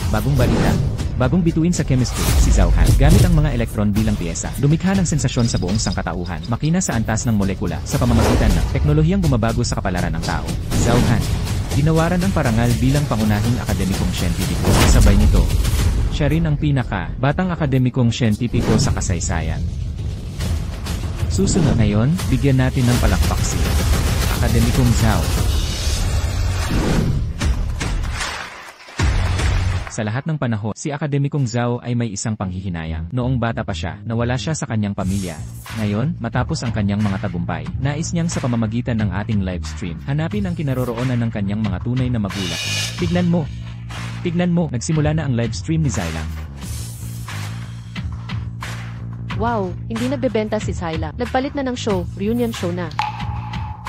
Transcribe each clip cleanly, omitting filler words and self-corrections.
Bagong balita. Bagong bituin sa chemistry, si Zhao Han, gamit ang mga elektron bilang piyesa, lumikha ng sensasyon sa buong sangkatauhan, makina sa antas ng molekula, sa pamamagitan ng teknolohiyang bumabago sa kapalaran ng tao. Zhao Han, ginawaran ng parangal bilang pangunahing akademikong siyentipiko. Sabay nito, siya rin ang batang akademikong siyentipiko sa kasaysayan. Susunod ngayon, bigyan natin ng palakpak si Akademikong Zhao. Sa lahat ng panahon, si Akademikong Zhao ay may isang panghihinayang. Noong bata pa siya, nawala siya sa kanyang pamilya. Ngayon, matapos ang kanyang mga tagumpay, nais niyang sa pamamagitan ng ating live stream, hanapin ang kinaroroonan ng kanyang mga tunay na magulang. Tignan mo, nagsimula na ang live stream ni Zylang. Wow, hindi nagbebenta si Zylang. Nagpalit na ng show, reunion show na.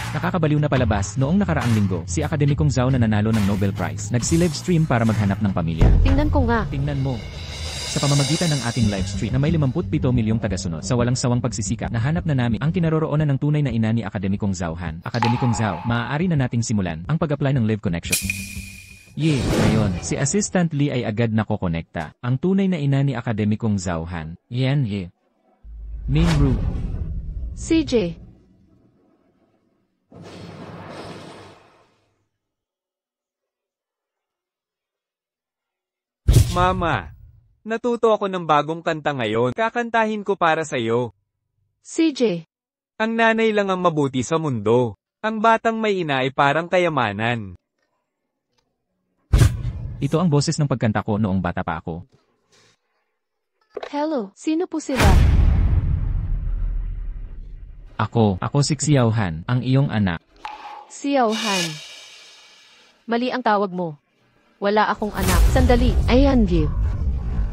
Nakakabaliw na palabas, noong nakaraang linggo, si Akademikong Zhao na nanalo ng Nobel Prize, nagsi-live stream para maghanap ng pamilya. Tingnan ko nga. Tingnan mo. Sa pamamagitan ng ating live stream na may 57 milyong tagasunod, sa walang sawang pagsisikap, nahanap na namin ang kinaroroonan ng tunay na ina ni Akademikong Zhao Han. Akademikong Zhao, maaari na nating simulan ang pag-apply ng live connection. Ngayon, si Assistant Lee ay agad nakokonekta. Ang tunay na ina ni Akademikong Zhao Han. Minru. CJ. Mama, natuto ako ng bagong kanta ngayon. Kakantahin ko para sa'yo. CJ. Ang nanay lang ang mabuti sa mundo. Ang batang may ina ay parang kayamanan. Ito ang boses ng pagkanta ko noong bata pa ako. Hello, sino po sila? Ako si Xiao Han, ang iyong anak. Xiao Han. Mali ang tawag mo. Wala akong anak. Sandali, ayan you.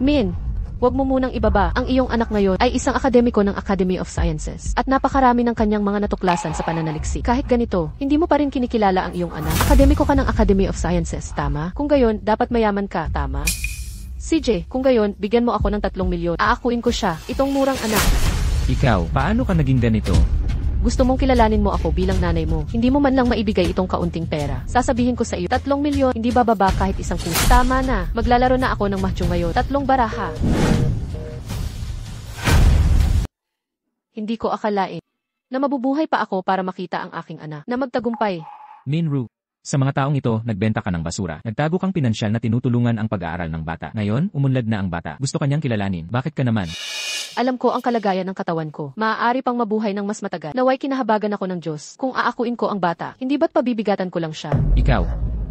Min, wag mo munang ibaba. Ang iyong anak ngayon ay isang akademiko ng Academy of Sciences. At napakarami ng kanyang mga natuklasan sa pananaliksik. Kahit ganito, hindi mo pa rin kinikilala ang iyong anak. Akademiko ka ng Academy of Sciences, tama? Kung gayon, dapat mayaman ka, tama? CJ, kung gayon, bigyan mo ako ng 3 milyon. Aakuin ko siya, itong murang anak. Ikaw, paano ka naging ganito? Gusto mong kilalanin mo ako bilang nanay mo. Hindi mo man lang maibigay itong kaunting pera. Sasabihin ko sa iyo, 3 milyon, hindi bababa kahit isang puso. Tama na, maglalaro na ako ng mahjong ngayon. 3 baraha. Hindi ko akalain na mabubuhay pa ako para makita ang aking anak na magtagumpay. Minru, sa mga taong ito, nagbenta ka ng basura. Nagtago kang pinansyal na tinutulungan ang pag-aaral ng bata. Ngayon, umunlad na ang bata. Gusto kanyang kilalanin. Bakit ka naman? Alam ko ang kalagayan ng katawan ko. Maaari pang mabuhay ng mas matagal. Naway kinahabagan ako ng Diyos. Kung aakuin ko ang bata, hindi ba't pabibigatan ko lang siya? Ikaw,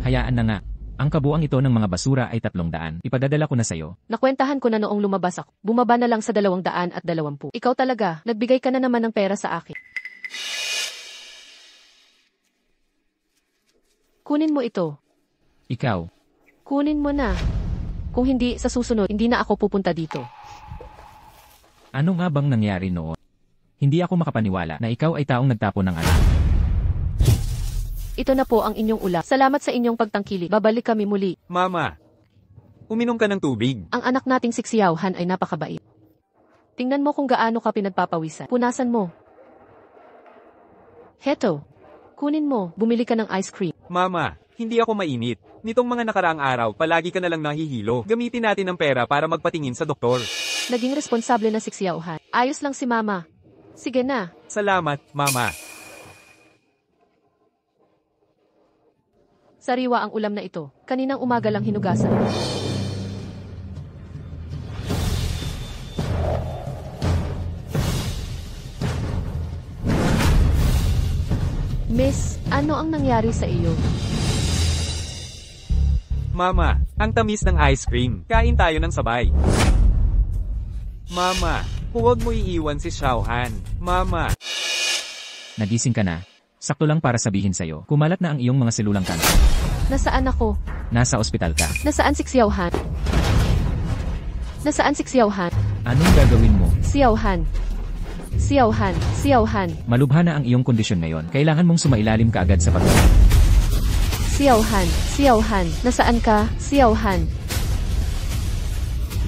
hayaan na nga. Ang kabuang ito ng mga basura ay 300. Ipadadala ko na sa'yo. Nakwentahan ko na noong lumabas ako. Bumaba na lang sa 220. Ikaw talaga, nagbigay ka na naman ng pera sa akin. Kunin mo ito. Ikaw. Kunin mo na. Kung hindi, sa susunod, hindi na ako pupunta dito. Ano nga bang nangyari noon? Hindi ako makapaniwala na ikaw ay taong nagtapon ng anak. Ito na po ang inyong ulam. Salamat sa inyong pagtangkilik. Babalik kami muli. Mama, uminom ka ng tubig. Ang anak nating si Xiao Han ay napakabait. Tingnan mo kung gaano ka pinagpapawisan. Punasan mo. Heto. Kunin mo. Bumili ka ng ice cream. Mama, hindi ako mainit. Nitong mga nakaraang araw, palagi ka na lang nahihilo. Gamitin natin ang pera para magpatingin sa doktor. Naging responsable na si Xiao Han. Ayos lang si Mama. Sige na. Salamat, Mama. Sariwa ang ulam na ito. Kaninang umaga lang hinugasan. Miss, ano ang nangyari sa iyo? Mama, ang tamis ng ice cream. Kain tayo ng sabay. Mama, huwag mo iiwan si Xiao Han. Mama. Nagising ka na. Sakto lang para sabihin sa'yo, kumalat na ang iyong mga selulang kanser. Nasaan ako? Nasa ospital ka. Nasaan si Xiao Han? Nasaan si Xiao Han? Anong gagawin mo? Xiao Han. Xiao Han. Xiao Han. Malubha na ang iyong kondisyon ngayon. Kailangan mong sumailalim ka agad sa pagkakas. Xiao Han. Xiao Han. Nasaan ka? Xiao Han.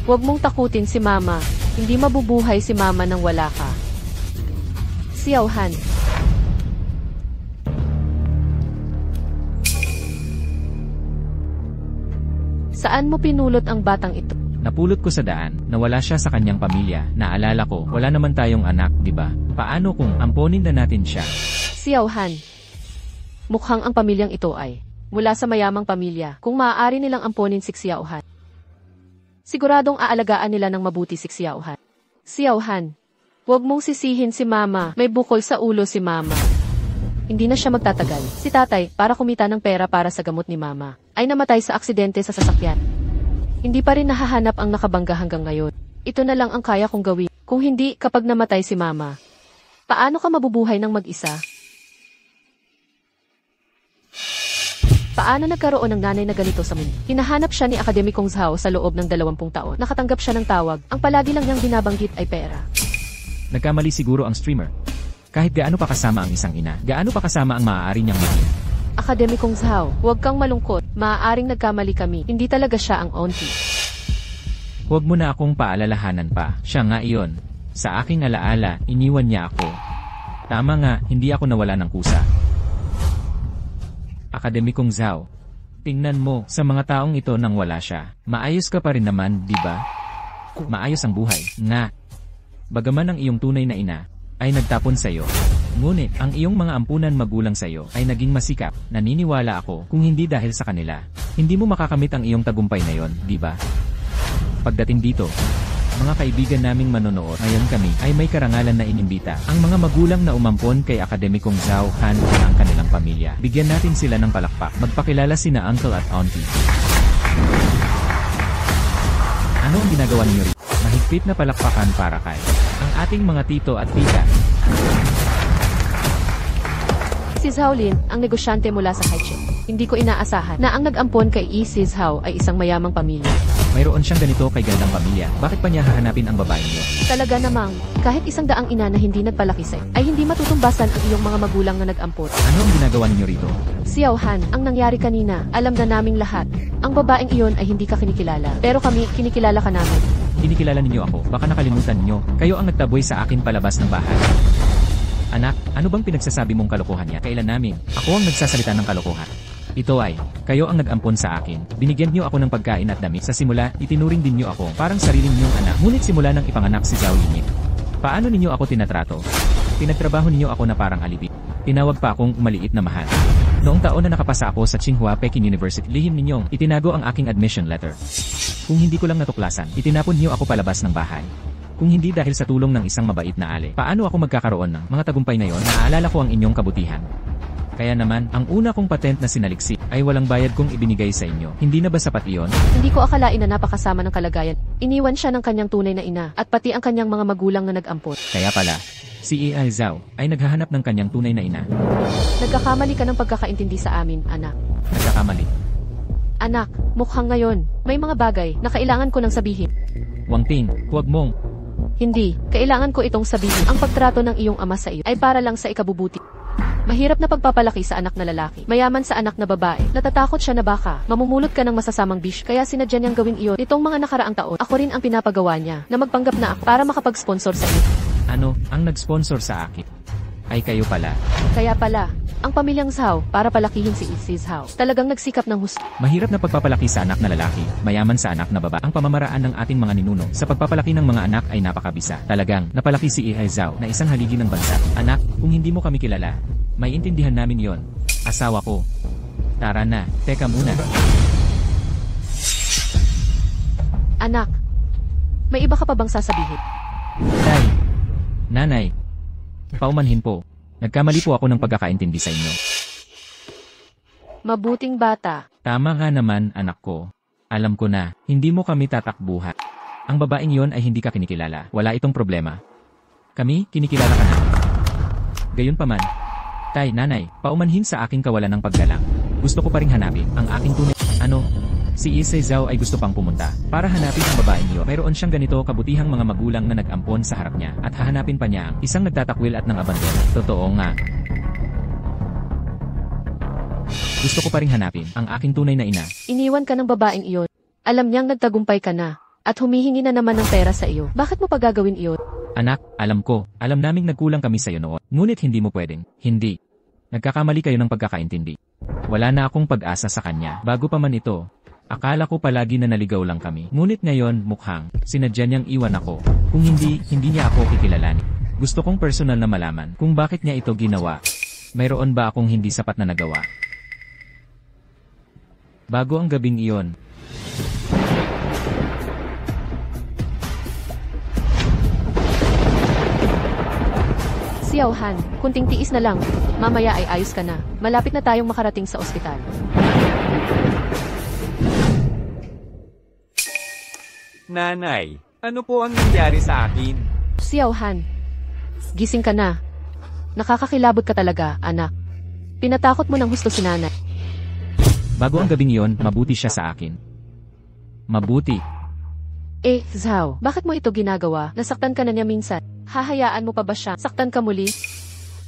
Huwag mong takutin si Mama. Hindi mabubuhay si Mama nang wala ka. Xiao Han. Saan mo pinulot ang batang ito? Napulot ko sa daan, nawala siya sa kanyang pamilya. Naalala ko, wala naman tayong anak, di ba? Paano kung amponin na natin siya? Xiao Han. Mukhang ang pamilyang ito ay mula sa mayamang pamilya. Kung maaari nilang amponin si Xiao Han, siguradong aalagaan nila ng mabuti si Xiao Han. Xiao Han, huwag mong sisihin si Mama. May bukol sa ulo si Mama. Hindi na siya magtatagal. Si tatay, para kumita ng pera para sa gamot ni Mama, ay namatay sa aksidente sa sasakyan. Hindi pa rin nahahanap ang nakabangga hanggang ngayon. Ito na lang ang kaya kong gawin. Kung hindi, kapag namatay si Mama, paano ka mabubuhay ng mag-isa? Paano nagkaroon ng nanay na ganito sa mundo? Hinahanap siya ni Akademikong Zhao sa loob ng 20 taon. Nakatanggap siya ng tawag. Ang palagi lang niyang binabanggit ay pera. Nagkamali siguro ang streamer. Kahit gaano pa kasama ang isang ina, gaano pa kasama ang maaari niyang maging. Akademikong Zhao, huwag kang malungkot. Maaaring nagkamali kami. Hindi talaga siya ang auntie. Huwag mo na akong paalalahanan pa. Siya nga iyon. Sa aking alaala, iniwan niya ako. Tama nga, hindi ako nawala ng kusa. Akademikong Zhao, tingnan mo, sa mga taong ito nang wala siya, maayos ka pa rin naman, di ba? Maayos ang buhay, nga. Bagaman ang iyong tunay na ina ay nagtapon sa iyo, ngunit ang iyong mga ampunan magulang sa iyo ay naging masikap. Naniniwala ako, kung hindi dahil sa kanila, hindi mo makakamit ang iyong tagumpay na yon, di ba? Pagdating dito, mga kaibigan naming manonood, ngayon kami ay may karangalan na inimbita ang mga magulang na umampon kay Akademikong Zhao Han at ang kanilang pamilya. Bigyan natin sila ng palakpak. Magpakilala sina uncle at auntie. Ano ang ginagawa niyo rito? Mahigpit na palakpakan para kay ang ating mga tito at tita. Si Zhao Lin, ang negosyante mula sa Haichen. Hindi ko inaasahan na ang nag-ampon kay Si Zhao ay isang mayamang pamilya. Mayroon siyang ganito kay gandang pamilya. Bakit pa niya hahanapin ang babae niyo? Talaga namang, kahit isang daang ina na hindi nagpalaki sa'yo, ay hindi matutumbasan ang iyong mga magulang na nag-ampon. Ano ang ginagawa ninyo rito? Xiao Han, ang nangyari kanina, alam na naming lahat. Ang babaeng iyon ay hindi ka kinikilala. Pero kami, kinikilala ka namin. Kinikilala ninyo ako. Baka nakalimutan niyo. Kayo ang nagtaboy sa akin palabas ng bahay. Anak, ano bang pinagsasabi mong kalokohan niya? Kailan namin? Ako ang nagsasalita ng kalokohan. Ito ay, kayo ang nag-ampon sa akin. Binigyan niyo ako ng pagkain at damit. Sa simula, itinuring din niyo ako parang sarili ninyong anak. Ngunit simula nang ipanganak si Zhao Yiming, paano ninyo ako tinatrato? Pinagtrabaho ninyo ako na parang alibi. Tinawag pa akong maliit na mahal. Noong taon na nakapasa ako sa Tsinghua Peking University, lihim ninyong itinago ang aking admission letter. Kung hindi ko lang natuklasan, itinapon niyo ako palabas ng bahay. Kung hindi dahil sa tulong ng isang mabait na ale, paano ako magkakaroon ng mga tagumpay na yon? Naaalala ko ang inyong kabutihan. Kaya naman, ang una kong patent na sinaliksik ay walang bayad kong ibinigay sa inyo. Hindi na ba sapat iyon? Hindi ko akalain na napakasama ng kalagayan. Iniwan siya ng kanyang tunay na ina at pati ang kanyang mga magulang na nag-ampon. Kaya pala, si AI Zhao ay naghahanap ng kanyang tunay na ina. Nagkakamali ka ng pagkakaintindi sa amin, anak. Nagkakamali. Anak, mukhang ngayon, may mga bagay na kailangan ko nang sabihin. Wang Ting, huwag mong. Hindi, kailangan ko itong sabihin. Ang pagtrato ng iyong ama sa iyo ay para lang sa ikabubuti. Mahirap na pagpapalaki sa anak na lalaki, mayaman sa anak na babae. Natatakot siya na baka mamumulot ka ng masasamang bish, kaya sinadya niyang gawin iyon. Nitong mga nakaraang taon, ako rin ang pinapagawa niya na magpanggap na ako para makapag-sponsor sa iyo. Ano, ang nag-sponsor sa akin? Ay kayo pala. Kaya pala, ang pamilyang Zhao para palakihin si Zhao. Talagang nagsikap ng husto. Mahirap na pagpapalaki sa anak na lalaki, mayaman sa anak na babae. Ang pamamaraan ng ating mga ninuno sa pagpapalaki ng mga anak ay napakabisa. Talagang napalaki si AI Zhao na isang haligi ng bansa. Anak, kung hindi mo kami kilala, may intindihan namin yon. Asawa ko. Tara na, teka muna. Anak, may iba ka pa bang sasabihin? Tay, nanay, paumanhin po. Nagkamali po ako ng pagkakaintindi sa inyo. Mabuting bata. Tama nga naman, anak ko. Alam ko na, hindi mo kami tatakbuhan. Ang babaeng yon ay hindi ka kinikilala. Wala itong problema. Kami, kinikilala ka na. Gayunpaman, tay, nanay, paumanhin sa aking kawalan ng paggalang. Gusto ko pa ring hanapin ang aking tunay. Ano? Si Issei Zhao ay gusto pang pumunta para hanapin ang babaeng yon. Mayroon siyang ganito kabutihang mga magulang na nag-ampon sa harap niya at hahanapin pa niya ang isang nagtatakwil at nang abandono. Totoo nga. Gusto ko pa ring hanapin ang aking tunay na ina. Iniwan ka ng babaeng iyon. Alam niyang nagtagumpay ka na at humihingi na naman ng pera sa iyo. Bakit mo pa gagawin iyon? Anak, alam ko. Alam naming nagkulang kami sa iyo noon. Ngunit hindi mo pwedeng. Hindi. Nagkakamali kayo ng pagkakaintindi. Wala na akong pag-asa sa kanya. Bago pa man ito, Akala ko palagi na naligaw lang kami. Ngunit ngayon, mukhang, sinadya niyang iwan ako. Kung hindi niya ako kikilalanin. Gusto kong personal na malaman kung bakit niya ito ginawa. Mayroon ba akong hindi sapat na nagawa? Bago ang gabing iyon. Xiao Han, kunting tiis na lang. Mamaya ay ayos ka na. Malapit na tayong makarating sa ospital. Nanay, ano po ang nangyari sa akin? Xiao Han, gising ka na. Nakakakilabot ka talaga, anak. Pinatakot mo ng husto si nanay. Bago ang gabing iyon, mabuti siya sa akin. Mabuti. Zhao, bakit mo ito ginagawa? Nasaktan ka na niya minsan. Hahayaan mo pa ba siya? Saktan ka muli?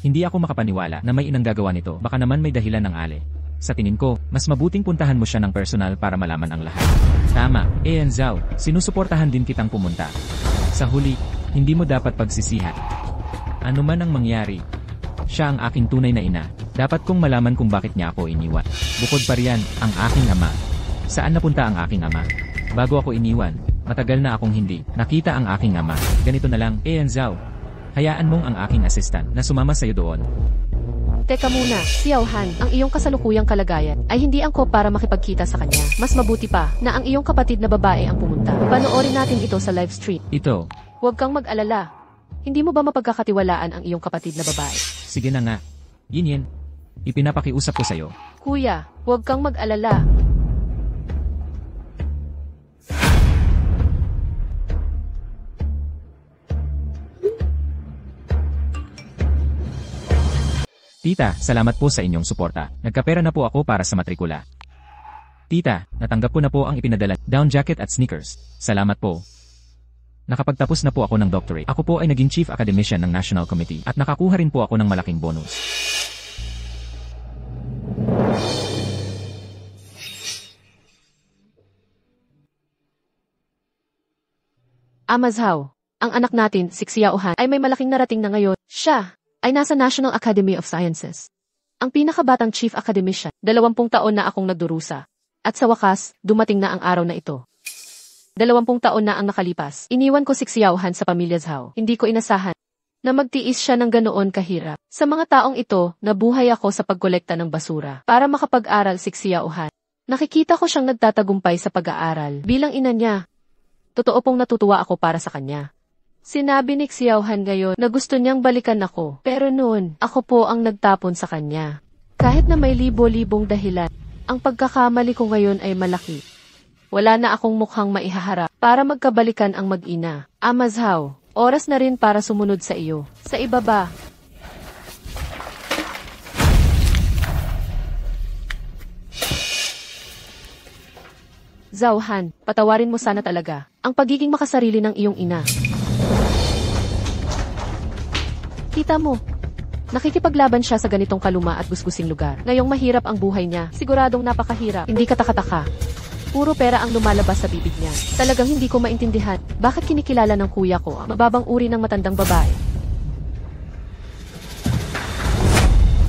Hindi ako makapaniwala na may inang gagawa nito. Baka naman may dahilan ng ale. Sa tingin ko, mas mabuting puntahan mo siya ng personal para malaman ang lahat. Tama, Zhao, sinusuportahan din kitang pumunta. Sa huli, hindi mo dapat pagsisihan. Ano man ang mangyari, siya ang aking tunay na ina. Dapat kong malaman kung bakit niya ako iniwan. Bukod pa riyan, ang aking ama. Saan napunta ang aking ama? Bago ako iniwan, matagal na akong hindi nakita ang aking ama. Ganito na lang, Zhao. Hayaan mong ang aking assistant na sumama sa'yo doon. Teka muna, Xiao Han, ang iyong kasalukuyang kalagayan ay hindi angkop para makipagkita sa kanya. Mas mabuti pa na ang iyong kapatid na babae ang pumunta. Panoorin natin ito sa live stream. Ito. Huwag kang mag-alala. Hindi mo ba mapagkakatiwalaan ang iyong kapatid na babae? Sige na nga. Yin. Ipinapakiusap ko sa'yo. Kuya, huwag kang mag-alala. Tita, salamat po sa inyong suporta. Nagkapera na po ako para sa matrikula. Tita, natanggap ko na po ang ipinadala, down jacket at sneakers. Salamat po. Nakapagtapos na po ako ng doctorate. Ako po ay naging chief academician ng National Committee at nakakuha rin po ako ng malaking bonus. Zhao, ang anak natin, si Xiao Han, ay may malaking narating na ngayon. Siya ay nasa National Academy of Sciences. Ang pinakabatang chief academician, 20 taon na akong nagdurusa. At sa wakas, dumating na ang araw na ito. 20 taon na ang nakalipas. Iniwan ko si Xiao Han sa pamilya Zhao. Hindi ko inasahan na magtiis siya ng ganoon kahirap. Sa mga taong ito, nabuhay ako sa pagkolekta ng basura para makapag-aral si Xiao Han. Nakikita ko siyang nagtatagumpay sa pag-aaral bilang ina niya. Totoo pong natutuwa ako para sa kanya. Sinabi ni Xiao Han ngayon na gusto niyang balikan ako, pero noon, ako po ang nagtapon sa kanya. Kahit na may libo-libong dahilan, ang pagkakamali ko ngayon ay malaki. Wala na akong mukhang maihaharap para magkabalikan ang mag-ina. Zhao, oras na rin para sumunod sa iyo. Sa ibaba. Zhao Han, patawarin mo sana talaga ang pagiging makasarili ng iyong ina. Kita mo, nakikipaglaban siya sa ganitong kaluma at gusgusing lugar. Ngayong mahirap ang buhay niya, siguradong napakahirap. Hindi katakataka. Puro pera ang lumalabas sa bibig niya. Talagang hindi ko maintindihan, bakit kinikilala ng kuya ko ang mababang uri ng matandang babae.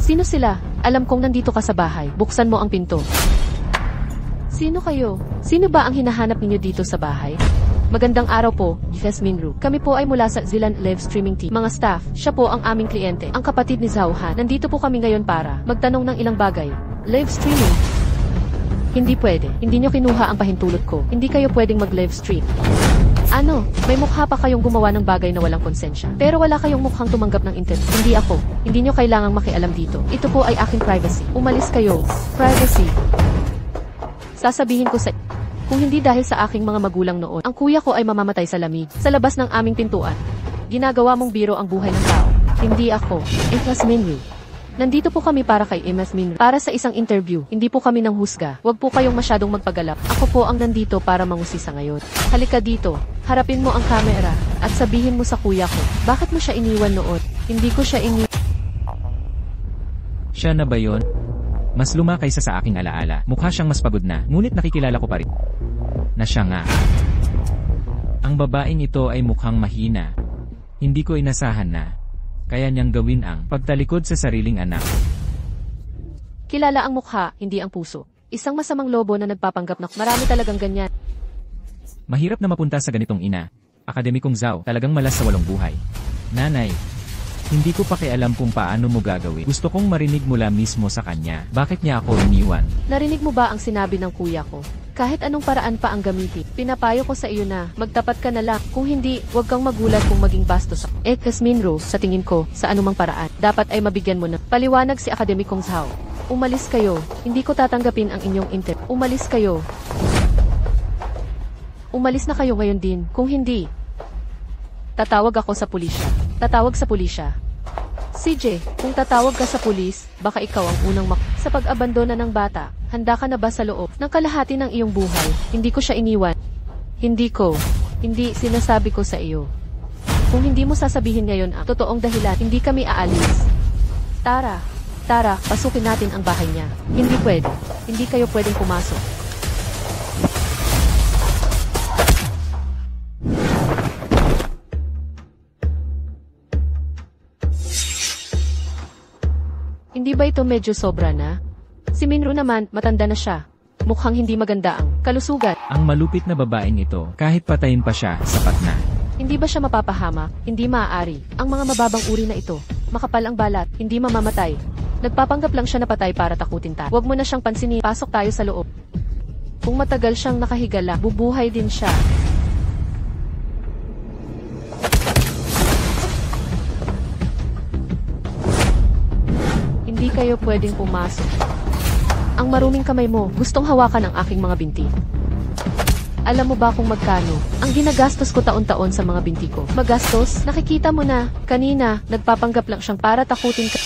Sino sila? Alam kong nandito ka sa bahay. Buksan mo ang pinto. Sino kayo? Sino ba ang hinahanap ninyo dito sa bahay? Magandang araw po, Jasmine Ru. Kami po ay mula sa Zilan Live Streaming Team. Mga staff, siya po ang aming kliyente, ang kapatid ni Zhao Han. Nandito po kami ngayon para magtanong ng ilang bagay. Live streaming? Hindi pwede. Hindi nyo kinuha ang pahintulot ko. Hindi kayo pwedeng mag-live stream. Ano? May mukha pa kayong gumawa ng bagay na walang konsensya. Pero wala kayong mukhang tumanggap ng internet. Hindi ako. Hindi nyo kailangang makialam dito. Ito po ay aking privacy. Umalis kayo. Privacy. Sasabihin ko sa... Kung hindi dahil sa aking mga magulang noon, ang kuya ko ay mamamatay sa lamig, sa labas ng aming pintuan. Ginagawa mong biro ang buhay ng tao. Hindi ako. Jasmine Ru. Nandito po kami para kay Jasmine Ru. Para sa isang interview. Hindi po kami nang husga. Huwag po kayong masyadong magpagalap. Ako po ang nandito para mangusisa ngayon. Halika dito. Harapin mo ang kamera. At sabihin mo sa kuya ko, bakit mo siya iniwan noon? Hindi ko siya iniwan. Siya na ba yon? Mas luma kaysa sa aking alaala. Mukha siyang mas pagod na, ngunit nakikilala ko pa rin na siya nga. Ang babaeng ito ay mukhang mahina. Hindi ko inasahan na kaya niyang gawin ang pagtalikod sa sariling anak. Kilala ang mukha, hindi ang puso. Isang masamang lobo na nagpapanggap na marami talagang ganyan. Mahirap na mapunta sa ganitong ina. Akademikong Zhao, talagang malas sa walong buhay. Nanay, hindi ko pakialam kung paano mo gagawin. Gusto kong marinig mula mismo sa kanya. Bakit niya ako iniwan? Narinig mo ba ang sinabi ng kuya ko? Kahit anong paraan pa ang gamitin, pinapayo ko sa iyo na magtapat ka na lang. Kung hindi, huwag kang magulat kung maging bastos. Minro, sa tingin ko, sa anumang paraan, dapat ay mabigyan mo na. Paliwanag si Akademikong Zhao. Umalis kayo. Hindi ko tatanggapin ang inyong Umalis kayo. Umalis na kayo ngayon din. Kung hindi, tatawag ako sa pulisya. Tatawag sa pulisya. CJ, kung tatawag ka sa pulis, baka ikaw ang unang sa pag-abandona ng bata. Handa ka na ba sa loob ng kalahati ng iyong buhay? Hindi ko siya iniwan. Hindi, sinasabi ko sa iyo. Kung hindi mo sasabihin ngayon ang totoong dahilan, hindi kami aalis. Tara, pasukin natin ang bahay niya. Hindi pwede. Hindi kayo pwedeng pumasok. Hindi ba ito medyo sobra na? Si Minro naman, matanda na siya. Mukhang hindi maganda ang kalusugan. Ang malupit na babaeng ito, kahit patayin pa siya, sapat na. Hindi ba siya mapapahamak? Hindi maaari. Ang mga mababang uri na ito, makapal ang balat, hindi mamamatay. Nagpapanggap lang siya na patay para takutin tayo. Huwag mo na siyang pansinin, pasok tayo sa loob. Kung matagal siyang nakahigala, bubuhay din siya. Hindi kayo pwedeng pumasok. Ang maruming kamay mo, gustong hawakan ang aking mga binti. Alam mo ba kung magkano ang ginagastos ko taon-taon sa mga binti ko? Magastos? Nakikita mo na, kanina, nagpapanggap lang siyang para takutin ka.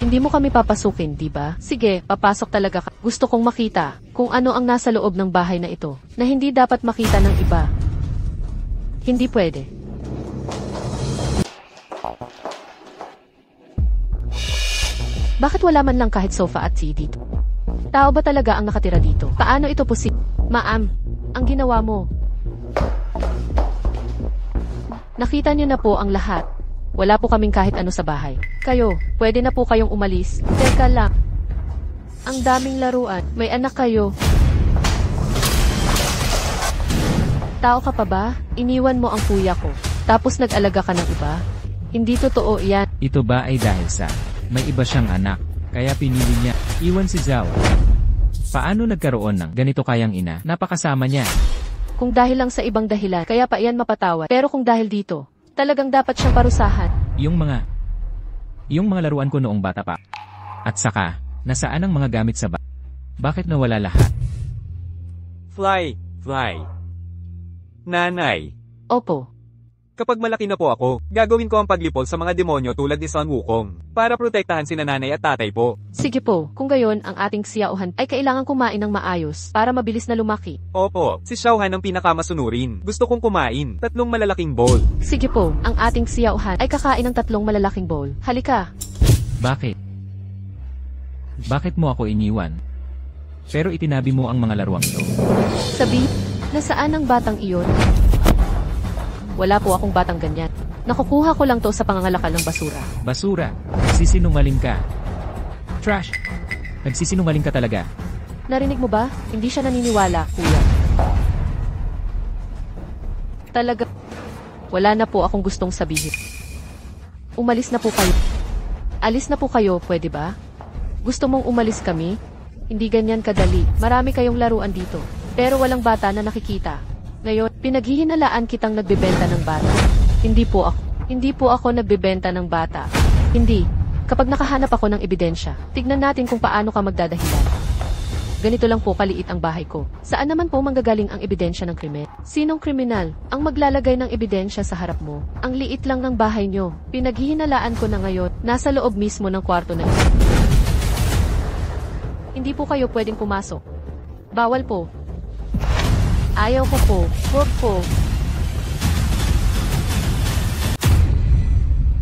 Hindi mo kami papasukin, di ba? Sige, papasok talaga ka. Gusto kong makita kung ano ang nasa loob ng bahay na ito, na hindi dapat makita ng iba. Hindi pwede. Bakit wala man lang kahit sofa at TV dito? Tao ba talaga ang nakatira dito? Paano ito posible? Ma'am, ang ginawa mo. Nakita niyo na po ang lahat. Wala po kaming kahit ano sa bahay. Kayo, pwede na po kayong umalis. Teka lang. Ang daming laruan. May anak kayo. Tao ka pa ba? Iniwan mo ang kuya ko. Tapos nag-alaga ka ng iba? Hindi totoo yan. Ito ba ay dahil sa may iba siyang anak, kaya pinili niya iwan si Zhao? Paano nagkaroon ng ganito kayang ina? Napakasama niya. Kung dahil lang sa ibang dahilan, kaya pa iyan mapatawad. Pero kung dahil dito, talagang dapat siyang parusahan. Yung mga laruan ko noong bata pa. At saka, nasaan ang mga gamit sa bakit nawala lahat? Fly. Nanay. Opo. Kapag malaki na po ako, gagawin ko ang paglipol sa mga demonyo tulad ni Sun Wukong, para protektahan sina nanay at tatay po. Sige po, kung gayon ang ating siyauhan ay kailangan kumain ng maayos para mabilis na lumaki. Opo, si Xiaohan ang pinakamasunurin. Gusto kong kumain, 3 malalaking bowl. Sige po, ang ating siyauhan ay kakain ng 3 malalaking bowl. Halika. Bakit? Bakit mo ako iniwan? Pero itinabi mo ang mga laruang ito. Sabi, nasaan ang batang iyon? Wala po akong batang ganyan. Nakukuha ko lang to sa pangangalakal ng basura. Basura? Nagsisinungaling ka. Trash! Nagsisinungaling ka talaga. Narinig mo ba? Hindi siya naniniwala, kuya. Talaga. Wala na po akong gustong sabihin. Umalis na po kayo. Alis na po kayo, pwede ba? Gusto mong umalis kami? Hindi ganyan kadali. Marami kayong laruan dito. Pero walang bata na nakikita. Ngayon, pinaghihinalaan kitang nagbebenta ng bata. Hindi po ako nagbebenta ng bata. Hindi. Kapag nakahanap ako ng ebidensya, tignan natin kung paano ka magdadahilan. Ganito lang po kaliit ang bahay ko. Saan naman po manggagaling ang ebidensya ng krimen? Sinong kriminal ang maglalagay ng ebidensya sa harap mo? Ang liit lang ng bahay nyo. Pinaghihinalaan ko na ngayon, nasa loob mismo ng kwarto na ito. Hindi po kayo pwedeng pumasok. Bawal po. Ayaw ko po. Huwag po.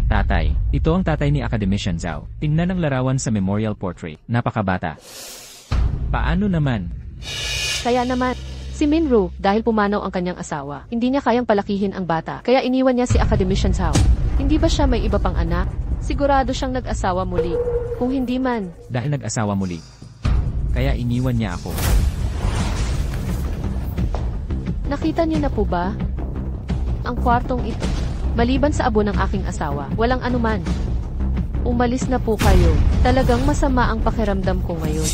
Tatay. Ito ang tatay ni Academician Zhao. Tingnan ang larawan sa memorial portrait. Napakabata. Paano naman? Kaya naman, si Minro, dahil pumanaw ang kanyang asawa, hindi niya kayang palakihin ang bata. Kaya iniwan niya si Academician Zhao. Hindi ba siya may iba pang anak? Sigurado siyang nag-asawa muli. Kung hindi man. Dahil nag-asawa muli. kaya iniwan niya ako. Nakita niyo na po ba? Ang kwartong ito. Maliban sa abo ng aking asawa, walang anuman. Umalis na po kayo. Talagang masama ang pakiramdam ko ngayon.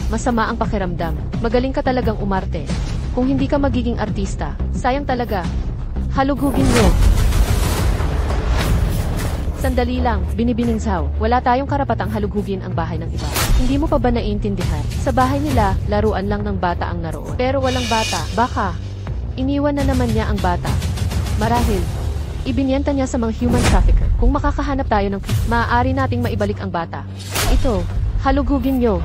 Masama ang pakiramdam. Magaling ka talagang umarte. Kung hindi ka magiging artista, sayang talaga. Halughugin mo. Sandali lang, Binibining Zhao. Wala tayong karapatang halughugin ang bahay ng iba. Hindi mo pa ba naiintindihan? Sa bahay nila, laruan lang ng bata ang naroon. Pero walang bata. Baka, iniwan na naman niya ang bata. Marahil, ibinenta niya sa mga human trafficker. Kung makakahanap tayo ng maaari nating maibalik ang bata. Ito, halughugin niyo.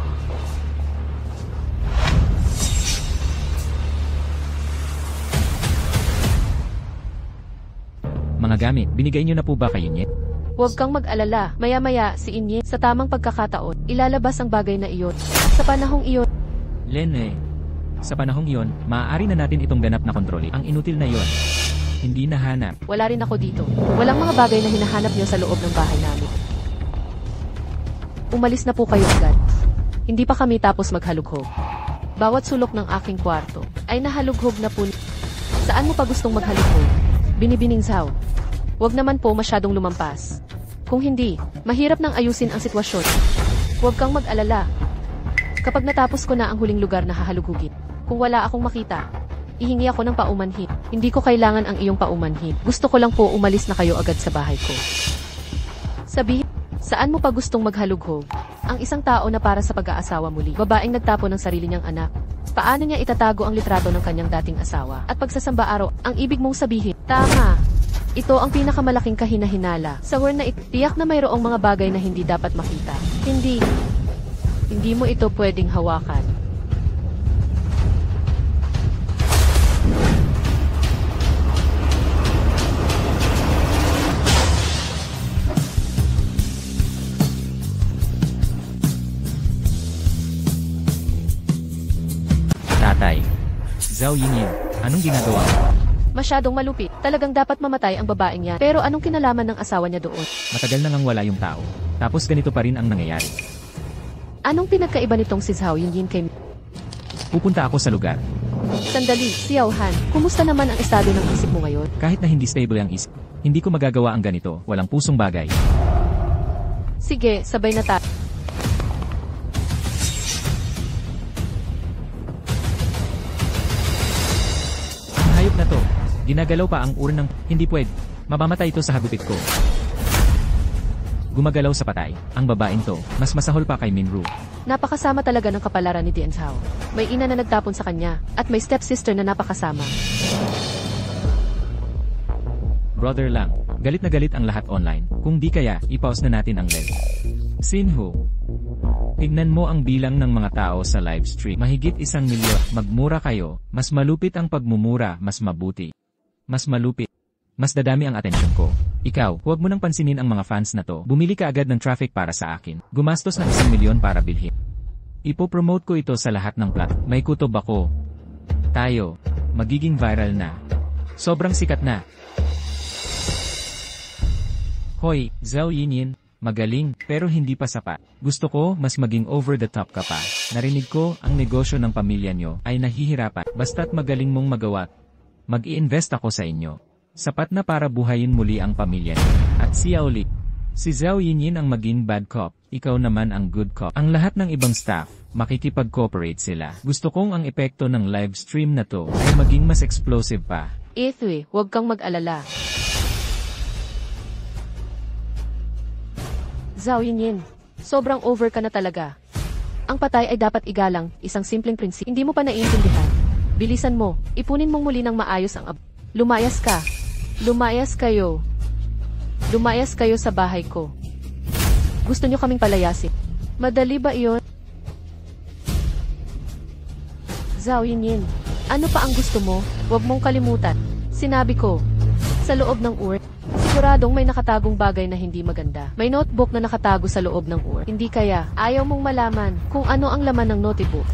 Mga gamit, binigay niyo na po ba kay Inye? Huwag kang mag-alala. Maya-maya, si Inye, sa tamang pagkakataon, ilalabas ang bagay na iyon. Sa panahong iyon, Lene, sa panahong iyon, maaari na natin itong ganap na kontrolin. Ang inutil na iyon, hindi nahanap. wala rin ako dito. Walang mga bagay na hinahanap niyo sa loob ng bahay namin. Umalis na po kayo agad. Hindi pa kami tapos maghalughog. Bawat sulok ng aking kwarto ay nahalughog na po. Saan mo pa gustong maghalughog? Binibining Zhao. Huwag naman po masyadong lumampas. Kung hindi, mahirap nang ayusin ang sitwasyon. Huwag kang mag-alala. Kapag natapos ko na ang huling lugar na hahalughugin, kung wala akong makita, ihingi ako ng paumanhin. Hindi ko kailangan ang iyong paumanhin. Gusto ko lang po umalis na kayo agad sa bahay ko. Sabihin, saan mo pa gustong maghalughog? Ang isang tao na para sa pag-aasawa muli, babaeng nagtapo ng sarili niyang anak. Paano niya itatago ang litrato ng kanyang dating asawa? At pagsasamba araw, ang ibig mong sabihin, tama. Ito ang pinakamalaking kahinahinala. Sa word na tiyak na mayroong mga bagay na hindi dapat makita. Hindi mo ito pwedeng hawakan. Tatay. Zhao Yinyin, anong ginagawa mo? Masyadong malupit. Talagang dapat mamatay ang babaeng yan. Pero anong kinalaman ng asawa niya doon? Matagal na ngang wala yung tao. Tapos ganito pa rin ang nangyayari. Anong pinagkaiba nitong si Zhao Yinyin kay... Pupunta ako sa lugar. Sandali, Xiao Han, kumusta naman ang estado ng isip mo ngayon? Kahit na hindi stable ang isip, hindi ko magagawa ang ganito. Walang pusong bagay. Sige, sabay na tayo. Ang hayop na to. Ginagalaw pa ang uran ng... Hindi pwede. Mamamatay ito sa hagupit ko. Gumagalaw sa patay. Ang babaeng to, mas masahol pa kay Minru. Napakasama talaga ng kapalaran ni Dian Zhao. May ina na nagtapon sa kanya, at may stepsister na napakasama. Brother lang, galit na galit ang lahat online. Kung di kaya, i-pause na natin ang live. Sinho. Tignan mo ang bilang ng mga tao sa live stream. Mahigit 1 milyon. Magmura kayo. Mas malupit ang pagmumura, mas mabuti. Mas malupit. Mas dadami ang atensyon ko. Ikaw, huwag mo nang pansinin ang mga fans na to. Bumili ka agad ng traffic para sa akin. Gumastos ng 1 milyon para bilhin. Ipo-promote ko ito sa lahat ng plat. May kutob ako. Tayo. Magiging viral na. Sobrang sikat na. Hoy, Zhao Yinyin. Magaling, pero hindi pa sapat. Gusto ko, mas maging over the top ka pa. Narinig ko, ang negosyo ng pamilya nyo ay nahihirapan. Basta't magaling mong magawa. Mag-i-invest ako sa inyo. Sapat na para buhayin muli ang pamilya niyo. At si Yaoli. Si Zhao Yinyin ang maging bad cop. Ikaw naman ang good cop. Ang lahat ng ibang staff, makikipag-cooperate sila. Gusto kong ang epekto ng live stream na to ay maging mas explosive pa. Ethui, huwag kang mag-alala. Zhao Yinyin, sobrang over ka na talaga. Ang patay ay dapat igalang, isang simpleng prinsipyo. Hindi mo pa naiintindihan. Bilisan mo, ipunin mong muli ng maayos ang Lumayas ka. Lumayas kayo. Lumayas kayo sa bahay ko. Gusto nyo kaming palayasin? Madali ba iyon? Zhao Yinyin, ano pa ang gusto mo? Huwag mong kalimutan. Sinabi ko, sa loob ng ur, siguradong may nakatagong bagay na hindi maganda. May notebook na nakatago sa loob ng ur. Hindi kaya, ayaw mong malaman kung ano ang laman ng notebook.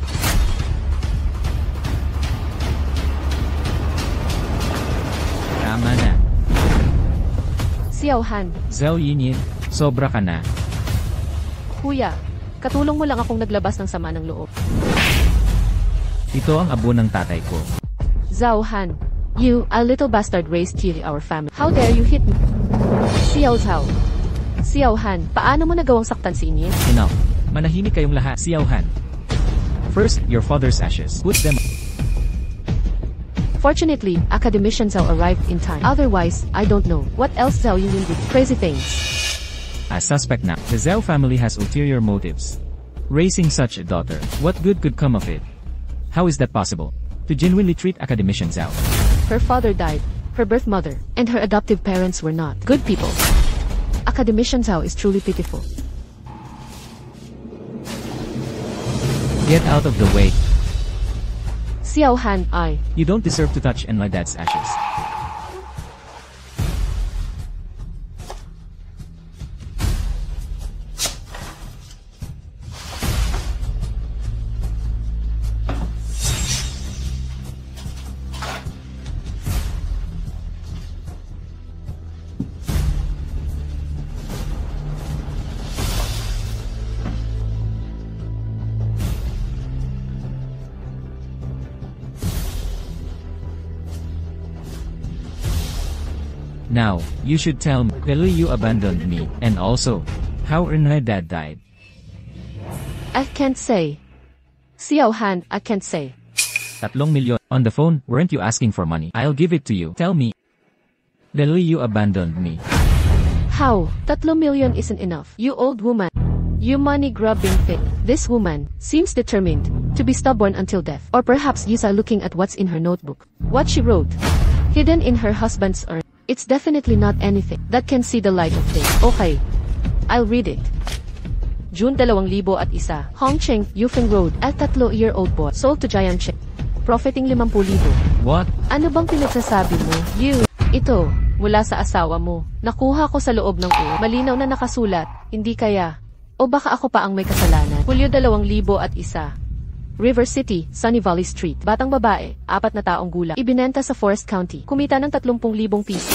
Tama na. Xiao Han, Zhao Yinyin, sobra ka na. Kuya, Katulong mo lang akong naglabas ng sama ng loob. Ito ang abo ng tatay ko. Zhao Han, you, a little bastard raised here our family. How dare you hit me? Xiao Zhao. Xiao Han, paano mo nagawang saktan si Ines? Enough. Manahimik kayong lahat, Xiao Han. First, your father's ashes. Put them. Fortunately, Academician Zhao arrived in time. Otherwise, I don't know what else Zhao Yunlin did. Crazy things. As suspect now, the Zhao family has ulterior motives. Raising such a daughter, what good could come of it? How is that possible? To genuinely treat Academician Zhao. Her father died, her birth mother, and her adoptive parents were not good people. Academician Zhao is truly pitiful. Get out of the way. Xiao Han, You don't deserve to touch my dad's ashes. Now, you should tell me, clearly you abandoned me, and also, how my dad died. I can't say. Xiao Han, I can't say. 3 milyon. On the phone, weren't you asking for money? I'll give it to you. Tell me. Clearly you abandoned me. How? 3 million isn't enough. You old woman. You money-grubbing thing. This woman seems determined to be stubborn until death. Or perhaps you are looking at what's in her notebook. What she wrote. Hidden in her husband's urn. It's definitely not anything that can see the light of day. Okay. I'll read it. June 2001, Hongcheng, Yufeng Road, at 3-year-old boy sold to Jiang Che. Profiting 50,000. What? Ano bang pinagsasabi mo? You. Ito, mula sa asawa mo. Nakuha ko sa loob ng ulo. Malinaw na nakasulat, hindi kaya. O baka ako pa ang may kasalanan. Hulyo 2001. River City, Sunny Valley Street. Batang babae, 4 na taong gulang. Ibinenta sa Forest County. Kumita ng 30,000 piso.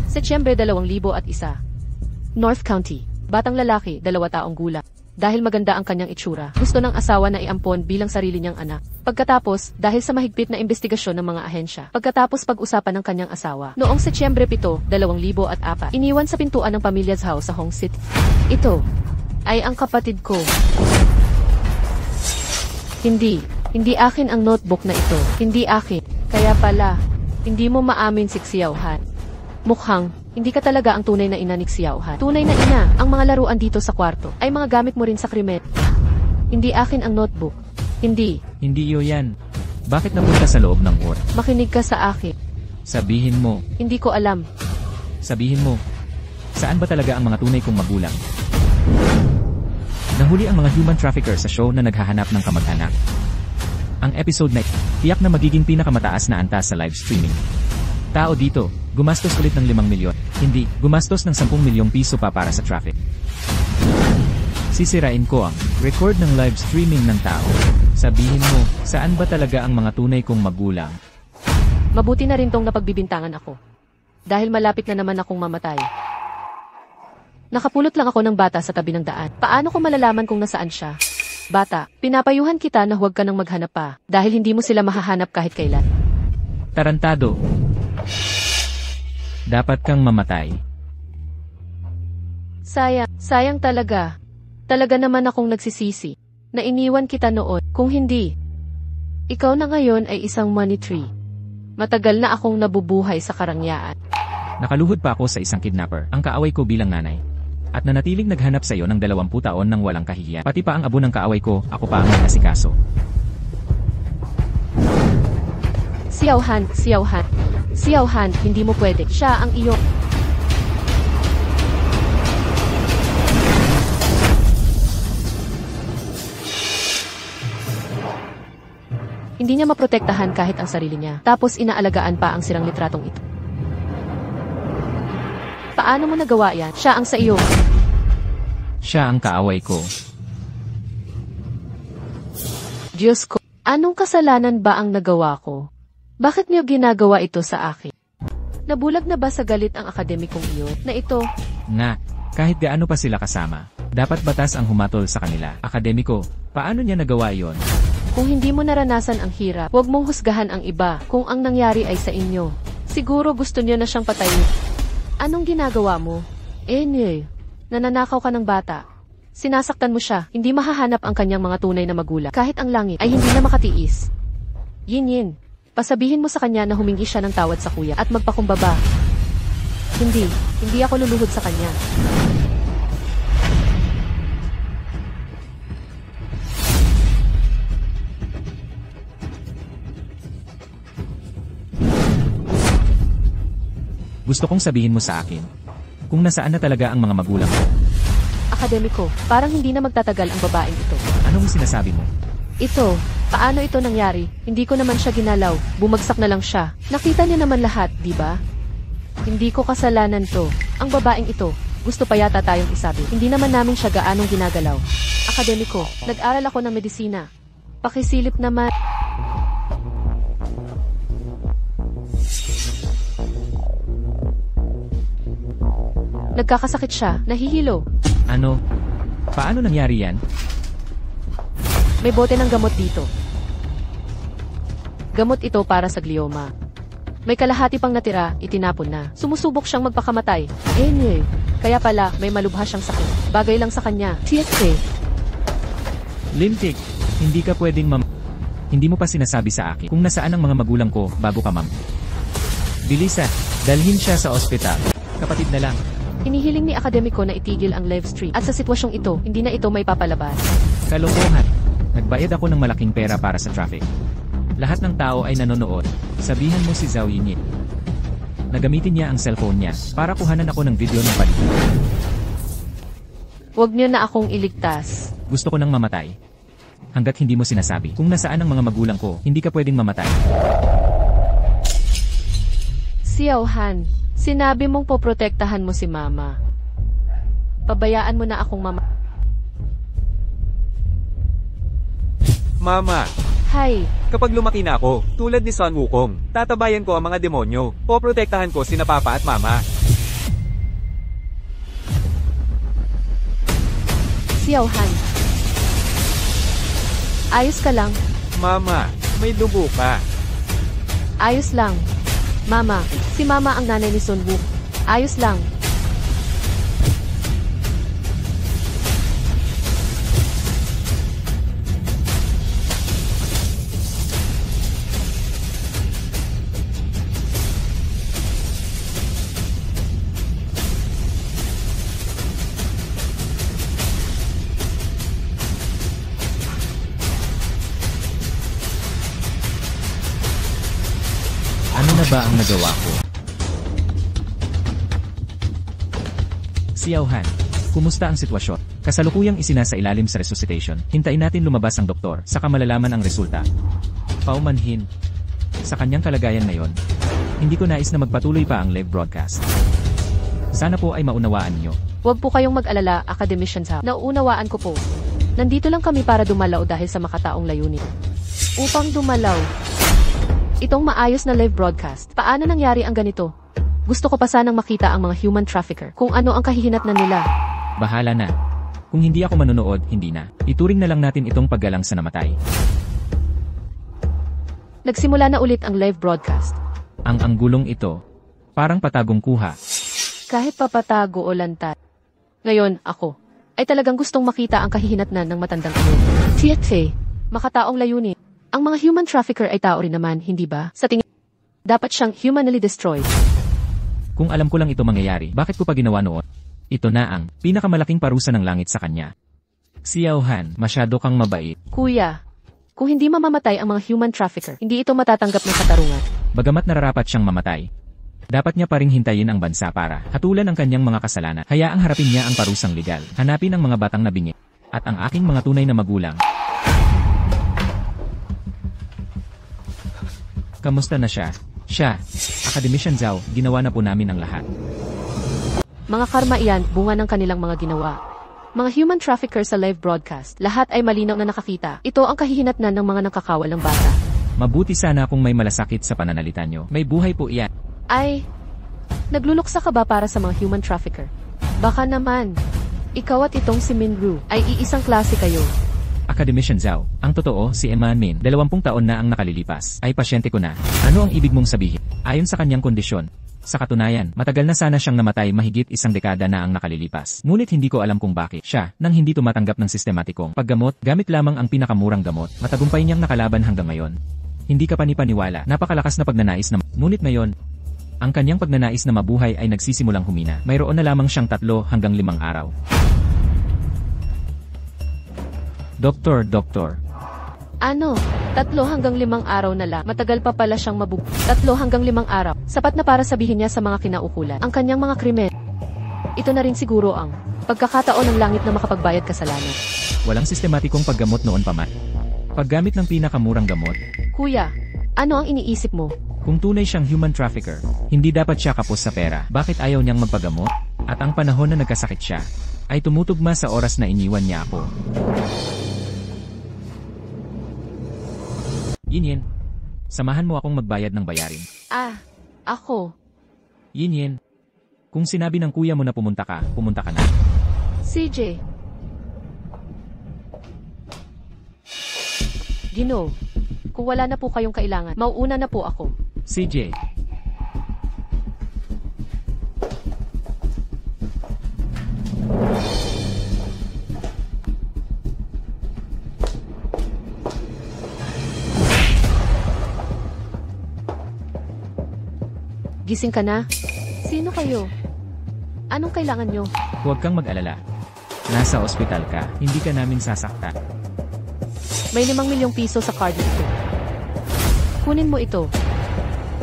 Setyembre 2001. North County. Batang lalaki, 2 taong gulang. Dahil maganda ang kanyang itsura, gusto ng asawa na iampon bilang sarili niyang anak. Pagkatapos, dahil sa mahigpit na investigasyon ng mga ahensya, pagkatapos pag-usapan ng kanyang asawa, noong Setyembre 7, 2004, iniwan sa pintuan ng pamilya Zhao sa Hong City. Ito ay ang kapatid ko. Hindi akin ang notebook na ito. Hindi akin. Kaya pala, hindi mo maamin si Xiao Han. Mukhang, hindi ka talaga ang tunay na ina ni Xiao Han. Tunay na ina, ang mga laruan dito sa kwarto, ay mga gamit mo rin sa krimen. Hindi akin ang notebook. Hindi. Hindi iyo yan. Bakit napunta sa loob ng ward? Makinig ka sa akin. Sabihin mo. Hindi ko alam. Sabihin mo. Saan ba talaga ang mga tunay kong magulang? Nahuli ang mga human trafficker sa show na naghahanap ng kamag-anak. Ang episode na tiyak na magiging pinakamataas na antas sa live streaming. Tao dito, gumastos ulit ng 5 milyon. Hindi, gumastos ng 10 milyong piso pa para sa traffic. Sisirain ko ang record ng live streaming ng tao. Sabihin mo, saan ba talaga ang mga tunay kong magulang? Mabuti na rin tong napagbibintangan ako. Dahil malapit na naman akong mamatay. Nakapulot lang ako ng bata sa tabi ng daan. Paano ko malalaman kung nasaan siya? Bata, pinapayuhan kita na huwag ka nang maghanap pa, dahil hindi mo sila mahahanap kahit kailan. Tarantado. Dapat kang mamatay. Sayang talaga. Talaga naman akong nagsisisi, na iniwan kita noon. Kung hindi, ikaw na ngayon ay isang money tree. Matagal na akong nabubuhay sa karangyaan. Nakaluhod pa ako sa isang kidnapper, ang kaaway ko bilang nanay. At nanatiling naghanap sa iyo ng 20 taon ng walang kahihiyan. Pati pa ang abo ng kaaway ko, ako pa ang nag-asikaso. Xiao Han, hindi mo pwede. Siya ang iyong... Hindi niya maprotektahan kahit ang sarili niya. Tapos inaalagaan pa ang sirang litratong ito. Paano mo nagawa yan? Siya ang sa iyo. Siya ang kaaway ko. Diyos ko, anong kasalanan ba ang nagawa ko? Bakit niyo ginagawa ito sa akin? Nabulag na ba sa galit ang akademikong iyon na ito? Nga, kahit gaano pa sila kasama, Dapat batas ang humatol sa kanila. Akademiko, paano niya nagawa yon? Kung hindi mo naranasan ang hirap, huwag mong husgahan ang iba kung ang nangyari ay sa inyo. Siguro gusto niyo na siyang patayin. Anong ginagawa mo? Nananakaw ka ng bata. Sinasaktan mo siya, hindi mahahanap ang kanyang mga tunay na magulang. Kahit ang langit ay hindi na makatiis. Yin, pasabihin mo sa kanya na humingi siya ng tawad sa kuya at magpakumbaba. Hindi ako luluhod sa kanya. Gusto kong sabihin mo sa akin kung nasaan na talaga ang mga magulang ko. Akademiko, parang hindi na magtatagal ang babaeng ito. Anong sinasabi mo? Ito, paano ito nangyari? Hindi ko naman siya ginalaw, bumagsak na lang siya. Nakita niya naman lahat, di ba? Hindi ko kasalanan to. Ang babaeng ito, gusto pa yata tayong isabi. Hindi naman namin siya gaanong ginagalaw. Akademiko, nag-aral ako ng medisina. Pakisilip naman. Nagkakasakit siya, nahihilo. Ano? Paano nangyari yan? May bote ng gamot dito. Gamot ito para sa glioma. May kalahati pang natira, itinapon na. Sumusubok siyang magpakamatay. Kaya pala, may malubha siyang sakit. Bagay lang sa kanya. TFK. Lintik, hindi ka pwedeng Hindi mo pa sinasabi sa akin kung nasaan ang mga magulang ko bago ka Bilisa, dalhin siya sa ospital. Kapatid na lang. Hinihiling ni Akademiko na itigil ang live stream. At sa sitwasyong ito, hindi na ito may papalabas. Kalokohan. Nagbayad ako ng malaking pera para sa traffic. Lahat ng tao ay nanonood. Sabihan mo si Zhao Yinyin. Nagamitin niya ang cellphone niya para kuhanan ako ng video ng paligid. Huwag niyo na akong iligtas. Gusto ko nang mamatay. Hanggat hindi mo sinasabi kung nasaan ang mga magulang ko, hindi ka pwedeng mamatay. Xiao Han, sinabi mong poprotektahan mo si Mama. Pabayaan mo na akong Mama, Hay, kapag lumaki na ako, tulad ni Sun Wukong, tatabayan ko ang mga demonyo. Poprotektahan ko sina Papa at Mama. Xiao Han. Ayos ka lang. Mama, may dugo ka. Ayos lang. Mama, si Mama ang nanay ni Sun Wukong. Ayos lang. Ano na ba ang nagawa ko? Xiao Han, kumusta ang sitwasyon? Kasalukuyang isinasa ilalim sa resuscitation. Hintayin natin lumabas ang doktor, saka malalaman ang resulta. Paumanhin. Sa kanyang kalagayan ngayon, hindi ko nais na magpatuloy pa ang live broadcast. Sana po ay maunawaan niyo. Huwag po kayong mag-alala, academicians ha. Nauunawaan ko po. Nandito lang kami para dumalaw dahil sa makataong layunin. Upang dumalaw. Itong maayos na live broadcast. Paano nangyari ang ganito? Gusto ko pa sanang makita ang mga human trafficker kung ano ang kahihinatnan nila. Bahala na. Kung hindi ako manonood, hindi na. Ituring na lang natin itong paggalang sa namatay. Nagsimula na ulit ang live broadcast. Ang anggulong ito, parang patagong kuha. Kahit papatago o lantad. Ngayon, ako, ay talagang gustong makita ang kahihinatnan ng matandang ito. TFA, makataong layunin. Ang mga human trafficker ay tao rin naman, hindi ba? Sa tingin, dapat siyang humanly destroyed. Kung alam ko lang ito mangyayari, bakit ko pa ginawa noon? Ito na ang pinakamalaking parusa ng langit sa kanya. Xiao Han, masyado kang mabait. Kuya, kung hindi mamamatay ang mga human trafficker, hindi ito matatanggap ng katarungan. Bagamat nararapat siyang mamatay, dapat niya pa ring hintayin ang bansa para hatulan ang kanyang mga kasalanan. Hayaang harapin niya ang parusang legal. Hanapin ang mga batang nabingi at ang aking mga tunay na magulang. Kamusta na siya? Siya, Academician Zhao, ginawa na po namin ang lahat. Mga karma iyan, bunga ng kanilang mga ginawa. Mga human trafficker sa live broadcast, lahat ay malinaw na nakakita. Ito ang kahihinatnan ng mga nakakawalang bata. Mabuti sana kung may malasakit sa pananalita nyo. May buhay po iyan. Ay, nagluluksa ka ba para sa mga human trafficker? Baka naman. Ikaw at itong si Minru ay iisang klase kayo. Academician Zhao, ang totoo, si Eman Min, 20 taon na ang nakalilipas, ay pasyente ko na. Ano ang ibig mong sabihin? Ayon sa kanyang kondisyon. Sa katunayan, matagal na sana siyang namatay mahigit 1 dekada na ang nakalilipas. Ngunit hindi ko alam kung bakit siya, nang hindi tumatanggap ng sistematikong paggamot, gamit lamang ang pinakamurang gamot, matagumpay niyang nakalaban hanggang ngayon. Hindi ka panipaniwala, napakalakas na pagnanais na, ngunit ngayon, ang kanyang pagnanais na mabuhay ay nagsisimulang humina. Mayroon na lamang siyang 3 hanggang 5 araw. Doktor. Ano? 3 hanggang 5 araw na lang. Matagal pa pala siyang 3 hanggang 5 araw. Sapat na para sabihin niya sa mga kinaukulan ang kanyang mga krimen. Ito na rin siguro ang pagkakataon ng langit na makapagbayad kasalanan. Walang sistematikong paggamot noon pa man. Paggamit ng pinakamurang gamot. Kuya, ano ang iniisip mo? Kung tunay siyang human trafficker, hindi dapat siya kapos sa pera. Bakit ayaw niyang magpagamot? At ang panahon na nagkasakit siya, ay tumutugma sa oras na iniwan niya ako. Yin, samahan mo akong magbayad ng bayarin. Ako. Yin, kung sinabi ng kuya mo na pumunta ka na. CJ. Gino, kung wala na po kayong kailangan, mauuna na po ako. CJ. Gising ka na? Sino kayo? Anong kailangan nyo? Huwag kang mag-alala. Nasa ospital ka, hindi ka namin sasakta. May 5 milyong piso sa card nito. Kunin mo ito.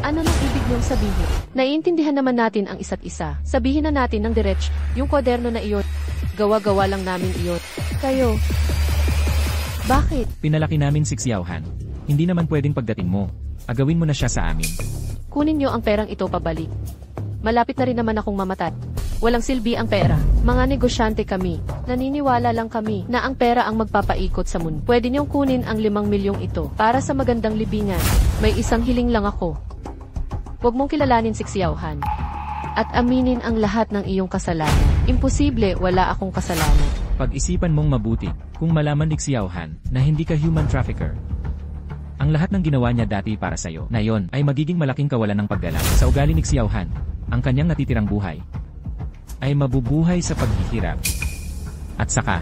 Ano nang ibig niyong sabihin? Naiintindihan naman natin ang isa't isa. Sabihin na natin ng diretsyo, yung kwaderno na iyon. Gawa-gawa lang namin iyon. Kayo. Bakit? Pinalaki namin si Xiaohan. Hindi naman pwedeng pagdating mo. Agawin mo na siya sa amin. Kunin niyo ang perang ito pabalik. Malapit na rin naman akong mamatay. Walang silbi ang pera. Mga negosyante kami. Naniniwala lang kami na ang pera ang magpapaikot sa mundo. Pwede niyong kunin ang 5 milyong ito para sa magandang libingan. May isang hiling lang ako. Huwag mong kilalanin si Xiaohan. At aminin ang lahat ng iyong kasalanan. Imposible, wala akong kasalanan. Pag-isipan mong mabuti kung malaman ni Xiaohan na hindi ka human trafficker. Ang lahat ng ginawa niya dati para sa'yo na yon ay magiging malaking kawalan ng paggalang sa ugali ni Xiaohan. Ang kanyang natitirang buhay ay mabubuhay sa paghihirap. At saka,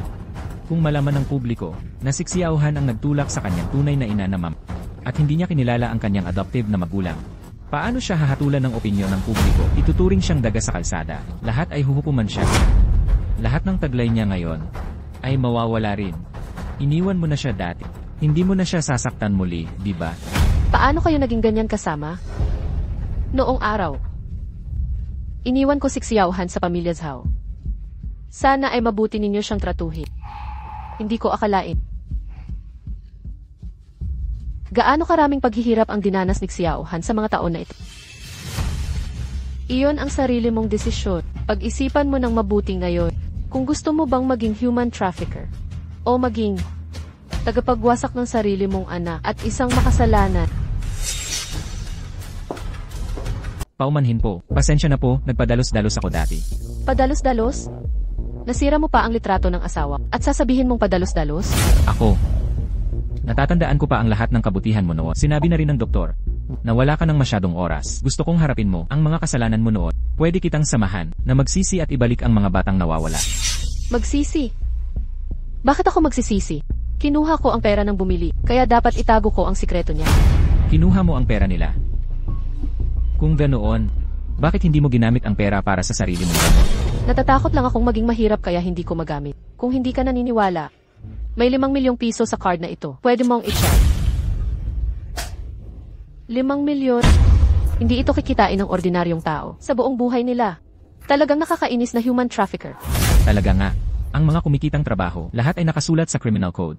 kung malaman ng publiko na si Xiaohan ang nagtulak sa kanyang tunay na ina na ma'am at hindi niya kinilala ang kanyang adoptive na magulang, paano siya hahatulan ng opinyon ng publiko? Ituturing siyang daga sa kalsada. Lahat ay huhukuman siya. Lahat ng taglay niya ngayon ay mawawala rin. Iniwan mo na siya dati. Hindi mo na siya sasaktan muli, di ba? Paano kayo naging ganyan kasama? Noong araw, iniwan ko si Xiaohan sa pamilya Zhao. Sana ay mabuti ninyo siyang tratuhin. Hindi ko akalain. Gaano karaming paghihirap ang dinanas ni Xiaohan sa mga taon na ito? Iyon ang sarili mong desisyon. Pag-isipan mo ng mabuti ngayon kung gusto mo bang maging human trafficker o maging tagapagwasak ng sarili mong anak at isang makasalanan. Paumanhin po. Pasensya na po, nagpadalos-dalos ako dati. Padalos-dalos? Nasira mo pa ang litrato ng asawa at sasabihin mong padalos-dalos? Ako. Natatandaan ko pa ang lahat ng kabutihan mo noon. Sinabi na rin ng doktor na wala ka ng masyadong oras. Gusto kong harapin mo ang mga kasalanan mo noon. Pwede kitang samahan na magsisi at ibalik ang mga batang nawawala. Magsisi? Bakit ako magsisisi? Kinuha ko ang pera ng bumili, kaya dapat itago ko ang sikreto niya. Kinuha mo ang pera nila. Kung ganoon, bakit hindi mo ginamit ang pera para sa sarili mo? Natatakot lang akong maging mahirap kaya hindi ko magamit. Kung hindi ka naniniwala, may 5 milyong piso sa card na ito. Pwede mong i-check. 5 milyon? Hindi ito kikitain ng ordinaryong tao sa buong buhay nila. Talagang nakakainis na human trafficker. Talaga nga. Ang mga kumikitang trabaho, lahat ay nakasulat sa criminal code.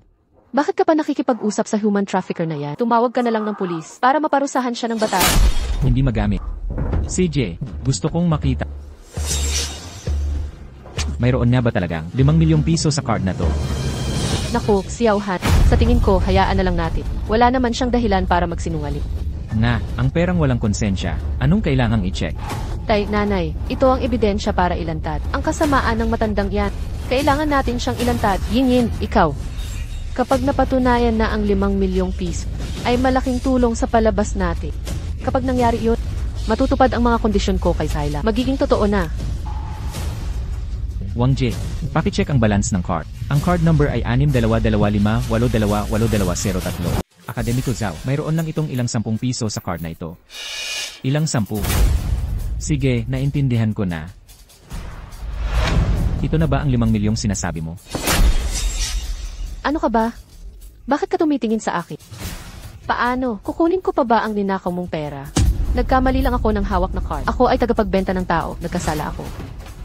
Bakit ka pa nakikipag-usap sa human trafficker na yan? Tumawag ka na lang ng pulis para maparusahan siya ng batas. Hindi magamit. CJ, gusto kong makita. Mayroon nga ba talagang 5 milyong piso sa card na to? Naku, Xiaohan, sa tingin ko, hayaan na lang natin. Wala naman siyang dahilan para magsinungaling. Nga, ang perang walang konsensya, anong kailangang i-check? Tay, nanay, ito ang ebidensya para ilantad ang kasamaan ng matandang yan. Kailangan natin siyang ilantad. Yingin, ikaw. Kapag napatunayan na ang 5 milyong piso, ay malaking tulong sa palabas natin. Kapag nangyari yun, matutupad ang mga kondisyon ko kay Zyla. Magiging totoo na. Wang Jie, pakicheck ang balance ng card. Ang card number ay 6225828203. Akademiko Zhao, mayroon lang itong ilang 10 piso sa card na ito. Ilang 10? Sige, naintindihan ko na. Ito na ba ang 5 milyong sinasabi mo? Ano ka ba? Bakit ka tumitingin sa akin? Paano? Kukunin ko pa ba ang ninakaw mong pera? Nagkamali lang ako ng hawak na card. Ako ay tagapagbenta ng tao. Nagkasala ako.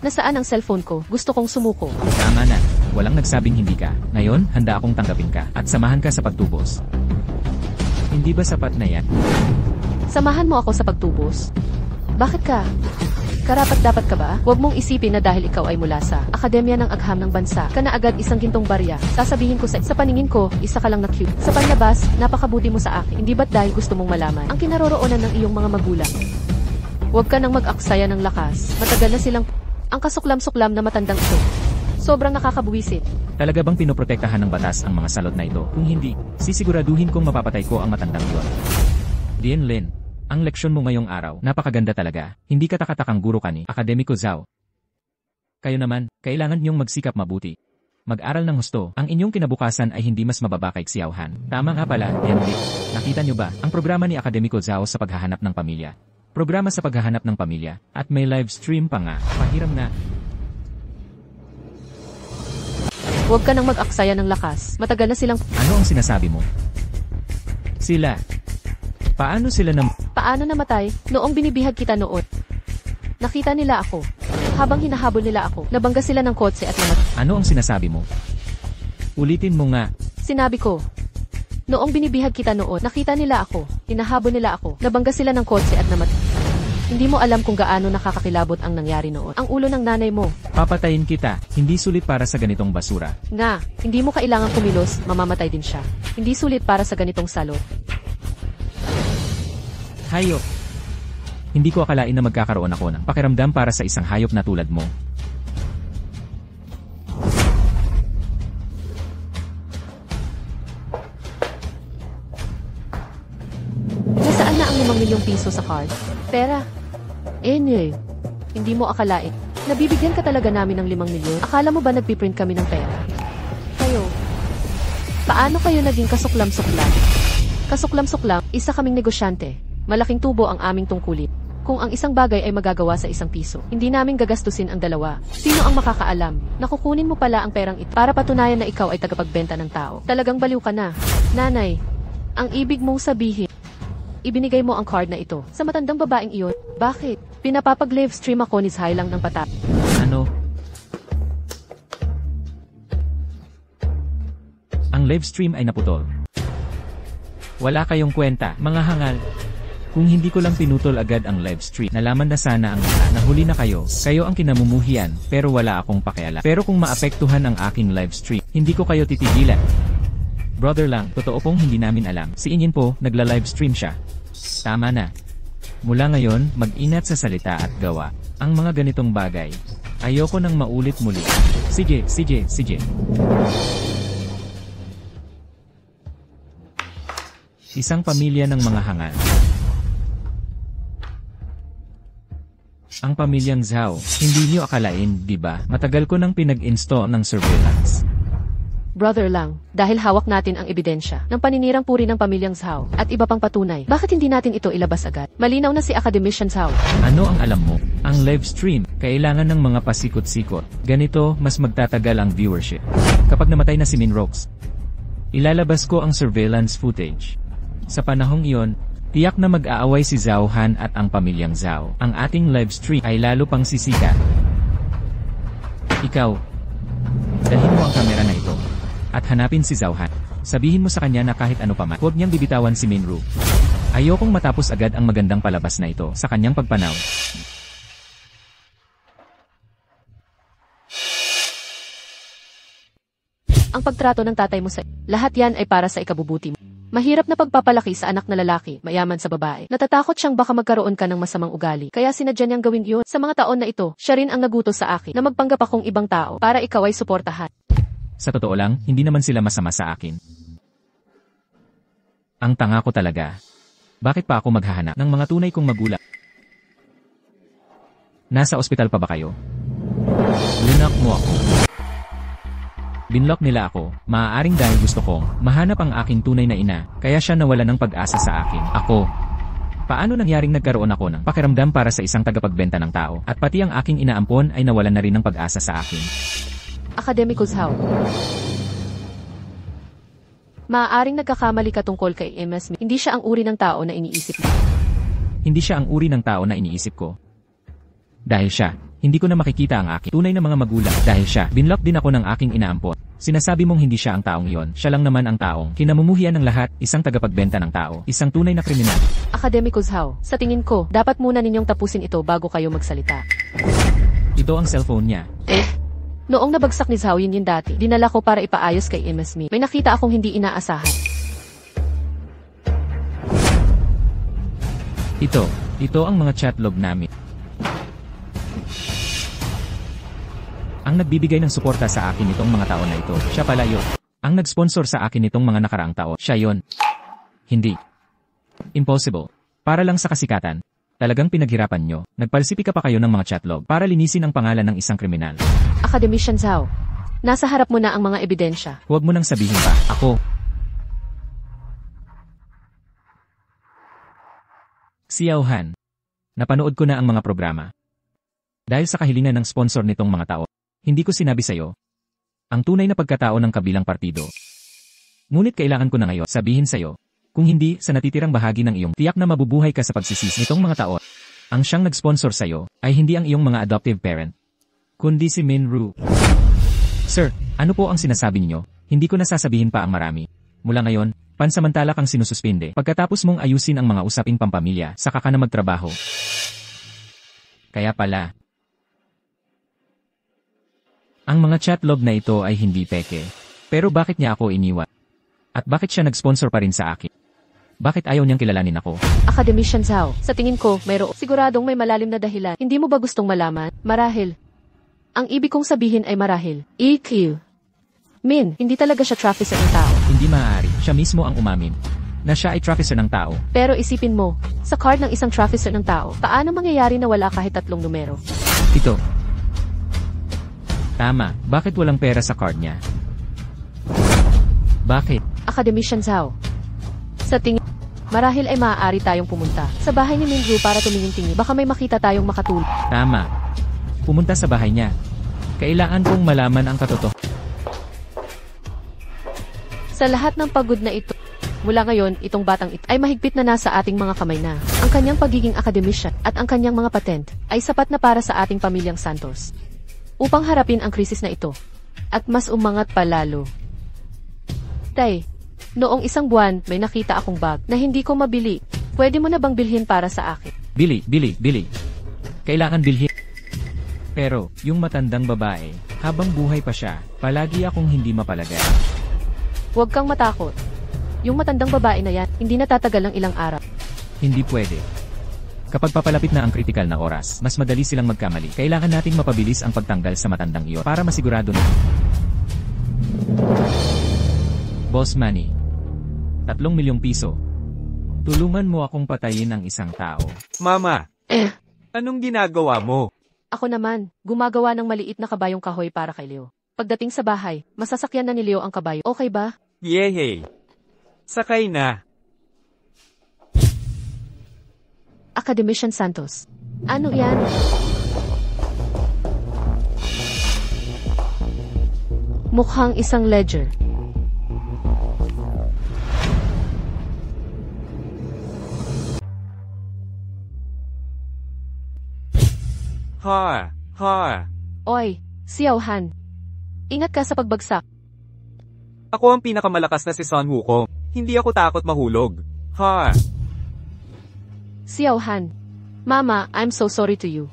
Nasaan ang cellphone ko? Gusto kong sumuko. Tama na. Walang nagsabing hindi ka. Ngayon, handa akong tanggapin ka at samahan ka sa pagtubos. Hindi ba sapat na yan? Samahan mo ako sa pagtubos. Bakit ka? Karapat-dapat ka ba? Huwag mong isipin na dahil ikaw ay mula sa Akademya ng Agham ng Bansa, ka na agad isang gintong barya. Sasabihin ko sa paningin ko, isa ka lang na cute. Sa panlabas, napakabuti mo sa akin. Hindi ba't dahil gusto mong malaman ang kinaroroonan ng iyong mga magulang? Huwag ka nang mag-aksaya ng lakas. Matagal na silang ang kasuklam-suklam na matandang ito. Sobrang nakakabuwisit. Talaga bang pinoprotektahan ng batas ang mga salot na ito? Kung hindi, sisiguraduhin kong mapapatay ko ang matandang iyon. Dian Lin, ang leksyon mo ngayong araw, napakaganda talaga. Hindi ka takatakang guro ka ni Akademiko Zhao. Kayo naman, kailangan niyong magsikap mabuti. Mag-aral ng husto, ang inyong kinabukasan ay hindi mas mababa kay Xiao Han. Tama nga pala, Dian Lin. Nakita niyo ba ang programa ni Akademiko Zhao sa paghahanap ng pamilya? Programa sa paghahanap ng pamilya, at may live stream pa nga. Pahiram na. Huwag ka nang mag-aksaya ng lakas. Matagal na silang... Ano ang sinasabi mo? Sila. Paano sila Paano namatay? Noong binibihag kita noon. Nakita nila ako. Habang hinahabol nila ako, nabangga sila ng kotse at namatay. Ano ang sinasabi mo? Ulitin mo nga. Sinabi ko. Noong binibihag kita noon, nakita nila ako. Hinahabol nila ako. Nabangga sila ng kotse at namatay. Hindi mo alam kung gaano nakakakilabot ang nangyari noon. Ang ulo ng nanay mo. Papatayin kita. Hindi sulit para sa ganitong basura. Nga, hindi mo kailangang kumilos, mamamatay din siya. Hindi sulit para sa ganitong salot. Hayop. Hindi ko akalain na magkakaroon ako ng pakiramdam para sa isang hayop na tulad mo. Nasaan na ang 5 milyong piso sa card? Pera. Hindi mo akalain. Nabibigyan ka talaga namin ng 5 milyon. Akala mo ba nagpiprint kami ng pera? Kayo. Paano kayo naging kasuklam-suklam? Kasuklam-suklam, isa kaming negosyante. Malaking tubo ang aming tungkulin. Kung ang isang bagay ay magagawa sa 1 piso, hindi namin gagastusin ang 2. Sino ang makakaalam? Nakukunin mo pala ang perang ito para patunayan na ikaw ay tagapagbenta ng tao. Talagang baliw ka na. Nanay, ang ibig mong sabihin, ibinigay mo ang card na ito sa matandang babaeng iyon. Bakit? Pinapapag-live stream ako ni Zhailang ng pata. Ano? Ang live stream ay naputol. Wala kayong kwenta, mga hangal. Kung hindi ko lang pinutol agad ang live stream, nalaman na sana ang nahuli na kayo. Kayo ang kinamumuhian, pero wala akong pakialam. Pero kung maapektuhan ang aking live stream, hindi ko kayo titigilan. Brother lang, totoo pong hindi namin alam. Si Inyin po, nagla-live stream siya. Tama na. Mula ngayon, mag-ingat sa salita at gawa. Ang mga ganitong bagay. Ayoko nang maulit muli. Sige. Isang pamilya ng mga hangal. Ang pamilyang Zhao, hindi niyo akalain, di ba? Matagal ko nang pinag-install ng surveillance. Brother lang, dahil hawak natin ang ebidensya ng paninirang puri ng pamilyang Zhao at iba pang patunay, bakit hindi natin ito ilabas agad? Malinaw na si Academician Zhao. Ano ang alam mo? Ang live stream, kailangan ng mga pasikot-sikot. Ganito, mas magtatagal ang viewership. Kapag namatay na si Minrox, ilalabas ko ang surveillance footage. Sa panahong iyon, tiyak na mag-aaway si Zhao Han at ang pamilyang Zhao. Ang ating live stream ay lalo pang sisikat. Ikaw, dalhin mo ang kamera na ito at hanapin si Zhao Han. Sabihin mo sa kanya na kahit ano pa man, huwag niyang bibitawan si Minru. Ayokong matapos agad ang magandang palabas na ito sa kanyang pagpanaw. Ang pagtrato ng tatay mo sa lahat yan ay para sa ikabubuti mo. Mahirap na pagpapalaki sa anak na lalaki, mayaman sa babae. Natatakot siyang baka magkaroon ka ng masamang ugali. Kaya sinadya niyang gawin yun. Sa mga taon na ito, siya rin ang nagutos sa akin na magpanggap akong ibang tao para ikaw ay suportahan. Sa totoo lang, hindi naman sila masama sa akin. Ang tanga ko talaga. Bakit pa ako maghahanap ng mga tunay kong magulang? Nasa ospital pa ba kayo? Lunak mo ako. Binlock nila ako, maaaring dahil gusto kong mahanap ang aking tunay na ina, kaya siya nawala ng pag-asa sa akin. Ako. Paano nangyaring nagkaroon ako ng pakiramdam para sa isang tagapagbenta ng tao, at pati ang aking inaampon ay nawalan na rin ng pag-asa sa akin? Academicus how? Maaaring nagkakamali ka tungkol kay MS Smith. Hindi siya ang uri ng tao na iniisip mo. Hindi siya ang uri ng tao na iniisip ko. Dahil siya, hindi ko na makikita ang aking tunay na mga magulang. Dahil siya, binlock din ako ng aking inaampon. Sinasabi mong hindi siya ang taong iyon. Siya lang naman ang taong kinamumuhian ng lahat, isang tagapagbenta ng tao, isang tunay na kriminal. Academicus how? Sa tingin ko, dapat muna ninyong tapusin ito bago kayo magsalita. Ito ang cellphone niya. Noong nabagsak ni Zhao Yin dati, dinala ko para ipaayos kay MS Smith. May nakita akong hindi inaasahan. Ito ang mga chat log namin. Ang nagbibigay ng suporta sa akin itong mga taon na ito, siya pala yun. Ang nag-sponsor sa akin itong mga nakaraang taon, siya yon. Hindi. Impossible. Para lang sa kasikatan. Talagang pinaghirapan nyo. Nagpalsipika pa kayo ng mga chatlog para linisin ang pangalan ng isang kriminal. Academician Zhao, nasa harap mo na ang mga ebidensya. Huwag mo nang sabihin pa, ako. Xiao Han. Napanood ko na ang mga programa. Dahil sa kahilingan ng sponsor nitong mga tao, hindi ko sinabi sa'yo ang tunay na pagkatao ng kabilang partido. Ngunit kailangan ko na ngayon sabihin sa'yo, kung hindi sa natitirang bahagi ng iyong tiyak na mabubuhay ka sa pagsisis nitong mga tao, ang siyang nag-sponsor sa'yo ay hindi ang iyong mga adoptive parent, kundi si Min Ru. Sir, ano po ang sinasabi niyo? Hindi ko nasasabihin pa ang marami. Mula ngayon, pansamantala kang sinususpinde pagkatapos mong ayusin ang mga usaping pampamilya saka ka na magtrabaho. Kaya pala, ang mga chatlog na ito ay hindi peke. Pero bakit niya ako iniwan? At bakit siya nag-sponsor pa rin sa akin? Bakit ayaw niyang kilalanin ako? Academician Zhao, sa tingin ko, siguradong may malalim na dahilan. Hindi mo ba gustong malaman? Marahil. Ang ibig kong sabihin ay marahil. EQ. Min, hindi talaga siya trafficker ng tao. Hindi maaari. Siya mismo ang umamin na siya ay trafficker ng tao. Pero isipin mo, sa card ng isang trafficker ng tao, paano mangyayari na wala kahit 3 numero? Ito. Tama, bakit walang pera sa card niya? Bakit? Academician Zhao. Sa tingin, marahil ay maaari tayong pumunta sa bahay ni Minju para tumingin-tingin. Baka may makita tayong makatulong. Tama. Pumunta sa bahay niya. Kailangan kong malaman ang katotohanan. Sa lahat ng pagod na ito, mula ngayon, itong batang ito ay mahigpit na nasa ating mga kamay na. Ang kanyang pagiging academician at ang kanyang mga patent ay sapat na para sa ating pamilyang Santos upang harapin ang krisis na ito at mas umangat pa lalo. Tay, noong 1 buwan may nakita akong bag na hindi ko mabili. Pwede mo na bang bilhin para sa akin? Bili. Kailangan bilhin. Pero, yung matandang babae, habang buhay pa siya, palagi akong hindi mapalagay. Huwag kang matakot. Yung matandang babae na yan, hindi natatagal ng ilang araw. Hindi pwede. Kapag papalapit na ang kritikal na oras, mas madali silang magkamali. Kailangan nating mapabilis ang pagtanggal sa matandang iyon para masigurado na. Boss Manny. 3 milyong piso. Tulungan mo akong patayin ang isang tao. Mama, anong ginagawa mo? Ako naman, gumagawa ng maliit na kabayong kahoy para kay Leo. Pagdating sa bahay, masasakyan na ni Leo ang kabayo. Okay ba? Yehey. Sakay na. Academician Santos. Ano yan? Mukhang isang ledger. Ha. Oy, Xiao Han. Ingat ka sa pagbagsak. Ako ang pinakamalakas na si Sun Wukong. Hindi ako takot mahulog. Ha. Xiao Han. Mama, I'm so sorry to you.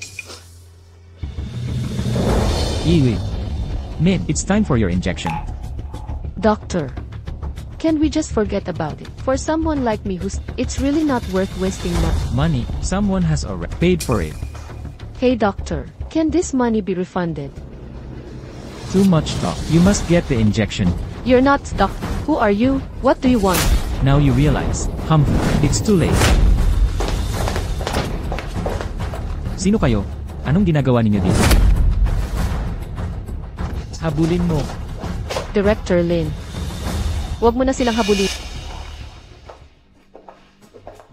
Iwi. Min, it's time for your injection. Doctor. Can we just forget about it? For someone like me it's really not worth wasting Money, someone has already paid for it. Hey doctor, can this money be refunded? Too much talk. You must get the injection. You're not doctor. Who are you? What do you want? Now you realize, Humphrey, it's too late. Sino kayo? Anong ginagawa ninyo dito? Habulin mo. Director Lin. Huwag mo na silang habulin.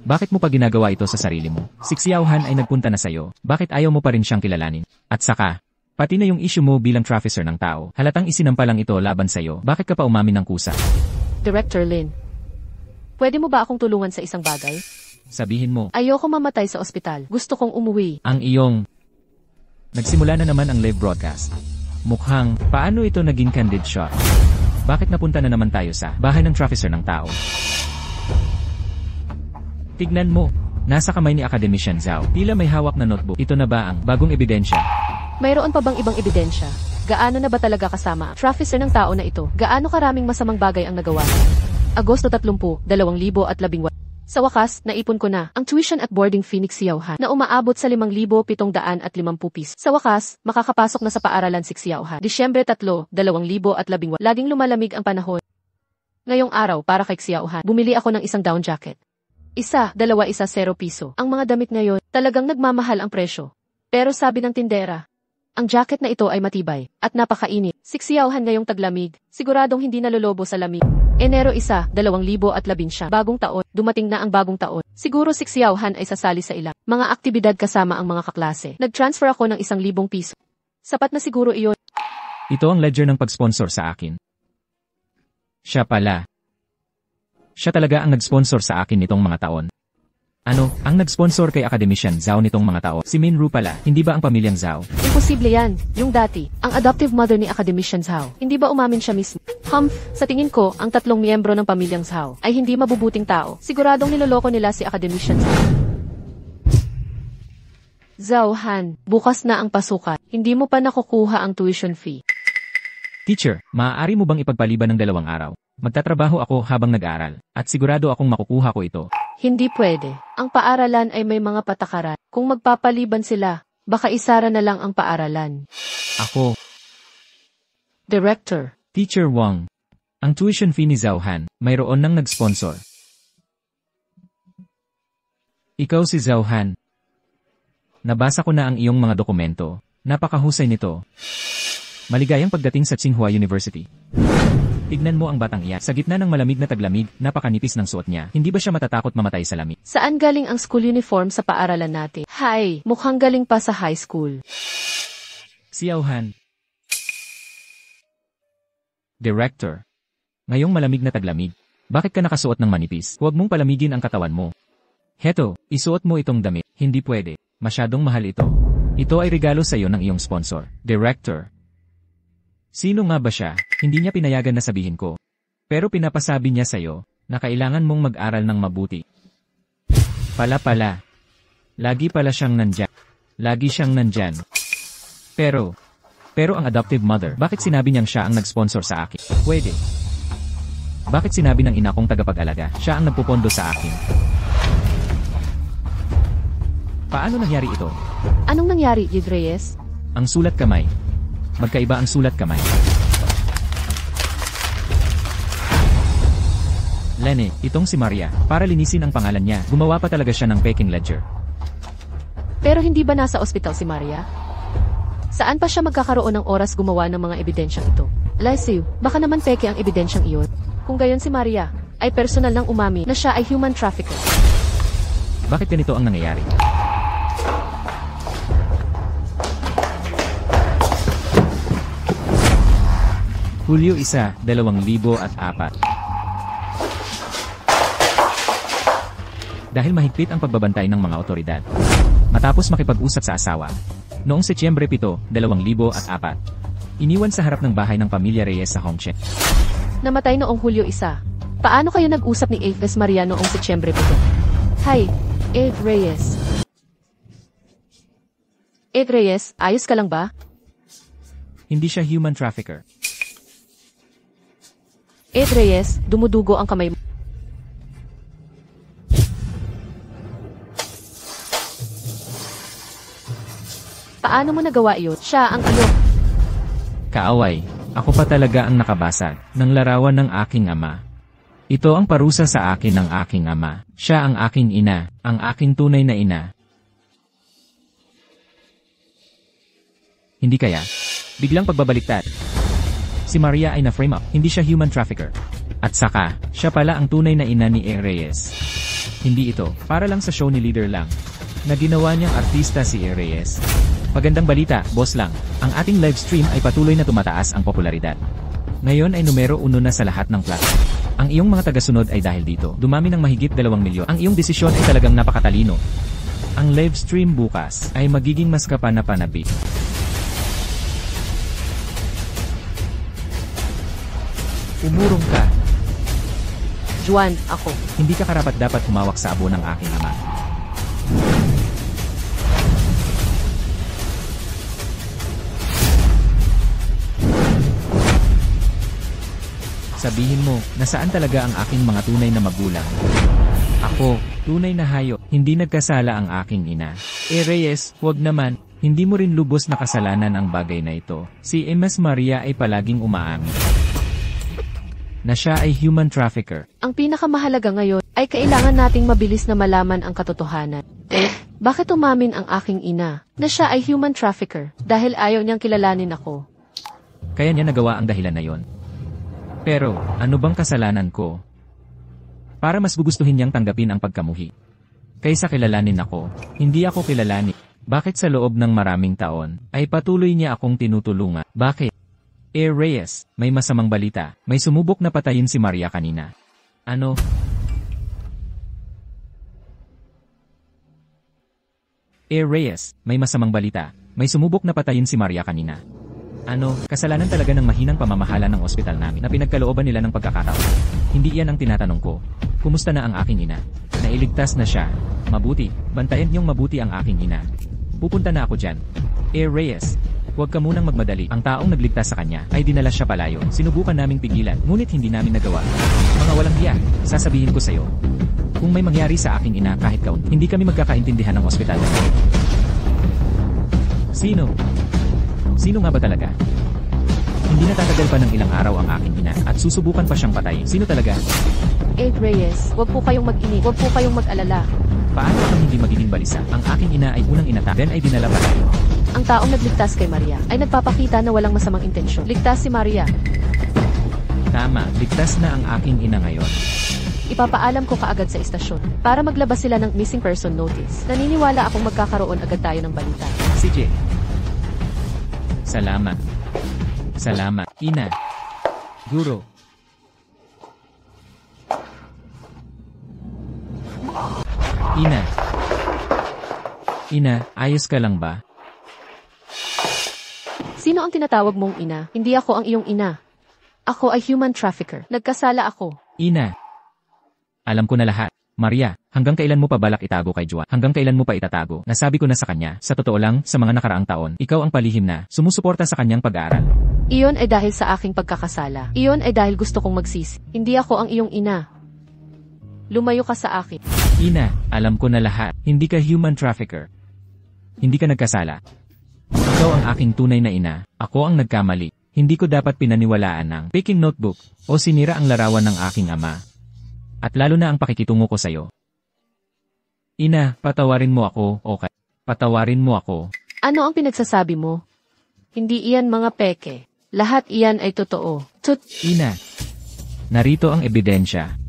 Bakit mo pa ginagawa ito sa sarili mo? Si Xiao Han ay nagpunta na sa'yo. Bakit ayaw mo pa rin siyang kilalanin? At saka, pati na yung issue mo bilang trafficker ng tao. Halatang isinampa lang ito laban sa'yo. Bakit ka pa umamin ng kusa? Director Lin. Pwede mo ba akong tulungan sa isang bagay? Sabihin mo. Ayoko mamatay sa ospital. Gusto kong umuwi. Ang iyong... Nagsimula na naman ang live broadcast. Mukhang, paano ito naging candid shot? Bakit napunta na naman tayo sa bahay ng trafficker ng tao? Tignan mo. Nasa kamay ni Academician Zhao. Tila may hawak na notebook. Ito na ba ang bagong ebidensya? Mayroon pa bang ibang ebidensya? Gaano na ba talaga kasama ang trafficker ng tao na ito? Gaano karaming masamang bagay ang nagawa? Agosto 30, 2018. Sa wakas, naipon ko na ang tuition at boarding fee ni Xiao Han na umaabot sa 5,750 piso. Sa wakas, makakapasok na sa paaralan si Xiao Han. Disyembre 3, 2018. Laging lumalamig ang panahon. Ngayong araw, para kay Xiao Han, bumili ako ng isang down jacket. Isa, 0 piso. Ang mga damit ngayon, talagang nagmamahal ang presyo. Pero sabi ng tindera, ang jacket na ito ay matibay at napakainit. Si Xiao Han ngayong taglamig, siguradong hindi nalolobo sa lamig. Enero 1, 2019, bagong taon, dumating na ang bagong taon. Siguro si Xiao Han ay sasali sa ilang mga aktibidad kasama ang mga kaklase. Nag-transfer ako ng 1,000 piso. Sapat na siguro iyon. Ito ang ledger ng pag-sponsor sa akin. Siya pala. Siya talaga ang nag-sponsor sa akin nitong mga taon. Ano, ang nag-sponsor kay Academician Zhao nitong mga taon? Si Minru pala, hindi ba ang pamilyang Zhao? Imposible yan. Yung dati, ang adoptive mother ni Academician Zhao. Hindi ba umamin siya mismo? Sa tingin ko, ang 3 miyembro ng pamilyang Zhao ay hindi mabubuting tao. Siguradong niloloko nila si Academician Zhao. Zhao Han, bukas na ang pasukan. Hindi mo pa nakukuha ang tuition fee. Teacher, maaari mo bang ipagpaliban ng 2 araw? Magtatrabaho ako habang nag-aaral, at sigurado akong makukuha ko ito. Hindi pwede. Ang paaralan ay may mga patakaran. Kung magpapaliban sila, baka isara na lang ang paaralan. Ako. Director. Teacher Wang. Ang tuition fee ni Zhao Han, mayroon nang nag-sponsor. Ikaw si Zhao Han. Nabasa ko na ang iyong mga dokumento. Napakahusay nito. Maligayang pagdating sa Tsinghua University. Tignan mo ang batang iyan. Sa gitna ng malamig na taglamig, napakanipis ng suot niya. Hindi ba siya matatakot mamatay sa lamig? Saan galing ang school uniform sa paaralan natin? Hay, mukhang galing pa sa high school. Xiao Han. Director. Ngayong malamig na taglamig, bakit ka nakasuot ng manipis? Huwag mong palamigin ang katawan mo. Heto, isuot mo itong damit. Hindi pwede. Masyadong mahal ito. Ito ay regalo sa iyo ng iyong sponsor. Director. Sino nga ba siya? Hindi niya pinayagan na sabihin ko. Pero pinapasabi niya sa'yo na kailangan mong mag-aral ng mabuti. Pala. Lagi pala siyang nandyan. Lagi siyang nandyan. Pero ang adoptive mother, bakit sinabi niyang siya ang nag-sponsor sa akin? Pwede. Bakit sinabi ng ina kong tagapag-alaga, siya ang nagpupondo sa akin? Paano nangyari ito? Anong nangyari, Yid Reyes? Ang sulat kamay. Magkaiba ang sulat kamay. Lene, itong si Maria, para linisin ang pangalan niya, gumawa pa talaga siya ng peking ledger. Pero hindi ba nasa ospital si Maria? Saan pa siya magkakaroon ng oras gumawa ng mga ebidensyang ito? Lysiu, baka naman peke ang ebidensyang iyon. Kung gayon si Maria, ay personal nang umami na siya ay human trafficker. Bakit ganito ang nangyayari? Hulyo 1, 2004. Dahil mahigpit ang pagbabantay ng mga otoridad. Matapos makipag-usap sa asawa, noong Setyembre 7, 2004, iniwan sa harap ng bahay ng pamilya Reyes sa Hongche. Namatay noong Hulyo 1. Paano kayo nag-usap ni Aves Maria noong Setyembre 7? Hi, Ave Reyes. Ave Reyes, ayos ka lang ba? Hindi siya human trafficker. Reyes, dumudugo ang kamay mo. Paano mo nagawa iyon? Siya ang alok. Kaaway, ako pa talaga ang nakabasag ng larawan ng aking ama. Ito ang parusa sa akin ng aking ama. Siya ang aking ina, ang aking tunay na ina. Hindi kaya? Biglang pagbabaliktad. Si Maria ay na-frame up, hindi siya human trafficker. At saka, siya pala ang tunay na ina ni Reyes. Hindi ito, para lang sa show ni Leader lang, na ginawa niyang artista si Reyes. Magandang balita, boss lang, ang ating live stream ay patuloy na tumataas ang popularidad. Ngayon ay numero 1 na sa lahat ng platform. Ang iyong mga tagasunod ay dahil dito, dumami ng mahigit 2 milyon. Ang iyong desisyon ay talagang napakatalino. Ang live stream bukas ay magiging mas kapanapanabik. Umurong ka. Juan, ako. Hindi ka karapat-dapat humawak sa abo ng aking ama. Sabihin mo, nasaan talaga ang aking mga tunay na magulang? Ako, tunay na hayop, hindi nagkasala ang aking ina. Reyes, huwag naman, hindi mo rin lubos na kasalanan ang bagay na ito. Si Ms. Maria ay palaging umaamin na siya ay human trafficker. Ang pinakamahalaga ngayon ay kailangan nating mabilis na malaman ang katotohanan. Bakit umamin ang aking ina na siya ay human trafficker dahil ayaw niyang kilalanin ako? Kaya niya nagawa ang dahilan na yon. Pero, ano bang kasalanan ko? Para mas gugustuhin niyang tanggapin ang pagkamuhi. Kaysa kilalanin ako, hindi ako kilalanin. Bakit sa loob ng maraming taon, ay patuloy niya akong tinutulungan? Bakit? Reyes, may masamang balita. May sumubok na patayin si Maria kanina. Ano? Reyes, may masamang balita. May sumubok na patayin si Maria kanina. Ano, kasalanan talaga ng mahinang pamamahala ng ospital namin na pinagkalooban nila ng pagkakataon. Hindi iyan ang tinatanong ko. Kumusta na ang aking ina? Nailigtas na siya. Mabuti, bantayan niyong mabuti ang aking ina. Pupunta na ako dyan. Reyes, huwag ka munang magmadali. Ang taong nagligtas sa kanya ay dinala siya palayo. Sinubukan naming pigilan, ngunit hindi namin nagawa. Mga walang hiya, sasabihin ko sa'yo. Kung may mangyari sa aking ina kahit kaunti, hindi kami magkakaintindihan ng ospital. Sino? Sino nga ba talaga? Hindi natatagal pa ng ilang araw ang aking ina at susubukan pa siyang patayin. Sino talaga? Reyes, huwag po kayong mag-inip. Huwag po kayong mag-alala. Paano kung hindi magiging balisa? Ang aking ina ay unang inata, then ay dinala palayo. Ang taong nagligtas kay Maria ay nagpapakita na walang masamang intensyon. Ligtas si Maria. Tama, ligtas na ang aking ina ngayon. Ipapaalam ko kaagad sa istasyon para maglabas sila ng missing person notice. Naniniwala akong magkakaroon agad tayo ng balita. Sige. Salamat. Salamat, ina. Guro. Ina. Ina, ayos ka lang ba? Sino ang tinatawag mong ina? Hindi ako ang iyong ina. Ako ay human trafficker. Nagkasala ako. Ina. Alam ko na lahat. Maria, hanggang kailan mo pa balak itago kay Juan? Hanggang kailan mo pa itatago? Nasabi ko na sa kanya, sa totoo lang, sa mga nakaraang taon, ikaw ang palihim na sumusuporta sa kanyang pag-aaral. Iyon ay dahil sa aking pagkakasala. Iyon ay dahil gusto kong magsisi. Hindi ako ang iyong ina. Lumayo ka sa akin. Ina, alam ko na lahat. Hindi ka human trafficker. Hindi ka nagkasala. Ikaw ang aking tunay na ina. Ako ang nagkamali. Hindi ko dapat pinaniwalaan ng picking notebook o sinira ang larawan ng aking ama. At lalo na ang pakikitungo ko sa'yo. Ina, patawarin mo ako, okay? Patawarin mo ako. Ano ang pinagsasabi mo? Hindi iyan mga peke. Lahat iyan ay totoo. Ina, narito ang ebidensya.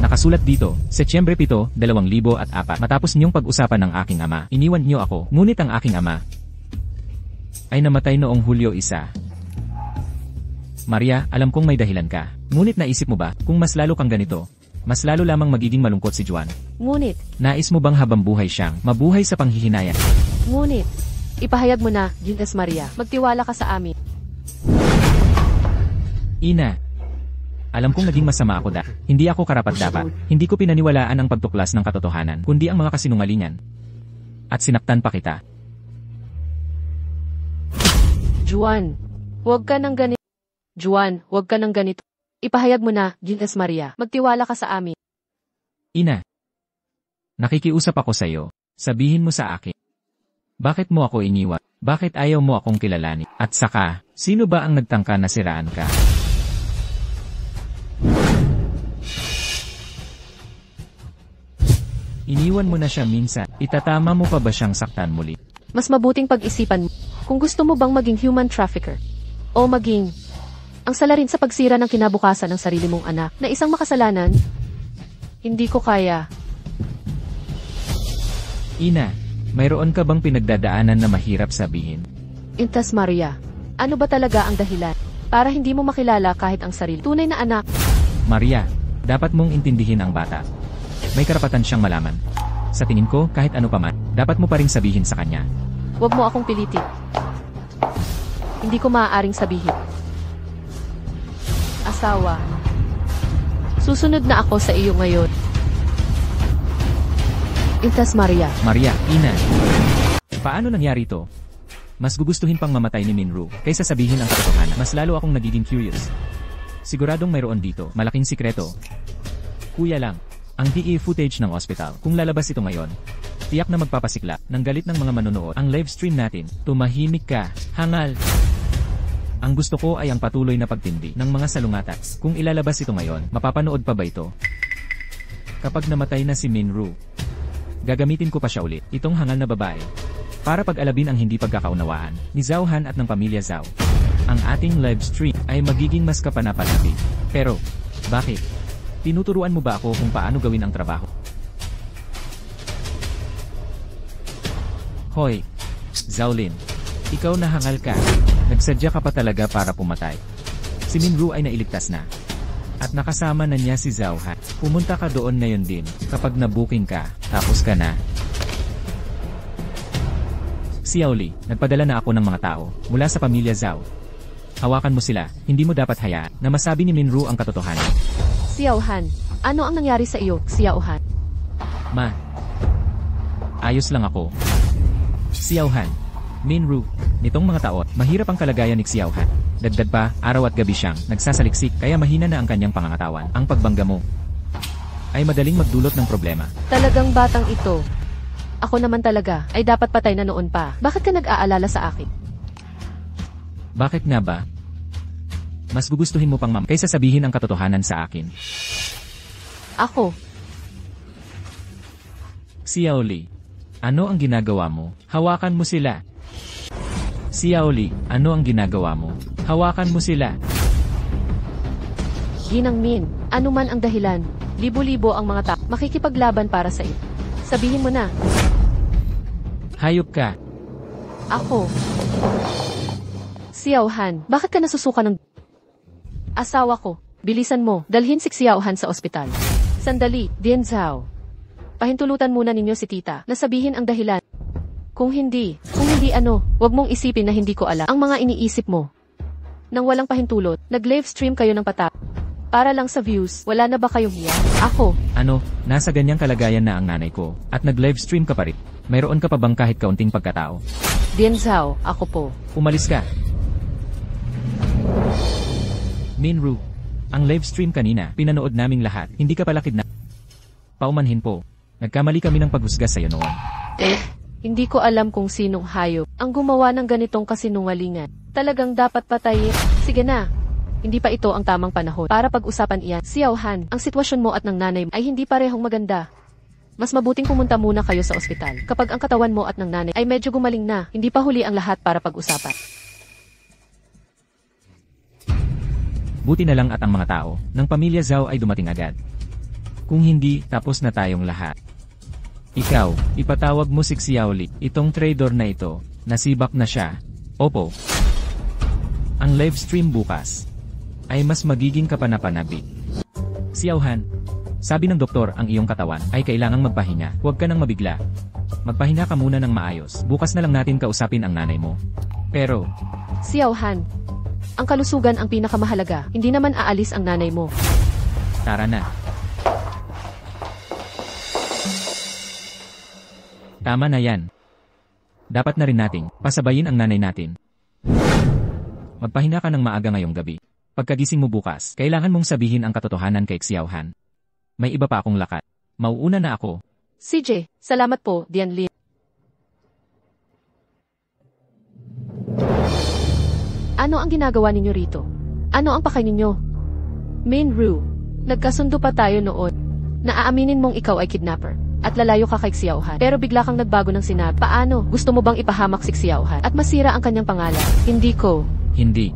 Nakasulat dito, Setyembre 7, 2004, matapos niyong pag-usapan ng aking ama, iniwan niyo ako, ngunit ang aking ama ay namatay noong Hulyo 1. Maria, alam kong may dahilan ka. Ngunit naisip mo ba, kung mas lalo kang ganito, mas lalo lamang magiging malungkot si Juan? Ngunit, nais mo bang habang buhay siyang mabuhay sa panghihinayang? Ngunit, ipahayag mo na, Junes Maria, magtiwala ka sa amin. Ina, alam kong naging masama ako hindi ako karapat-dapat. Hindi ko pinaniwalaan ang pagtuklas ng katotohanan, kundi ang mga kasinungalingan. At sinaktan pa kita. Juan, huwag ka nang ganito. Juan, huwag ka ng ganito. Ipahayag mo na, Gines Maria. Magtiwala ka sa amin. Ina. Nakikiusap ako sa'yo. Sabihin mo sa akin. Bakit mo ako iniwan? Bakit ayaw mo akong kilalanin? At saka, sino ba ang nagtangka na siraan ka? Iniwan mo na siya minsan. Itatama mo pa ba siyang saktan muli? Mas mabuting pag-isipan mo kung gusto mo bang maging human trafficker o maging ang salarin sa pagsira ng kinabukasan ng sarili mong anak na isang makasalanan. Hindi ko kaya. Ina, mayroon ka bang pinagdadaanan na mahirap sabihin? Intas Maria, ano ba talaga ang dahilan para hindi mo makilala kahit ang sarili? Tunay na anak. Maria, dapat mong intindihin ang bata. May karapatan siyang malaman. Sa tingin ko, kahit ano pa man, dapat mo pa ring sabihin sa kanya. Huwag mo akong pilitin. Hindi ko maaaring sabihin. Asawa. Susunod na ako sa iyo ngayon. Intas Maria. Maria, ina. Paano nangyari ito? Mas gugustuhin pang mamatay ni Minru kaysa sabihin ang katotohanan. Mas lalo akong nagiging curious. Siguradong mayroon dito, malaking sikreto. Kuya lang, ang DE footage ng ospital. Kung lalabas ito ngayon, tiyak na magpapasikla ng galit ng mga manonood ang live stream natin. Tumahimik ka, hangal. Ang gusto ko ay ang patuloy na pagtindi ng mga salungatan. Kung ilalabas ito ngayon, mapapanood pa ba ito? Kapag namatay na si Minru, gagamitin ko pa siya ulit, itong hangal na babae, para pag-alabin ang hindi pagkakaunawaan ni Zhao Han at ng pamilya Zhao. Ang ating live stream ay magiging mas kapanapanabik. Pero, bakit? Tinuturuan mo ba ako kung paano gawin ang trabaho? Hoy, Zhaolin, ikaw na hangal ka. Nagsadya ka pa talaga para pumatay. Si Minru ay nailigtas na. At nakasama na niya si Zhao Han. Pumunta ka doon ngayon din, kapag nabuking ka, tapos ka na. Xiaoli, nagpadala na ako ng mga tao, mula sa pamilya Zhao. Hawakan mo sila, hindi mo dapat hayaan, na masabi ni Minru ang katotohanan. Xiao Han, ano ang nangyari sa iyo, Xiao Han? Ma. Ayos lang ako. Xiao Han. Minru, nitong mga taon, mahirap ang kalagayan ni Xiao Han. Dagdag pa, araw at gabi siyang nagsasaliksik kaya mahina na ang kanyang pangangatawan. Ang pagbangga mo ay madaling magdulot ng problema. Talagang batang ito. Ako naman talaga ay dapat patay na noon pa. Bakit ka nag-aalala sa akin? Bakit nga ba? Mas gugustuhin mo pang kaysa sabihin ang katotohanan sa akin. Ako. Xiaoli, ano ang ginagawa mo? Hawakan mo sila. Xiaoli, ano ang ginagawa mo? Hawakan mo sila. Ginang Min, ano man ang dahilan, libo-libo ang mga tao makikipaglaban para sa iyo. Sabihin mo na. Hayop ka. Ako. Xiao Han, bakit ka nasusuka ng asawa ko? Bilisan mo, dalhin si Xiao Han sa ospital. Sandali, Dian Zhao. Pahintulutan muna ninyo si tita na sabihin ang dahilan. Kung hindi ano, wag mong isipin na hindi ko alam ang mga iniisip mo. Nang walang pahintulot, nag-live stream kayo ng patap. Para lang sa views, wala na ba kayong hiya? Ako. Ano, nasa ganyang kalagayan na ang nanay ko, at nag-live stream ka pa rin. Mayroon ka pa bang kahit kaunting pagkatao? Dian Zhao, ako po. Umalis ka. Minru, ang live stream kanina, pinanood naming lahat, hindi ka pala kidnap. Paumanhin po, nagkamali kami ng paghusga sa'yo noon. Hindi ko alam kung sinong hayop ang gumawa ng ganitong kasinungalingan. Talagang dapat patayin. Sige na. Hindi pa ito ang tamang panahon para pag-usapan iyan. Xiao Han, ang sitwasyon mo at ng nanay mo ay hindi parehong maganda. Mas mabuting pumunta muna kayo sa ospital. Kapag ang katawan mo at ng nanay ay medyo gumaling na, hindi pa huli ang lahat para pag-usapan. Buti na lang at ang mga tao ng pamilya Zhao ay dumating agad. Kung hindi, tapos na tayong lahat. Ikaw, ipatawag mo si Xiaoli, itong trader na ito, nasibak na siya. Opo. Ang live stream bukas ay mas magiging kapanapanabik. Xiao Han, sabi ng doktor ang iyong katawan ay kailangang magpahinga, huwag ka nang mabigla. Magpahinga ka muna ng maayos, bukas na lang natin kausapin ang nanay mo. Pero, Xiao Han, ang kalusugan ang pinakamahalaga, hindi naman aalis ang nanay mo. tara na. Tama na yan. Dapat na rin nating pasabayin ang nanay natin. Magpahinga ka ng maaga ngayong gabi. Pagkagising mo bukas, kailangan mong sabihin ang katotohanan kay Xiaohan. May iba pa akong lakat. Mauuna na ako. CJ, salamat po, Dianlin. Ano ang ginagawa ninyo rito? Ano ang pakay ninyo? Minru, nagkasundo pa tayo noon. Naaaminin mong ikaw ay kidnapper at lalayo ka kay Xiaohan. Pero bigla kang nagbago ng sinabi. Paano? Gusto mo bang ipahamak si Xiaohan at masira ang kanyang pangalan? Hindi ko. Hindi.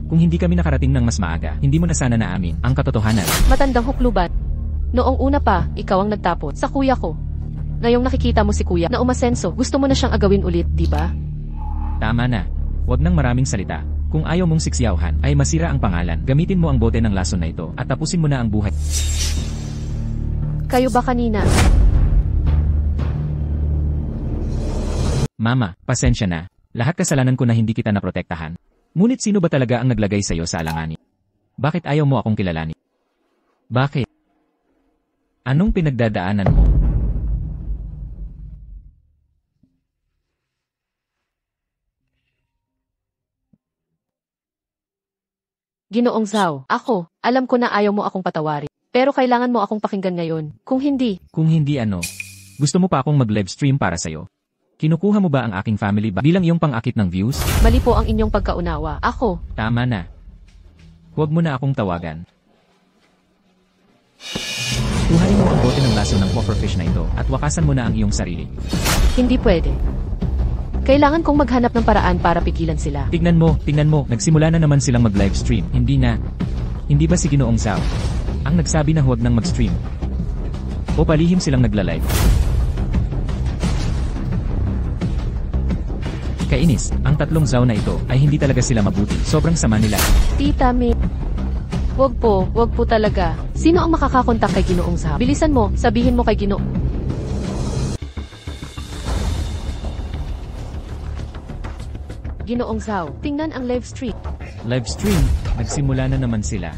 Kung hindi kami nakarating ng mas maaga, hindi mo na sana naamin ang katotohanan. Matandang hukluban. Noong una pa, ikaw ang nagtapon sa kuya ko. Ngayong nakikita mo si kuya na umasenso, gusto mo na siyang agawin ulit, di ba? Tama na. Huwag nang maraming salita. Kung ayaw mong si Xiaohan ay masira ang pangalan, gamitin mo ang bote ng lason na ito at tapusin mo na ang buhay. Kayo ba kanina? Mama, pasensya na. Lahat kasalanan ko na hindi kita naprotektahan. Ngunit sino ba talaga ang naglagay sa iyo sa alanganin? Bakit ayaw mo akong kilalanin? Bakit? Anong pinagdadaanan mo? Ginoong Zhao, ako, alam ko na ayaw mo akong patawarin. Pero kailangan mo akong pakinggan ngayon. Kung hindi, Kung hindi, gusto mo pa akong mag-livestream para sa'yo? Kinukuha mo ba ang aking family ba bilang iyong pang-akit ng views? mali po ang inyong pagkaunawa. Ako, Tama na. Huwag mo na akong tawagan. Kuhain mo ang bote ng laso ng pufferfish na ito at wakasan mo na ang iyong sarili. hindi pwede. Kailangan kong maghanap ng paraan para pigilan sila. Tignan mo, nagsimula na naman silang mag-livestream. Hindi na. Hindi ba si Ginoong Zhao ang nagsabi na huwag nang mag-stream? O palihim silang nagla-live? Kainis, ang tatlong Zhao na ito ay hindi talaga sila mabuti. Sobrang sama nila. Tita May. Wag po talaga. Sino ang makakakontak kay Ginoong Zhao? Bilisan mo, sabihin mo kay Ginoong. Ginoong Zhao, tingnan ang live stream. Livestream, nagsimula na naman sila.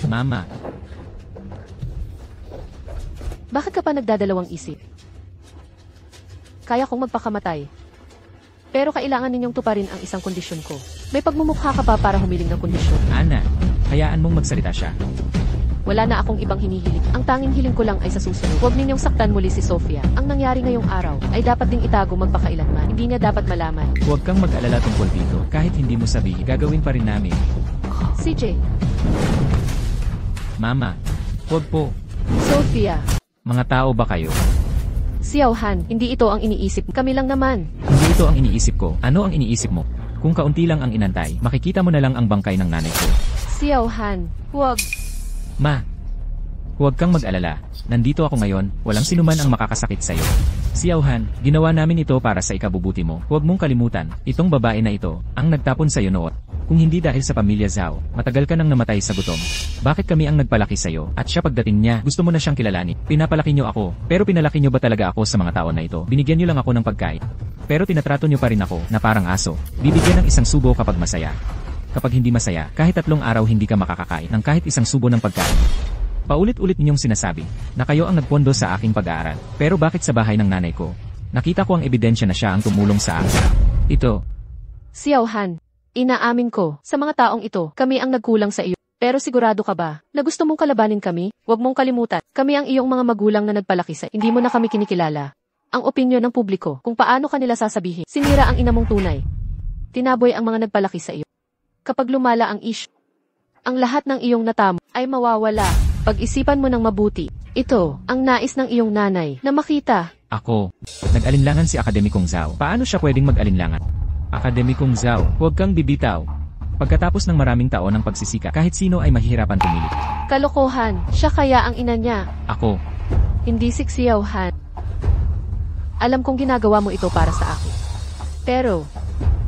Mama, Bakit ka pa nagdadalawang isip? Kaya kong magpakamatay. Pero kailangan ninyong tuparin ang isang kondisyon ko. May pagmumukha ka ba para humiling ng kondisyon? Ana, hayaan mong magsalita siya. Wala na akong ibang hinihiling. Ang tanging hiling ko lang ay sa susunod. Huwag ninyong saktan muli si Sofia. Ang nangyari ngayong araw ay dapat ding itago magpakailanman. Hindi niya dapat malaman. Huwag kang mag-alala tungkol dito. Kahit hindi mo sabihin, gagawin pa rin namin. CJ, Mama, huwag po. Sofia, Mga tao ba kayo? Xiaohan, hindi ito ang iniisip. Kami lang naman. Hindi ito ang iniisip ko. Ano ang iniisip mo? Kung kaunti lang ang inantay, makikita mo na lang ang bangkay ng nanay ko. Xiaohan, huwag. Ma, huwag kang mag-alala. Nandito ako ngayon, walang sinuman ang makakasakit sa'yo. Xiaohan, ginawa namin ito para sa ikabubuti mo. Huwag mong kalimutan, itong babae na ito, ang nagtapon sa'yo noon. Kung hindi dahil sa pamilya Zhao, matagal ka nang namatay sa gutom. Bakit kami ang nagpalaki sa'yo, at siya pagdating niya, gusto mo na siyang kilalanin. Pinapalaki niyo ako, pero pinalaki niyo ba talaga ako sa mga tao na ito? Binigyan niyo lang ako ng pagkain. Pero tinatrato niyo pa rin ako, na parang aso. Bibigyan ng isang subo kapag masaya. Kapag hindi masaya, kahit 3 araw hindi ka makakakain ng kahit isang subo ng pagkain. Paulit-ulit ninyong sinasabi na kayo ang nagpondo sa aking pag-aaral. Pero bakit sa bahay ng nanay ko? Nakita ko ang ebidensya na siya ang tumulong sa akin. Ito, Xiaohan, inaamin ko, sa mga taong ito, kami ang nagkulang sa iyo. Pero sigurado ka ba na gusto mong kalabanin kami? Huwag mong kalimutan, kami ang iyong mga magulang na nagpalaki sa. Hindi mo na kami kinikilala. Ang opinyon ng publiko, kung paano kanila sasabihin, sinira ang ina mong tunay. Tinaboy ang mga nagpalaki sa iyo. Kapag lumala ang issue, ang lahat ng iyong natamo ay mawawala. Pag-isipan mo ng mabuti. Ito, ang nais ng iyong nanay na makita. ako. Nag-alinlangan si Akademikong Zhao. Paano siya pwedeng mag-alinlangan? Akademikong Zhao, huwag kang bibitaw. Pagkatapos ng maraming taon ng pagsisika, kahit sino ay mahihirapan pumili. Kalokohan, siya kaya ang ina niya. Ako, Hindi si Xiaohan. Alam kong ginagawa mo ito para sa akin. Pero,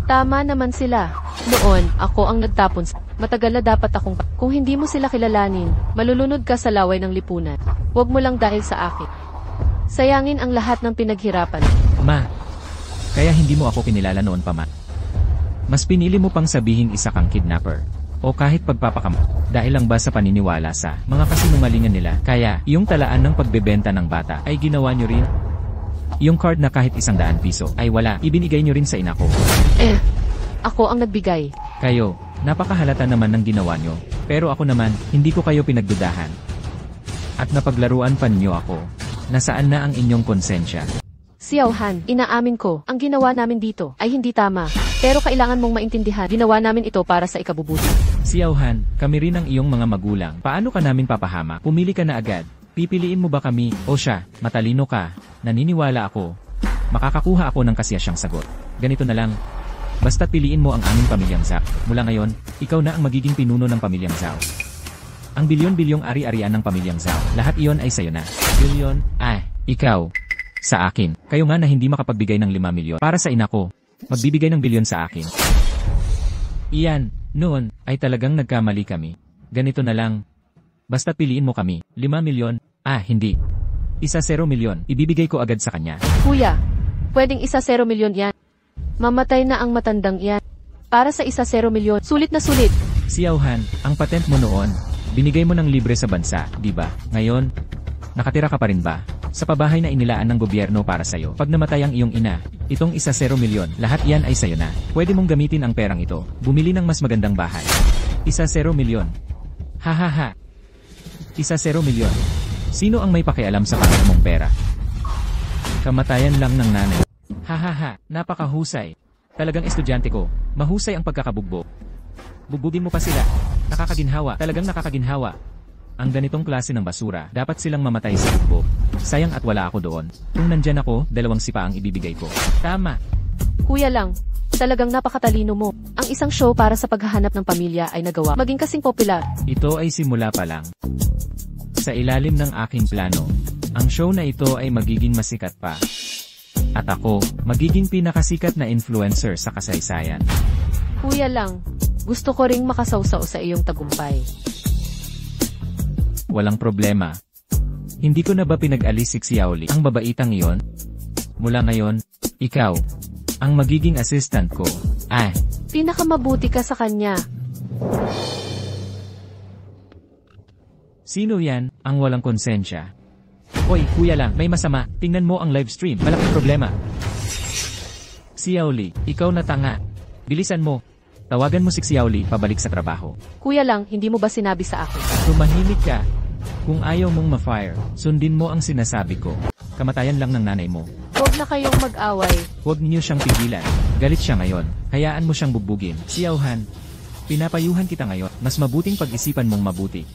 tama naman sila. Noon, ako ang nagtapon. Matagal na dapat akong. Kung hindi mo sila kilalanin, malulunod ka sa laway ng lipunan. Huwag mo lang dahil sa akin. Sayangin ang lahat ng pinaghirapan. Ma. Kaya hindi mo ako kinilala noon pa, ma. Mas pinili mo pang sabihin isa kang kidnapper. O kahit pagpapakama. Dahil lang ba sa paniniwala sa mga kasinungalingan nila. Kaya, yung talaan ng pagbebenta ng bata ay ginawa nyo rin. Yung card na kahit 100 piso ay wala, ibinigay nyo rin sa ina ko. Ako ang nagbigay. Kayo, napakahalata naman ng ginawa nyo. Pero ako naman, hindi ko kayo pinagdudahan. At napaglaruan pa niyo ako. Nasaan na ang inyong konsensya? Xiao Han, inaamin ko, ang ginawa namin dito ay hindi tama. Pero kailangan mong maintindihan, ginawa namin ito para sa ikabubuti. Xiao Han, kami rin ang iyong mga magulang. Paano ka namin papahamak? Pumili ka na agad. Pipiliin mo ba kami? O siya, matalino ka. Naniniwala ako. Makakakuha ako ng kasiyasyang sagot. Ganito na lang. Basta't piliin mo ang aming pamilyang Zhao. Mula ngayon, ikaw na ang magiging pinuno ng pamilyang Zhao. Ang bilyon-bilyong ari-arian ng pamilyang Zhao. Lahat iyon ay sayo na. Bilyon? Ikaw. Sa akin. Kayo nga na hindi makapagbigay ng 5 milyon. Para sa ina ko. Magbibigay ng bilyon sa akin. Iyan, noon, ay talagang nagkamali kami. Ganito na lang. Basta't piliin mo kami. 5 milyon? Hindi. 0 milyon. Ibibigay ko agad sa kanya. Kuya, pwedeng 0 milyon yan. Mamatay na ang matandang yan. Para sa 0 milyon, sulit na sulit. Xiao Han, ang patent mo noon, binigay mo ng libre sa bansa, di ba? Ngayon, nakatira ka pa rin ba? Sa pabahay na inilaan ng gobyerno para sa'yo. Pag namatay ang iyong ina, itong 0 milyon, lahat yan ay sayo na. Pwede mong gamitin ang perang ito. Bumili ng mas magandang bahay. 0 milyon. Hahaha. 0 milyon. Sino ang may pakialam sa pangit mong pera? Kamatayan lang ng nanay. Hahaha, napakahusay. Talagang estudyante ko, mahusay ang pagkakabugbog. Bugbugin mo pa sila. Nakakaginhawa, talagang nakakaginhawa. Ang ganitong klase ng basura, dapat silang mamatay sa bugbog. Sayang at wala ako doon. Kung nandyan ako, 2 sipa ang ibibigay ko. Tama. Kuya lang, talagang napakatalino mo. Ang isang show para sa paghahanap ng pamilya ay nagawa maging kasing popular. Ito ay simula pa lang. Sa ilalim ng aking plano, ang show na ito ay magiging masikat pa. At ako, magiging pinakasikat na influencer sa kasaysayan. Kuya lang, gusto ko ring makasawsaw sa iyong tagumpay. Walang problema. Hindi ko na ba pinag-alis si Xiaoli, ang babaitang iyon? Mula ngayon, ikaw, ang magiging assistant ko. Pinakamabuti ka sa kanya. Sino yan, ang walang konsensya? Hoy, kuya lang, may masama. Tingnan mo ang live stream. Malaking problema. Xiaoli, ikaw na tanga. Bilisan mo. Tawagan mo si Xiaoli pabalik sa trabaho. Kuya lang, hindi mo ba sinabi sa akin? Tumahimik ka. Kung ayaw mong ma-fire, sundin mo ang sinasabi ko. Kamatayan lang ng nanay mo. Huwag na kayong mag-away. Huwag niyo siyang pigilan. Galit siya ngayon. Hayaan mo siyang bugbugin. Xiao Han, pinapayuhan kita ngayon. Mas mabuting pag-isipan mong mabuti.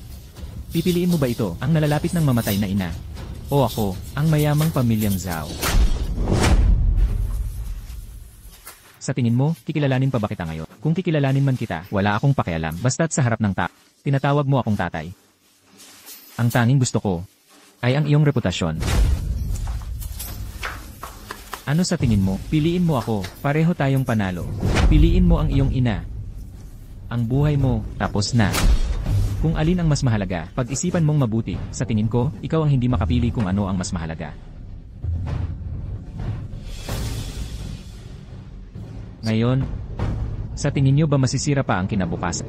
Pipiliin mo ba ito, ang nalalapit ng mamatay na ina? O ako, ang mayamang pamilyang Zhao? Sa tingin mo, kikilalanin pa ba kita ngayon? Kung kikilalanin man kita, wala akong pakialam. Basta't sa harap ng tinatawag mo akong tatay. Ang tanging gusto ko ay ang iyong reputasyon. Ano sa tingin mo? Piliin mo ako, pareho tayong panalo. Piliin mo ang iyong ina. Ang buhay mo, tapos na. Kung alin ang mas mahalaga, pag-isipan mong mabuti. Sa tingin ko, ikaw ang hindi makapili kung ano ang mas mahalaga. Ngayon, sa tingin niyo ba masisira pa ang kinabukasan?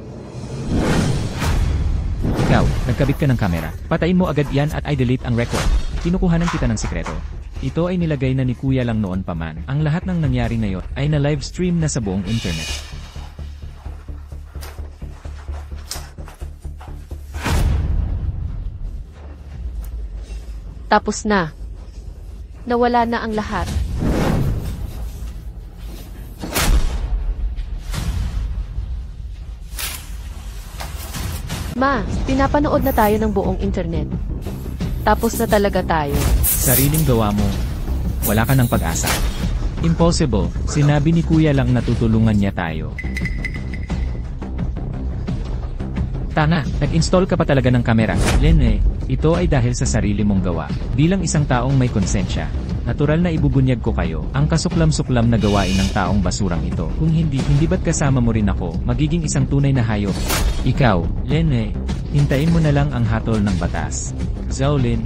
Ikaw, nagkabit ka ng kamera. Patayin mo agad yan at i-delete ang record. Kinukuhanan kita ng sikreto. Ito ay nilagay na ni Kuya lang noon pa man. Ang lahat ng nangyari ngayon ay na live stream na sa buong internet. Tapos na. Nawala na ang lahat. Ma, pinapanood na tayo ng buong internet. Tapos na talaga tayo. Sariling gawa mo. Wala ka ng pag-asa. Impossible. Sinabi ni Kuya lang na tutulungan niya tayo. Tanga, nag-install ka pa talaga ng kamera. Lene, ito ay dahil sa sarili mong gawa. Bilang isang taong may konsensya, natural na ibubunyag ko kayo, ang kasuklam-suklam na gawain ng taong basurang ito. Kung hindi ba't kasama mo rin ako, magiging isang tunay na hayop. Ikaw, Lene, hintayin mo na lang ang hatol ng batas. Zhaolin,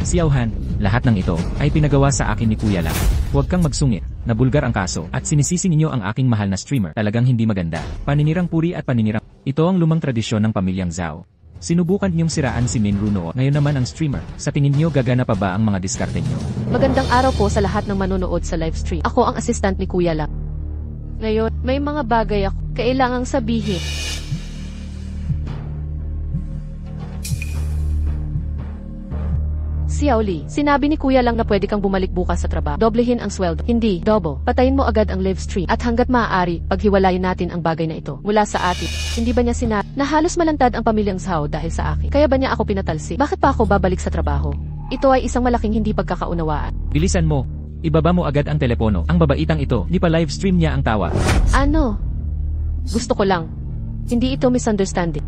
Xiao Han, lahat ng ito ay pinagawa sa akin ni Kuya lang. Huwag kang magsungit, na bulgar ang kaso, at sinisisi ninyo ang aking mahal na streamer. Talagang hindi maganda. Paninirang puri at paninirang. Ito ang lumang tradisyon ng pamilyang Zhao. Sinubukan niyong siraan si Minru noon. Ngayon naman ang streamer. Sa tingin niyo gagana pa ba ang mga diskarte niyo? Magandang araw po sa lahat ng manonood sa live stream. Ako ang assistant ni Kuya lang. Ngayon, may mga bagay ako Kailangang sabihin. Xiaoli, sinabi ni Kuya lang na pwede kang bumalik bukas sa trabaho. Doblehin ang sweldo. Hindi, double. Patayin mo agad ang live stream. At hanggat maaari, paghiwalayin natin ang bagay na ito mula sa atin. Hindi ba niya sinabi na halos malantad ang pamilyang Zhao dahil sa akin? Kaya ba niya ako pinatalsik? Bakit pa ako babalik sa trabaho? Ito ay isang malaking hindi pagkakaunawaan. Bilisan mo. Ibaba mo agad ang telepono. Ang babaitang ito, di pa live stream niya ang tawa. Ano? Gusto ko lang. Hindi ito misunderstanding.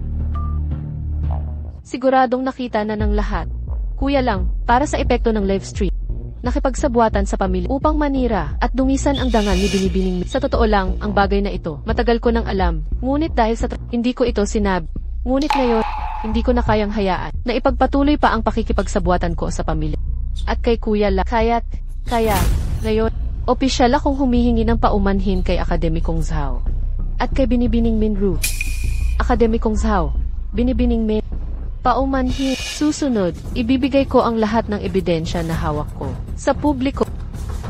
Siguradong nakita na ng lahat. Kuya lang, para sa epekto ng live stream. Nakipagsabuatan sa pamilya upang manira at dungisan ang dangal ni Binibining. Sa totoo lang, ang bagay na ito, matagal ko nang alam. Ngunit dahil sa hindi ko ito sinabi. Ngunit ngayon, hindi ko na kayang hayaan na ipagpatuloy pa ang pakikipagsabuatan ko sa pamilya. At kay Kuya lang, kaya, ngayon, opisyal akong humihingi ng paumanhin kay Akademikong Zhao. At kay Binibining Minru. Akademikong Zhao, Binibining Min. Paumanhin. Susunod, ibibigay ko ang lahat ng ebidensya na hawak ko sa publiko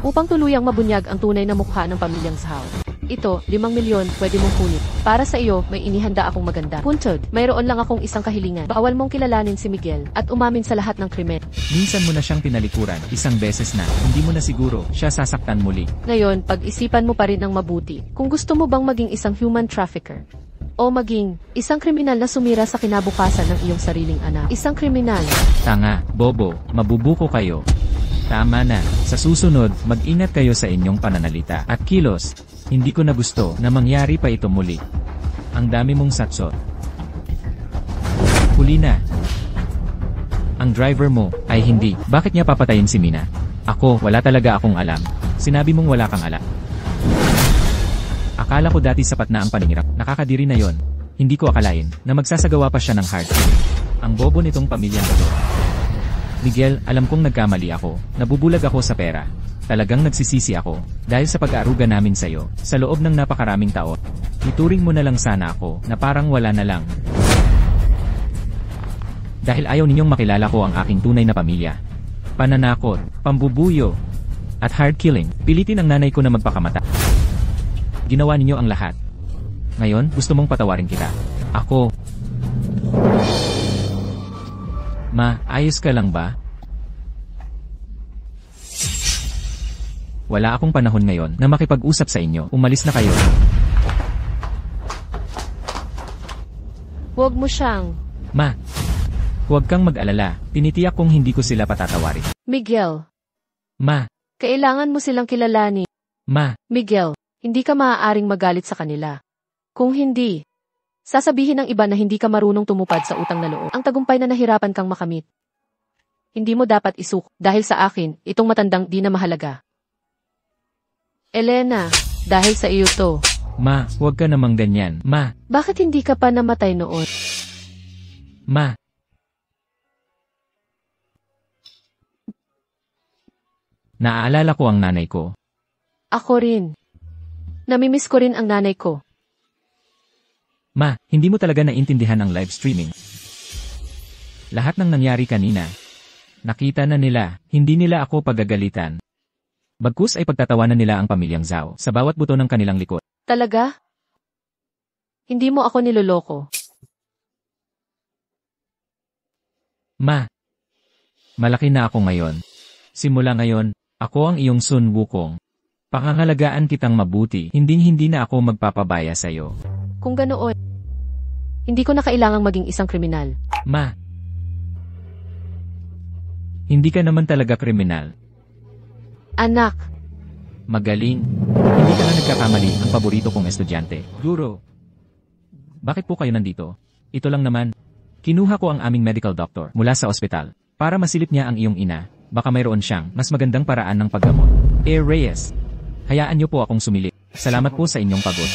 upang tuluyang mabunyag ang tunay na mukha ng pamilyang Zhao. Ito, 5 milyon, pwede mong kunin. Para sa iyo, may inihanda akong maganda. Puntod, mayroon lang akong isang kahilingan. Bawal mong kilalanin si Miguel at umamin sa lahat ng krimen. Minsan mo na siyang tinalikuran, isang beses na, hindi mo na siguro siya sasaktan muli. Ngayon, pag-isipan mo pa rin ng mabuti kung gusto mo bang maging isang human trafficker. O maging isang kriminal na sumira sa kinabukasan ng iyong sariling anak. Isang kriminal. Tanga, bobo, mabubuko kayo. Tama na, sa susunod, mag-ingat kayo sa inyong pananalita at kilos. Hindi ko na gusto na mangyari pa ito muli. Ang dami mong satsot. Huli na. Ang driver mo ay hindi. Bakit niya papatayin si Mina? Ako, wala talaga akong alam. Sinabi mong wala kang alam. Akala ko dati sapat na ang paningirap. Nakakadiri na yon. Hindi ko akalain na magsasagawa pa siya ng hard. Ang bobo nitong pamilyang ito. Miguel, alam kong nagkamali ako. Nabubulag ako sa pera. Talagang nagsisisi ako dahil sa pag-aaruga namin sa'yo sa loob ng napakaraming taon. Ituring mo na lang sana ako na parang wala na lang. Dahil ayaw ninyong makilala ko ang aking tunay na pamilya. Pananakot, pambubuyo, at hard killing. Pilitin ang nanay ko na magpakamata. Ginawa ninyo ang lahat. Ngayon, gusto mong patawarin kita. Ako. Ma, ayos ka lang ba? Wala akong panahon ngayon na makipag-usap sa inyo. Umalis na kayo. Huwag mo siyang. Ma, huwag kang mag-alala. Tinitiyak kong hindi ko sila patatawarin. Miguel, Ma, kailangan mo silang kilalanin. Ma, Miguel, hindi ka maaaring magalit sa kanila. Kung hindi, sasabihin ng iba na hindi ka marunong tumupad sa utang na loob. Ang tagumpay na nahirapan kang makamit. Hindi mo dapat isuk dahil sa akin, itong matandang di na mahalaga. Elena, dahil sa iyo to. Ma, huwag ka namang ganyan. Ma, Bakit hindi ka pa namatay noon? Ma. Naaalala ko ang nanay ko. Ako rin. Namimiss ko rin ang nanay ko. Ma, hindi mo talaga naintindihan ang live streaming. Lahat ng nangyari kanina. Nakita na nila, hindi nila ako pagagalitan. Bagkus ay pagtatawanan nila ang pamilyang Zhao sa bawat buto ng kanilang likod. Talaga? Hindi mo ako niloloko. Ma, malaki na ako ngayon. Simula ngayon, ako ang iyong Sun Wukong. Pangangalagaan kitang mabuti, hindi na ako magpapabaya sa'yo. Kung ganoon, hindi ko na kailangang maging isang kriminal. Ma, hindi ka naman talaga kriminal. Anak, Magaling. Hindi ka na nagkakamali ang paborito kong estudyante. Guro, bakit po kayo nandito? Ito lang naman. Kinuha ko ang aming medical doctor mula sa ospital para masilip niya ang iyong ina. Baka mayroon siyang mas magandang paraan ng paggamot. Reyes, hayaan niyo po akong sumilip. Salamat po sa inyong pagod.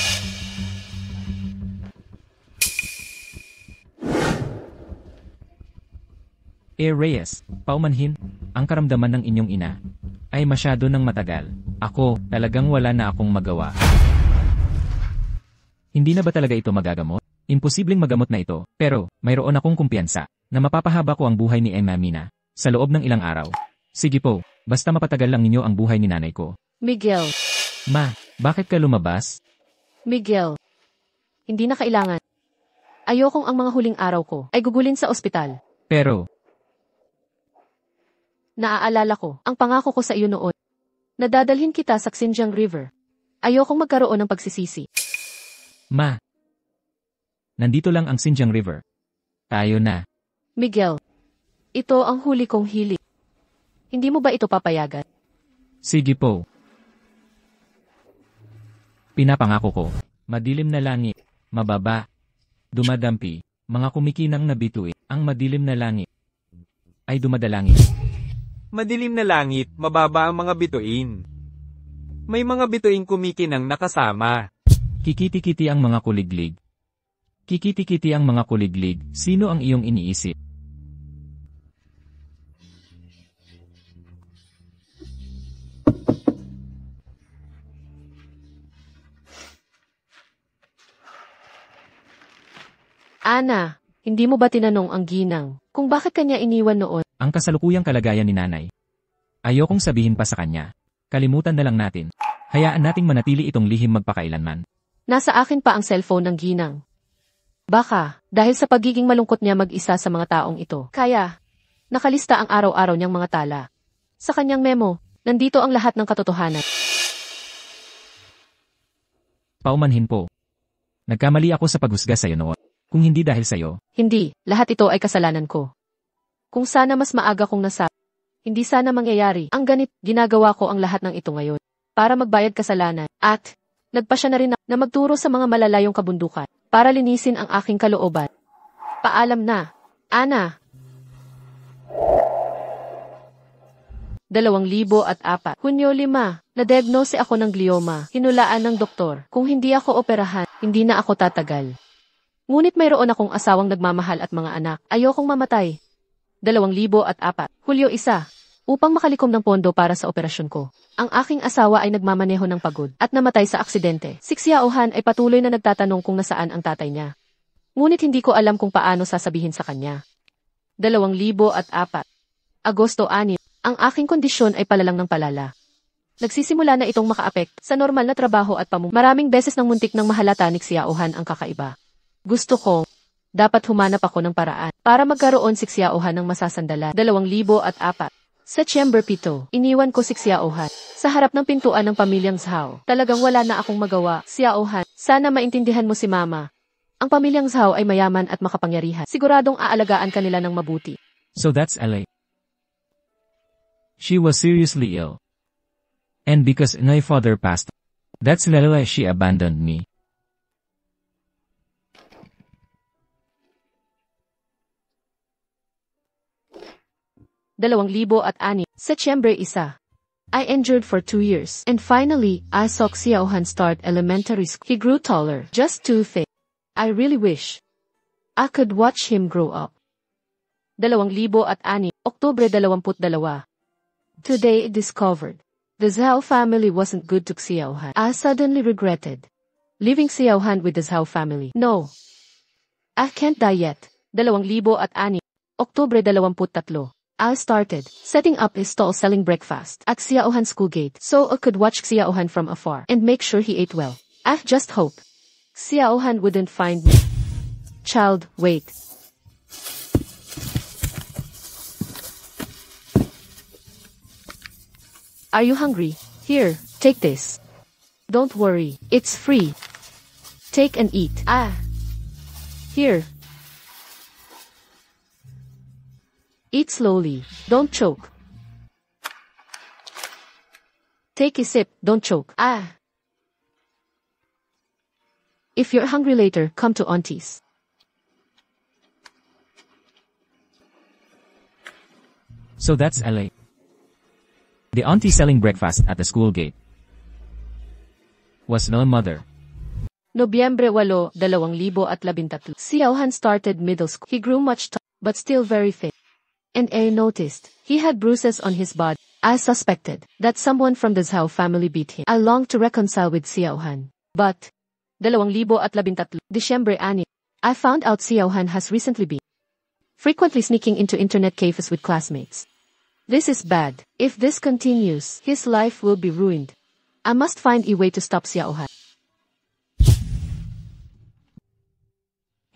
Reyes, paumanhin, ang karamdaman ng inyong ina ay masyado nang matagal. Ako, talagang wala na akong magawa. Hindi na ba talaga ito magagamot? Imposibleng magamot na ito, pero mayroon akong kumpiyansa na mapapahaba ko ang buhay ni Emma Mina sa loob ng ilang araw. Sige po, basta mapatagal lang ninyo ang buhay ni nanay ko. Miguel, Ma, bakit ka lumabas? Miguel, Hindi na kailangan. Ayokong ang mga huling araw ko ay gugulin sa ospital. Pero, Naaalala ko, ang pangako ko sa iyo noon. Nadadalhin kita sa Xinjiang River. Ayokong magkaroon ng pagsisisi. Ma. Nandito lang ang Xinjiang River. Tayo na. Miguel, ito ang huli kong hilig. Hindi mo ba ito papayagan? Sige po. Pinapangako ko. Madilim na langit. Mababa. Dumadampi. Mga kumikinang na bituin. Ang madilim na langit ay dumadalangin. Madilim na langit, mababa ang mga bituin. May mga bituing kumikinang nakasama. Kikiti-kiti ang mga kuliglig. Kikiti-kiti ang mga kuliglig. Sino ang iyong iniisip? Ana, hindi mo ba tinanong ang ginang kung bakit kanya iniwan noon? Ang kasalukuyang kalagayan ni nanay. Ayokong sabihin pa sa kanya. Kalimutan na lang natin. Hayaan nating manatili itong lihim magpakailanman. Nasa akin pa ang cellphone ng ginang. Baka, dahil sa pagiging malungkot niya mag-isa sa mga taong ito. Kaya, nakalista ang araw-araw niyang mga tala. Sa kanyang memo, nandito ang lahat ng katotohanan. Paumanhin po. Nagkamali ako sa paghusga sa'yo noon. Kung hindi dahil sa'yo, Hindi, lahat ito ay kasalanan ko. Kung sana mas maaga kong nasabi, hindi sana mangyayari. Ang ganit, ginagawa ko ang lahat ng ito ngayon. Para magbayad kasalanan. At, nagpa siya na rin na magturo sa mga malalayong kabundukan. Para linisin ang aking kalooban. Paalam na. Ana. 2004, Hunyo 5, na-diagnose ako ng glioma. Hinulaan ng doktor. Kung hindi ako operahan, hindi na ako tatagal. Ngunit mayroon akong asawang nagmamahal at mga anak. Ayokong mamatay. 2004, Hulyo 1, upang makalikom ng pondo para sa operasyon ko. Ang aking asawa ay nagmamaneho ng pagod at namatay sa aksidente. Si Xiaohan ay patuloy na nagtatanong kung nasaan ang tatay niya. Ngunit hindi ko alam kung paano sasabihin sa kanya. 2004, Agosto 6, ang aking kondisyon ay palalang ng palala. Nagsisimula na itong makaapekto sa normal na trabaho at maraming beses ng muntik ng mahalata ni Xiaohan ang kakaiba. Gusto ko, dapat humanap ako ng paraan para magkaroon si Xiaohan ng masasandalan. 2004, September 7, iniwan ko si Xiaohan sa harap ng pintuan ng pamilyang Zhao. Talagang wala na akong magawa. Xiaohan, sana maintindihan mo si Mama. Ang pamilyang Zhao ay mayaman at makapangyarihan. Siguradong aalagaan kanila ng mabuti. so that's LA. She was seriously ill. And because my father passed, that's why she abandoned me. September 1. I endured for 2 years. And finally, I saw Xiaohan start elementary school. He grew taller, just too thick. I really wish I could watch him grow up. 2006, Oktubre 22. Today I discovered the Zhao family wasn't good to Xiaohan. I suddenly regretted leaving Xiaohan with the Zhao family. No, I can't die yet. 2006, Oktubre 23. I started setting up a stall selling breakfast at Xiaohan school gate so I could watch Xiaohan from afar and make sure he ate well. I just hope Xiaohan wouldn't find me. Child, wait. Are you hungry? Here, take this. Don't worry, it's free. Take and eat. Here. Eat slowly, don't choke. Take a sip, don't choke. If you're hungry later, come to Auntie's. So that's LA. The auntie selling breakfast at the school gate was no mother. Nobyembre 8, 2013. Xiaohan started middle school. He grew much taller, but still very fit. And I noticed he had bruises on his body. I suspected that someone from the Zhao family beat him. I longed to reconcile with Xiaohan. But, 2013, December 6, I found out Xiaohan has recently been frequently sneaking into internet cafes with classmates. This is bad. If this continues, his life will be ruined. I must find a way to stop Xiaohan.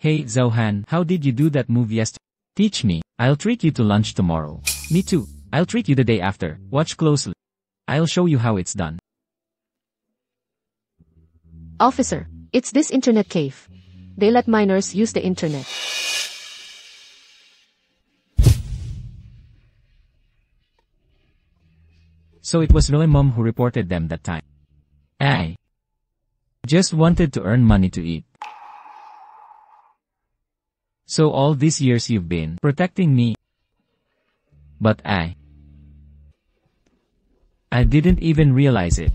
Hey Zauhan, how did you do that move yesterday? Teach me. I'll treat you to lunch tomorrow. Me too. I'll treat you the day after. Watch closely. I'll show you how it's done. Officer, it's this internet cave. They let minors use the internet. So it was really mom who reported them that time. I just wanted to earn money to eat. So all these years you've been protecting me. But I didn't even realize it.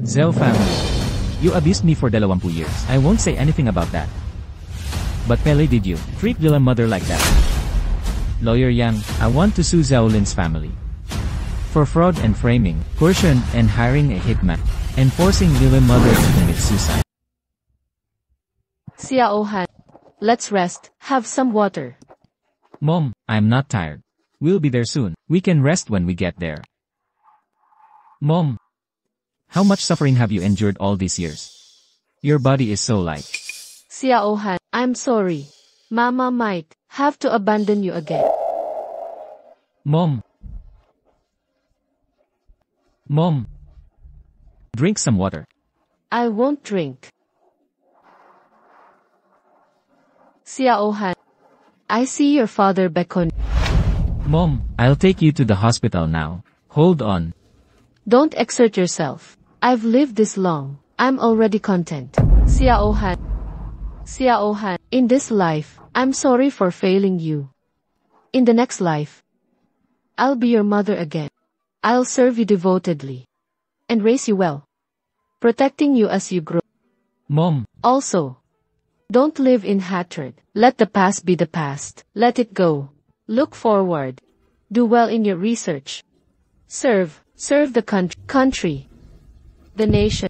Zhao family, you abused me for 20 years. I won't say anything about that. But Pele, did you treat Lila's mother like that? Lawyer Yang, I want to sue Zhao Lin's family for fraud and framing, coercion and hiring a hitman, and forcing Lila's mother to commit suicide. Xiao Han, let's rest, have some water. Mom, I'm not tired. We'll be there soon. We can rest when we get there. Mom, how much suffering have you endured all these years? Your body is so light. Xiao Han, I'm sorry. Mama might have to abandon you again. Mom. Mom. Drink some water. I won't drink. Xiao Han, I see your father beckon. Mom, I'll take you to the hospital now. Hold on. Don't exert yourself. I've lived this long. I'm already content. Xiao Han. Xiao Han, in this life, I'm sorry for failing you. In the next life, I'll be your mother again. I'll serve you devotedly and raise you well, protecting you as you grow. Mom. Also, don't live in hatred. Let the past be the past. Let it go. Look forward. Do well in your research. Serve the country, the nation.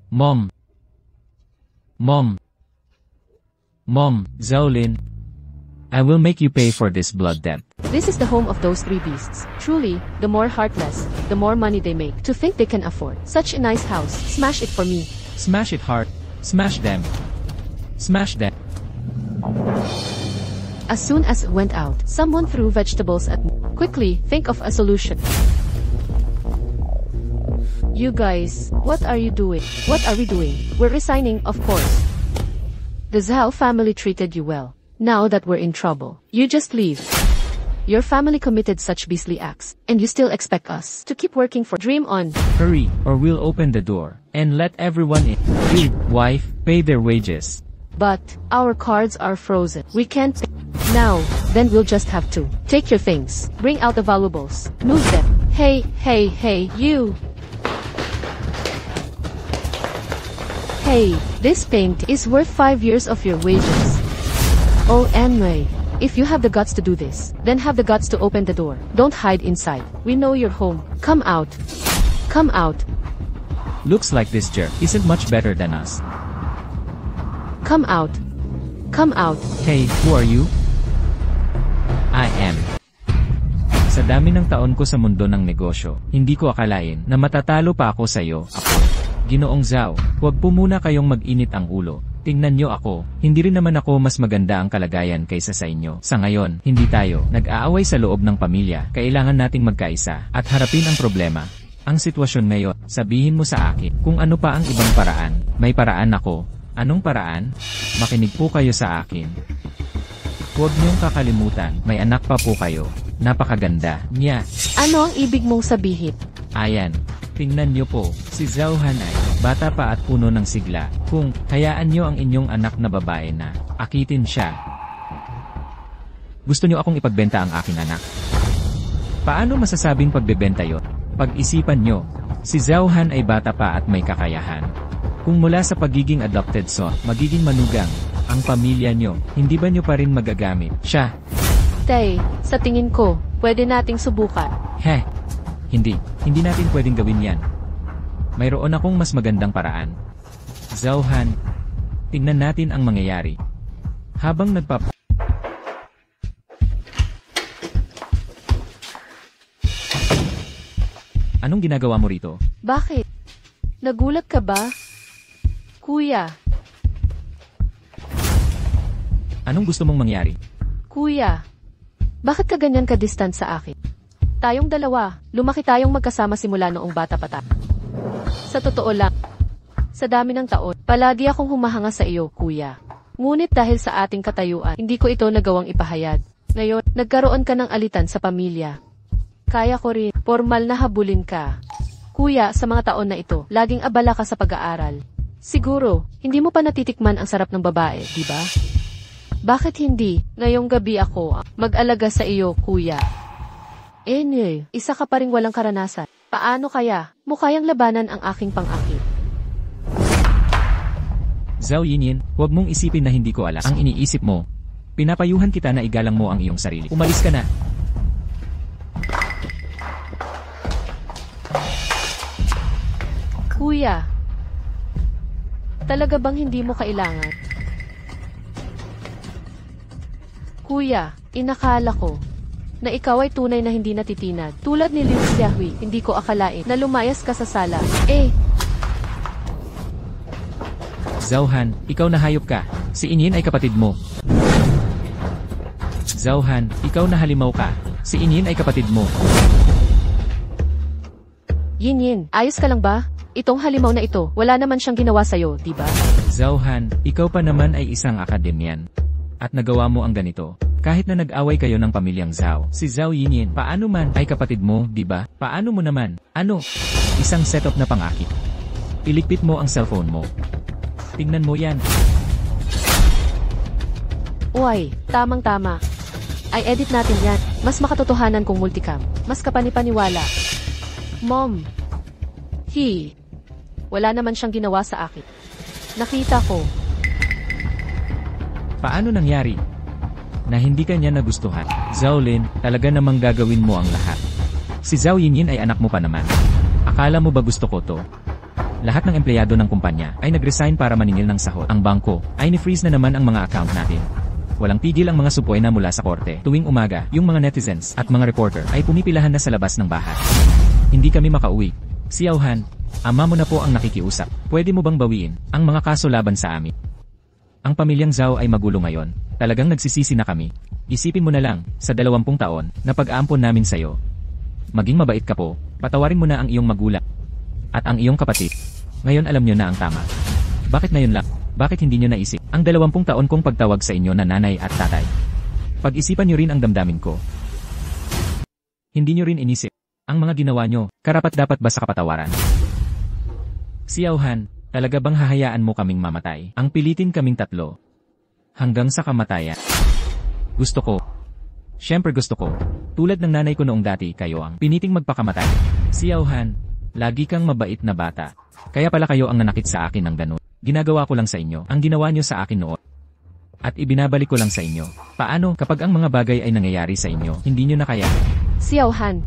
Mom. Zhao Lin, I will make you pay for this blood debt. This is the home of those three beasts. Truly, the more heartless, the more money they make. To think they can afford such a nice house. Smash it for me. Smash it hard. Smash them. Smash them. As soon as it went out, someone threw vegetables at me. Quickly, think of a solution. You guys, what are you doing? What are we doing? We're resigning, of course. The Zhao family treated you well. Now that we're in trouble, you just leave. Your family committed such beastly acts, and you still expect us to keep working for Dream On. Hurry, or we'll open the door and let everyone in. You, wife, pay their wages. But our cards are frozen. We can't pay. Now, then we'll just have to take your things. Bring out the valuables. Move them. Hey, you. Hey, this paint is worth 5 years of your wages. Oh, anyway, if you have the guts to do this, then have the guts to open the door. Don't hide inside. We know you're home. Come out. Come out. Looks like this jerk isn't much better than us. Come out. Come out. Hey, who are you? I am. Sa dami ng taon ko sa mundo ng negosyo, hindi ko akalain na matatalo pa ako sa iyo. Ako, Ginoong Zhao, huwag po muna kayong mag-init ang ulo. Tingnan nyo ako, hindi rin naman ako mas maganda ang kalagayan kaysa sa inyo. Sa ngayon, hindi tayo nag-aaway sa loob ng pamilya. Kailangan nating magkaisa at harapin ang problema. Ang sitwasyon ngayon, sabihin mo sa akin kung ano pa ang ibang paraan. May paraan ako. Anong paraan? Makinig po kayo sa akin. Huwag niyong kakalimutan, may anak pa po kayo. Napakaganda niya. Ano ang ibig mong sabihin? Ayan. Tingnan niyo po, si Zhao Han ay bata pa at puno ng sigla. Kung hayaan niyo ang inyong anak na babae na akitin siya. Gusto niyo akong ipagbenta ang aking anak? Paano masasabing pagbebenta yon? Pag-isipan niyo, si Zhao Han ay bata pa at may kakayahan. Kung mula sa pagiging adopted son, magiging manugang ang pamilya niyo, hindi ba niyo pa rin magagamit siya? Tay, sa tingin ko, pwede nating subukan. Hindi natin pwedeng gawin yan. Mayroon akong mas magandang paraan. Zhao Han, tingnan natin ang mangyayari. Habang Anong ginagawa mo rito? Bakit? Nagulat ka ba? Kuya, Anong gusto mong mangyari? kuya. Bakit ka ganyan ka-distant sa akin? Tayong dalawa, lumaki tayong magkasama simula noong bata pa tayo. Sa totoo lang, sa dami ng taon, palagi akong humahanga sa iyo, kuya. Ngunit dahil sa ating katayuan, hindi ko ito nagawang ipahayag. Ngayon, nagkaroon ka ng alitan sa pamilya. Kaya ko rin, formal na habulin ka. Kuya, sa mga taon na ito, laging abala ka sa pag-aaral. Siguro, hindi mo pa natitikman ang sarap ng babae, di ba? Bakit hindi? Ngayong gabi ako mag-alaga sa iyo, kuya. Isa ka pa ring walang karanasan. Paano kaya? Mukhayang labanan ang aking pang-akit. Zhao Yinyin, huwag mong isipin na hindi ko alam ang iniisip mo. Pinapayuhan kita na igalang mo ang iyong sarili. Umalis ka na. Kuya, talaga bang hindi mo kailangan? Kuya, inakala ko na ikaw ay tunay na hindi natitinag. Tulad ni Liu Xiaohui, hindi ko akalain na lumayas ka sa sala. Zhao Han, ikaw na hayop ka. Si Inyin ay kapatid mo. Zhao Han, ikaw na halimaw ka. Si Inyin ay kapatid mo. Yinyin, ayos ka lang ba? Itong halimaw na ito, wala naman siyang ginawa sa'yo, di ba? Zhao Han, ikaw pa naman ay isang akademyan. At nagawa mo ang ganito. Kahit na nag-away kayo ng pamilyang Zhao. Si Zhao Yinyin, paano man ay kapatid mo, di ba? Paano mo naman? Ano? Isang setup na pangakit. Iligpit mo ang cellphone mo. Tingnan mo yan. Uy, tamang-tama. Ay edit natin yan. Mas makatotohanan kung multicam. Mas kapanipaniwala. Mom. Wala naman siyang ginawa sa akin. Nakita ko. Paano nangyari? Na hindi ka niya nagustuhan. Zhao Lin, talaga namang gagawin mo ang lahat. Si Zhao Yinyin ay anak mo pa naman. Akala mo ba gusto ko to? Lahat ng empleyado ng kumpanya ay nag-resign para maningil ng sahod. Ang bangko ay ni-freeze na naman ang mga account natin. Walang tigil ang mga supoy na mula sa korte. Tuwing umaga, yung mga netizens at mga reporter ay pumipilahan na sa labas ng bahay. Hindi kami makauwi. Xiao Han, ama mo na po ang nakikiusap. Pwede mo bang bawiin ang mga kaso laban sa amin? Ang pamilyang Zhao ay magulo ngayon. Talagang nagsisisi na kami. Isipin mo na lang, sa 20 taon, na pag-aampon namin sa'yo. Maging mabait ka po, patawarin mo na ang iyong magulang. At ang iyong kapatid. Ngayon alam nyo na ang tama. Bakit ngayon lang? Bakit hindi nyo naisip ang 20 taon kong pagtawag sa inyo na nanay at tatay? Pag-isipan nyo rin ang damdamin ko. Hindi nyo rin inisip ang mga ginawa nyo, karapat-dapat ba sa kapatawaran? Xiao Han, talaga bang hahayaan mo kaming mamatay? Ang pilitin kaming tatlo. Hanggang sa kamatayan. Gusto ko. Siyempre gusto ko. Tulad ng nanay ko noong dati, kayo ang piniting magpakamatay. Xiao Han, lagi kang mabait na bata. Kaya pala kayo ang nanakit sa akin ng ganun. Ginagawa ko lang sa inyo ang ginawa nyo sa akin noon. At ibinabalik ko lang sa inyo. Paano kapag ang mga bagay ay nangyayari sa inyo, hindi nyo na kaya? Xiao Han,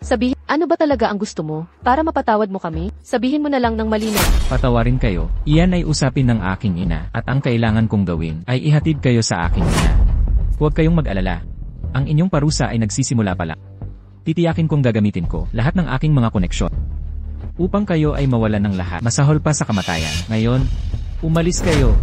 sabihin, ano ba talaga ang gusto mo? Para mapatawad mo kami, sabihin mo na lang ng malinaw. Patawarin kayo, iyan ay usapin ng aking ina, at ang kailangan kong gawin ay ihatid kayo sa aking ina. Huwag kayong mag-alala. Ang inyong parusa ay nagsisimula pa lang. Titiyakin kong gagamitin ko lahat ng aking mga koneksyon. Upang kayo ay mawalan ng lahat, masahol pa sa kamatayan. Ngayon, umalis kayo.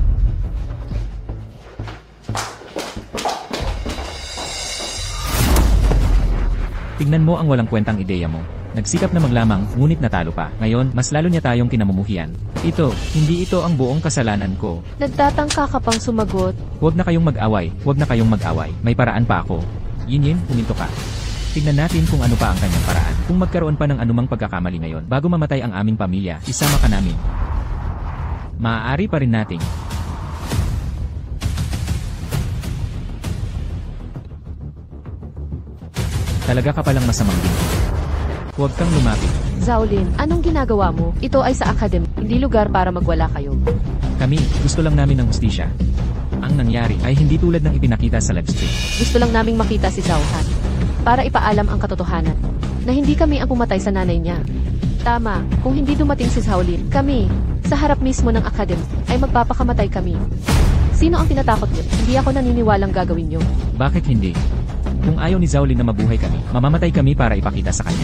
Tingnan mo ang walang kwentang ideya mo. Nagsikap na maglamang, ngunit natalo pa. Ngayon, mas lalo niya tayong kinamumuhian. Hindi ito ang buong kasalanan ko. Nagtatangka ka pang sumagot. Huwag na kayong mag-away, huwag na kayong mag-away. May paraan pa ako. Yinyin, huminto ka. Tingnan natin kung ano pa ang kanyang paraan. Kung magkaroon pa ng anumang pagkakamali ngayon, bago mamatay ang aming pamilya, isama ka namin. Maaari pa rin nating talaga ka palang masamang din. Huwag kang lumapit. Zhao Lin, anong ginagawa mo? Ito ay sa academy, hindi lugar para magwala kayo. Kami, gusto lang namin ng hustisya. Ang nangyari ay hindi tulad ng ipinakita sa live stream. Gusto lang naming makita si Zhao Han. Para ipaalam ang katotohanan. Na hindi kami ang pumatay sa nanay niya. Tama, kung hindi dumating si Zhao Lin, kami, sa harap mismo ng academy, ay magpapakamatay kami. Sino ang tinatakot niyo? Hindi ako naniniwalang gagawin niyo. Bakit hindi? Kung ayaw ni Zhao Lin na mabuhay kami, mamamatay kami para ipakita sa kanya.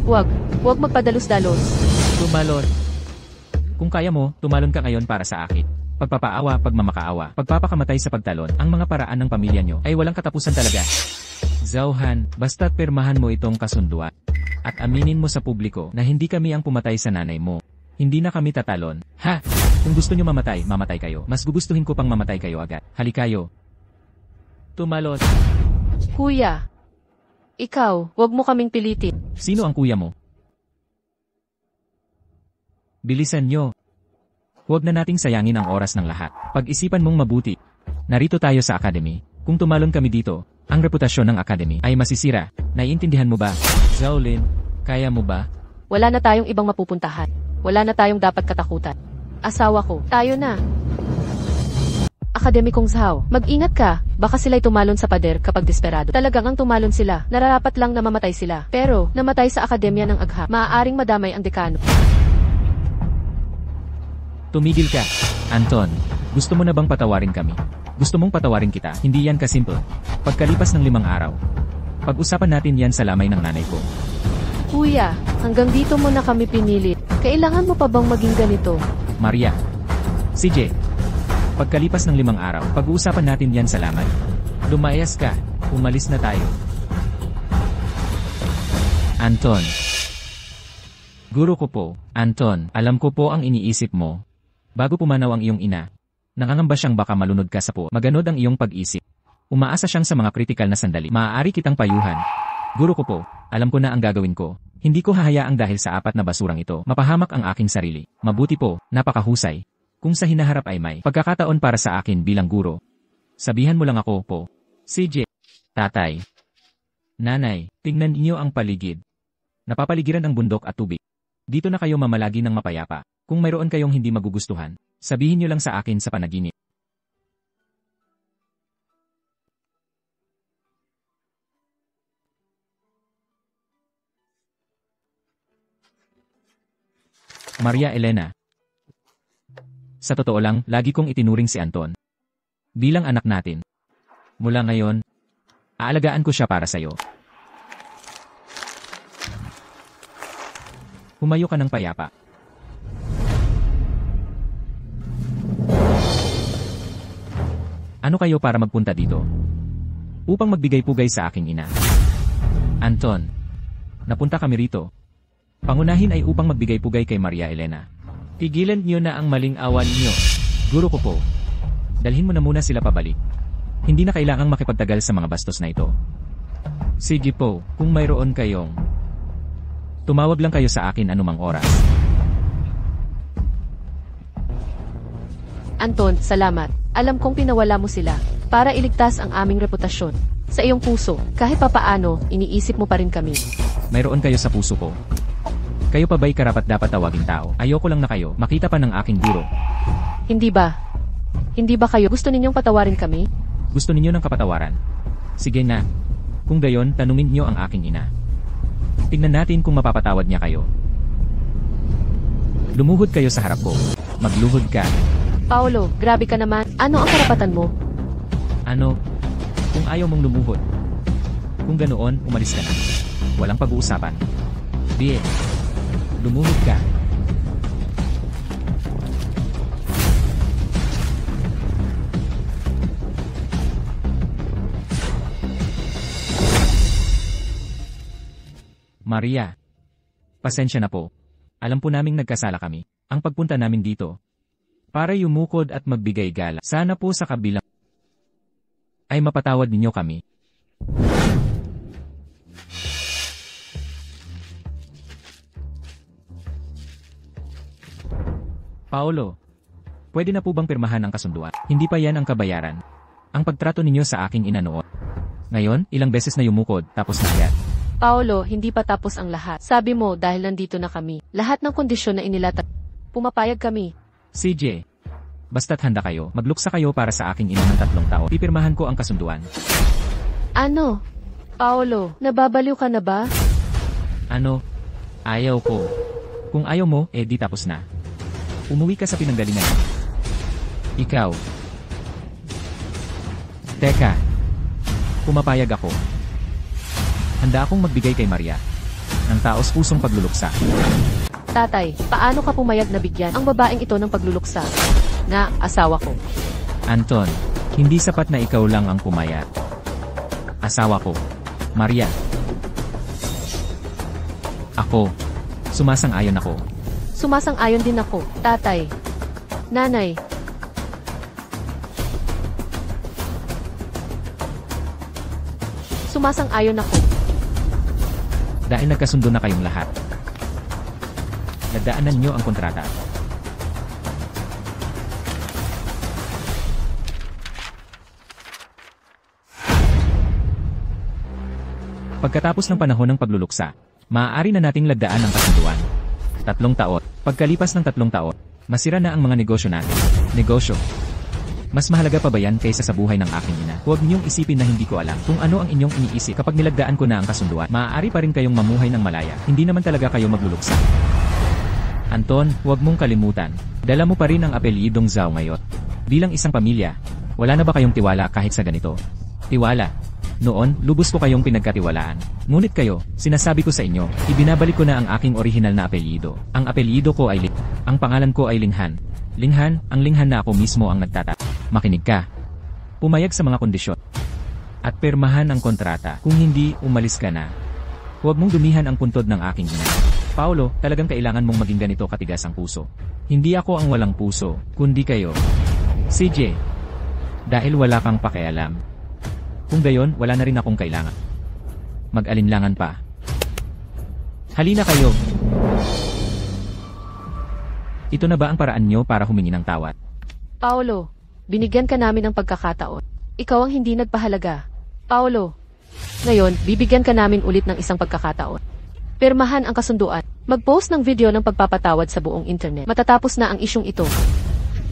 Huwag magpadalos-dalos. Tumalon. Kung kaya mo, tumalon ka ngayon para sa akin. Pagpapaawa, pagmamakaawa, pagpapakamatay sa pagtalon, ang mga paraan ng pamilya nyo ay walang katapusan talaga. Zhao Han, basta't pirmahan mo itong kasunduan. At aminin mo sa publiko na hindi kami ang pumatay sa nanay mo. Hindi na kami tatalon. Ha? Kung gusto nyo mamatay, mamatay kayo. Mas gugustuhin ko pang mamatay kayo agad. Halikayo. Tumalon. Kuya. Ikaw, wag mo kaming pilitin. Sino ang kuya mo? Bilisan nyo. Huwag na nating sayangin ang oras ng lahat. Pag-isipan mong mabuti. Narito tayo sa Academy. Kung tumalon kami dito, ang reputasyon ng Academy ay masisira. Naiintindihan mo ba? Zhao Lin, kaya mo ba? Wala na tayong ibang mapupuntahan. Wala na tayong dapat katakutan. Asawa ko, tayo na. Akademikong Zhao, mag-ingat ka. Baka sila'y tumalon sa pader kapag desperado. Talagang ang tumalon sila. Nararapat lang na mamatay sila. Pero, namatay sa akademya ng Agha. Maaaring madamay ang dekano. Tumigil ka. Anton, gusto mo na bang patawarin kami? Gusto mong patawarin kita? Hindi yan kasimple. Pagkalipas ng 5 araw, pag-usapan natin yan sa lamay ng nanay ko. Kuya, hanggang dito mo na kami pinilit. Kailangan mo pa bang maging ganito? Maria. CJ. Pagkalipas ng 5 araw, pag-uusapan natin yan sa lamay. Lumayas ka. Umalis na tayo. Anton. Guro ko po, Anton, alam ko po ang iniisip mo. Bago pumanaw ang iyong ina, nangangamba siyang baka malunod ka sa po. Maganod ang iyong pag-isip. Umaasa siyang sa mga kritikal na sandali. Maaari kitang payuhan. Guro ko po, alam ko na ang gagawin ko. Hindi ko hahayaang dahil sa 4 na basurang ito, mapahamak ang aking sarili. Mabuti po, napakahusay. Kung sa hinaharap ay may pagkakataon para sa akin bilang guro, sabihan mo lang ako po. CJ. Tatay. Nanay, tingnan niyo ang paligid. Napapaligiran ang bundok at tubig. Dito na kayo mamalagi ng mapayapa. Kung mayroon kayong hindi magugustuhan, sabihin niyo lang sa akin sa panaginip. Maria Elena. Sa totoo lang, lagi kong itinuring si Anton bilang anak natin. Mula ngayon, aalagaan ko siya para sa'yo. Humayo ka ng payapa. Ano kayo para magpunta dito? Upang magbigay-pugay sa aking ina. Anton, napunta kami rito. Pangunahin ay upang magbigay-pugay kay Maria Elena. Tigilan niyo na ang maling awan niyo. Guro ko po. Dalhin mo na muna sila pabalik. Hindi na kailangang makipagtagal sa mga bastos na ito. Sige po, kung mayroon kayong tumawag lang kayo sa akin anumang oras. Anton, salamat. Alam kong pinawala mo sila para iligtas ang aming reputasyon. Sa iyong puso, kahit papaano, iniisip mo pa rin kami. Mayroon kayo sa puso ko. Kayo pa ba'y karapat dapat tawaging tao? Ayoko lang na kayo makita pa ng aking guro. Hindi ba? Hindi ba kayo gusto ninyong patawarin kami? Gusto ninyo ng kapatawaran? Sige na. Kung gayon, tanungin niyo ang aking ina. Tingnan natin kung mapapatawad niya kayo. Lumuhod kayo sa harap ko. Magluhod ka. Paolo, grabe ka naman. Ano ang karapatan mo? Ano? Kung ayaw mong lumuhod. Kung ganoon, umalis ka na. Walang pag-uusapan. Di. Lumuhod ka. Maria. Pasensya na po. Alam po naming nagkasala kami. Ang pagpunta namin dito para yumukod at magbigay gala. Sana po sa kabilang ay mapatawad ninyo kami. Paolo, pwede na po bang pirmahan ang kasunduan? Hindi pa yan ang kabayaran. Ang pagtrato ninyo sa aking ina noon. Ngayon, ilang beses na yumukod, tapos na agad. Paolo, hindi pa tapos ang lahat. Sabi mo dahil nandito na kami. Lahat ng kondisyon na inilatag, pumapayag kami. CJ, basta't handa kayo, magluksa kayo para sa aking ina ng 3 taon. Pipirmahan ko ang kasunduan. Ano? Paolo, nababaliw ka na ba? Ano? Ayaw ko. Kung ayaw mo, di tapos na. Umuwi ka sa pinanggalingan. Ikaw. Teka. Pumapayag ako. Handa akong magbigay kay Maria ng taos-pusong pagluluksa. Tatay, paano ka pumayag na bigyan ang babaeng ito ng pagluluksa? Na, asawa ko. Anton, hindi sapat na ikaw lang ang pumayag. Asawa ko, Maria. Ako, sumasang-ayon ako. Sumasang-ayon din ako, tatay. Nanay. Sumasang-ayon ako. Dahil nagkasundo na kayong lahat. Nagdaanan nyo ang kontrata. Pagkatapos ng panahon ng pagluluksa, maaari na nating lagdaan ang kasunduan. 3 taon. Pagkalipas ng 3 taon, masira na ang mga negosyo natin. Negosyo. Mas mahalaga pa ba yan kaysa sa buhay ng aking ina? Huwag niyong isipin na hindi ko alam kung ano ang inyong iniisip. Kapag nilagdaan ko na ang kasunduan, maaari pa rin kayong mamuhay ng malaya. Hindi naman talaga kayo magluluksa. Anton, huwag mong kalimutan. Dala mo pa rin ang apelyidong Zhao ngayon. Bilang isang pamilya, wala na ba kayong tiwala kahit sa ganito? Tiwala. Noon, lubos ko kayong pinagkatiwalaan. Ngunit kayo, sinasabi ko sa inyo, ibinabalik ko na ang aking orihinal na apelyido. Ang apelyido ko ay Ling. Ang pangalan ko ay Linghan. Linghan, ang Linghan na ako mismo ang nagtata. Makinig ka. Pumayag sa mga kondisyon. At pirmahan ang kontrata. Kung hindi, umalis ka na. Huwag mong dumihan ang puntod ng aking ina. Paulo, talagang kailangan mong maging ganito katigas ang puso. Hindi ako ang walang puso, kundi kayo. CJ. Dahil wala kang pakialam. Kung gayon, wala na rin akong kailangan. Mag-alinlangan pa. Halina kayo. Ito na ba ang paraan nyo para humingi ng tawad? Paolo, binigyan ka namin ng pagkakataon. Ikaw ang hindi nagpahalaga. Paolo, ngayon, bibigyan ka namin ulit ng isang pagkakataon. Pirmahan ang kasunduan. Mag-post ng video ng pagpapatawad sa buong internet. Matatapos na ang isyong ito.